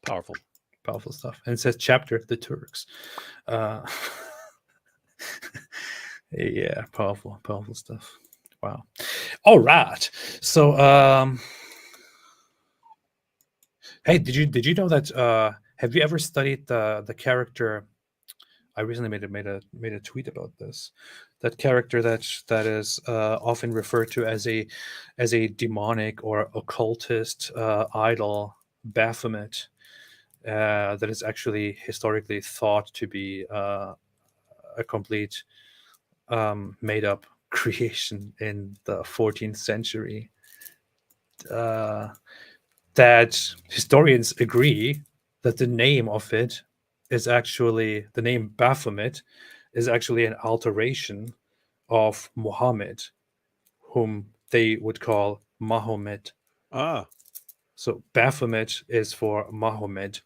Speaker 2: Powerful
Speaker 1: Stuff. And it says chapter the Turks. Yeah, powerful stuff. Wow. All right. So hey, did you know that have you ever studied the character? I recently made a tweet about this. That character that is often referred to as a demonic or occultist idol, Baphomet, that is actually historically thought to be a complete made up creation in the 14th century. That historians agree that the name of it is actually, the name Baphomet is actually an alteration of Muhammad, whom they would call Mahomet. So Baphomet is for Mahomet.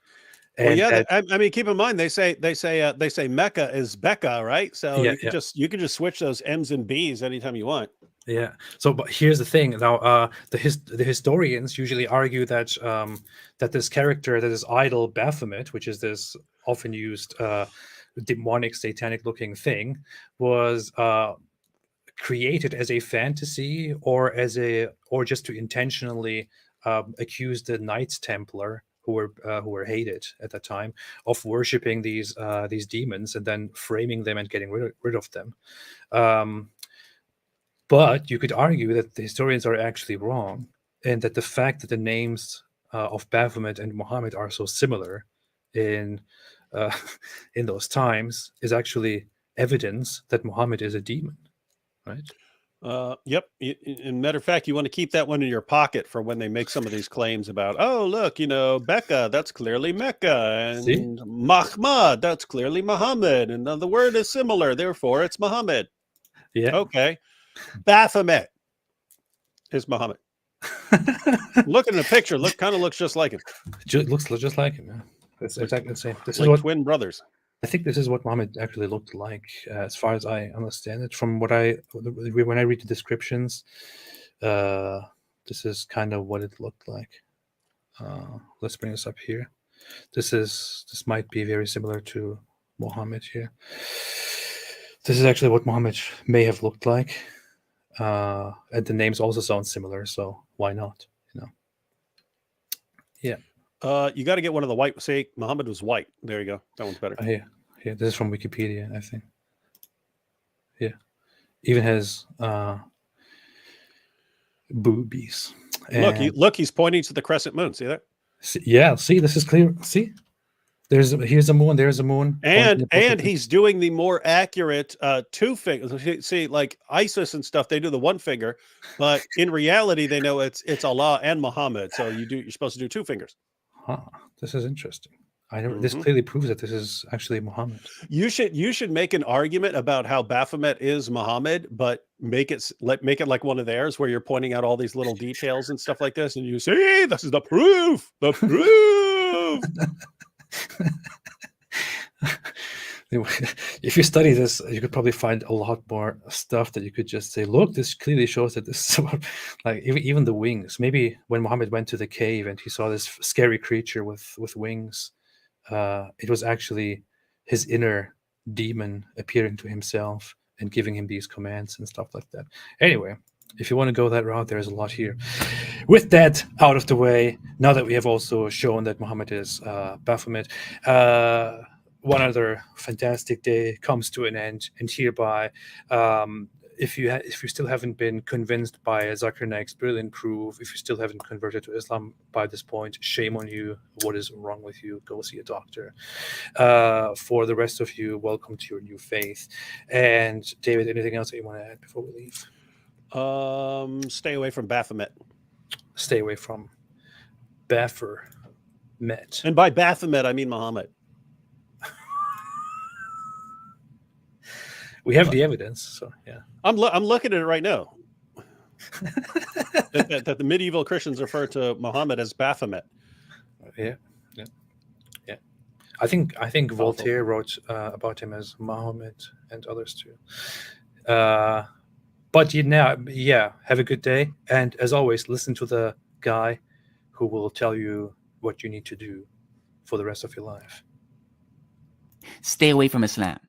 Speaker 2: Well, yeah, I mean, keep in mind they say Mecca is Becca, right? So
Speaker 1: Yeah,
Speaker 2: you can just switch those M's and B's anytime you want.
Speaker 1: Yeah. So, but here's the thing. Now, the historians usually argue that that this character, that is idol Baphomet, which is this often used demonic, satanic-looking thing, was created as a fantasy or just to intentionally accuse the Knights Templar, who were hated at that time, of worshiping these demons and then framing them and getting rid of them. But you could argue that the historians are actually wrong, and that the fact that the names of Baphomet and Muhammad are so similar in those times is actually evidence that Muhammad is a demon, right?
Speaker 2: Yep. In matter of fact, you want to keep that one in your pocket for when they make some of these claims about, oh, look, Becca, that's clearly Mecca, and Mahmud, that's clearly Muhammad, and the word is similar, therefore it's Muhammad.
Speaker 1: Yeah.
Speaker 2: Okay. Baphomet is Muhammad. Look at the picture. Kind of looks just like him.
Speaker 1: Looks just like him. Yeah. It's exactly the same. This
Speaker 2: like
Speaker 1: is what
Speaker 2: twin brothers.
Speaker 1: I think this is what Muhammad actually looked like, as far as I understand it. From when I read the descriptions, this is kind of what it looked like. Let's bring this up here. This might be very similar to Muhammad here. This is actually what Muhammad may have looked like. And the names also sound similar, so why not? Yeah.
Speaker 2: You got to get one of the white. Say Muhammad was white. There you go. That one's better.
Speaker 1: Here. This is from Wikipedia, I think. Yeah. Even has boobies. And
Speaker 2: look, he's pointing to the crescent moon. See that?
Speaker 1: See, this is clear. See? Here's a moon, there's a moon.
Speaker 2: And he's doing the more accurate two fingers. See, like ISIS and stuff, they do the one finger, but in reality, they know it's Allah and Muhammad. So you're supposed to do two fingers.
Speaker 1: Huh. This is interesting. This clearly proves that this is actually Muhammad. You
Speaker 2: should make an argument about how Baphomet is Muhammad, but make it like one of theirs where you're pointing out all these little details and stuff like this, and you say, hey, this is the proof.
Speaker 1: If you study this, you could probably find a lot more stuff that you could just say, look, this clearly shows that this is about, like even the wings. Maybe when Muhammad went to the cave and he saw this scary creature with wings, it was actually his inner demon appearing to himself and giving him these commands and stuff like that. Anyway, if you want to go that route, there's a lot here. With that out of the way, now that we have also shown that Muhammad is Baphomet, one other fantastic day comes to an end, and hereby, if you still haven't been convinced by Zakir Naik's brilliant proof, if you still haven't converted to Islam by this point, shame on you. What is wrong with you? Go see a doctor. For the rest of you, welcome to your new faith. And David, anything else that you want to add before we leave?
Speaker 2: Stay away from Baphomet.
Speaker 1: Stay away from Baphomet.
Speaker 2: And by Baphomet, I mean Muhammad.
Speaker 1: We have the evidence, so yeah.
Speaker 2: I'm looking at it right now. that the medieval Christians refer to Muhammad as Baphomet.
Speaker 1: Yeah. I think Voltaire wrote about him as Muhammad and others too. But have a good day, and as always, listen to the guy who will tell you what you need to do for the rest of your life.
Speaker 7: Stay away from Islam.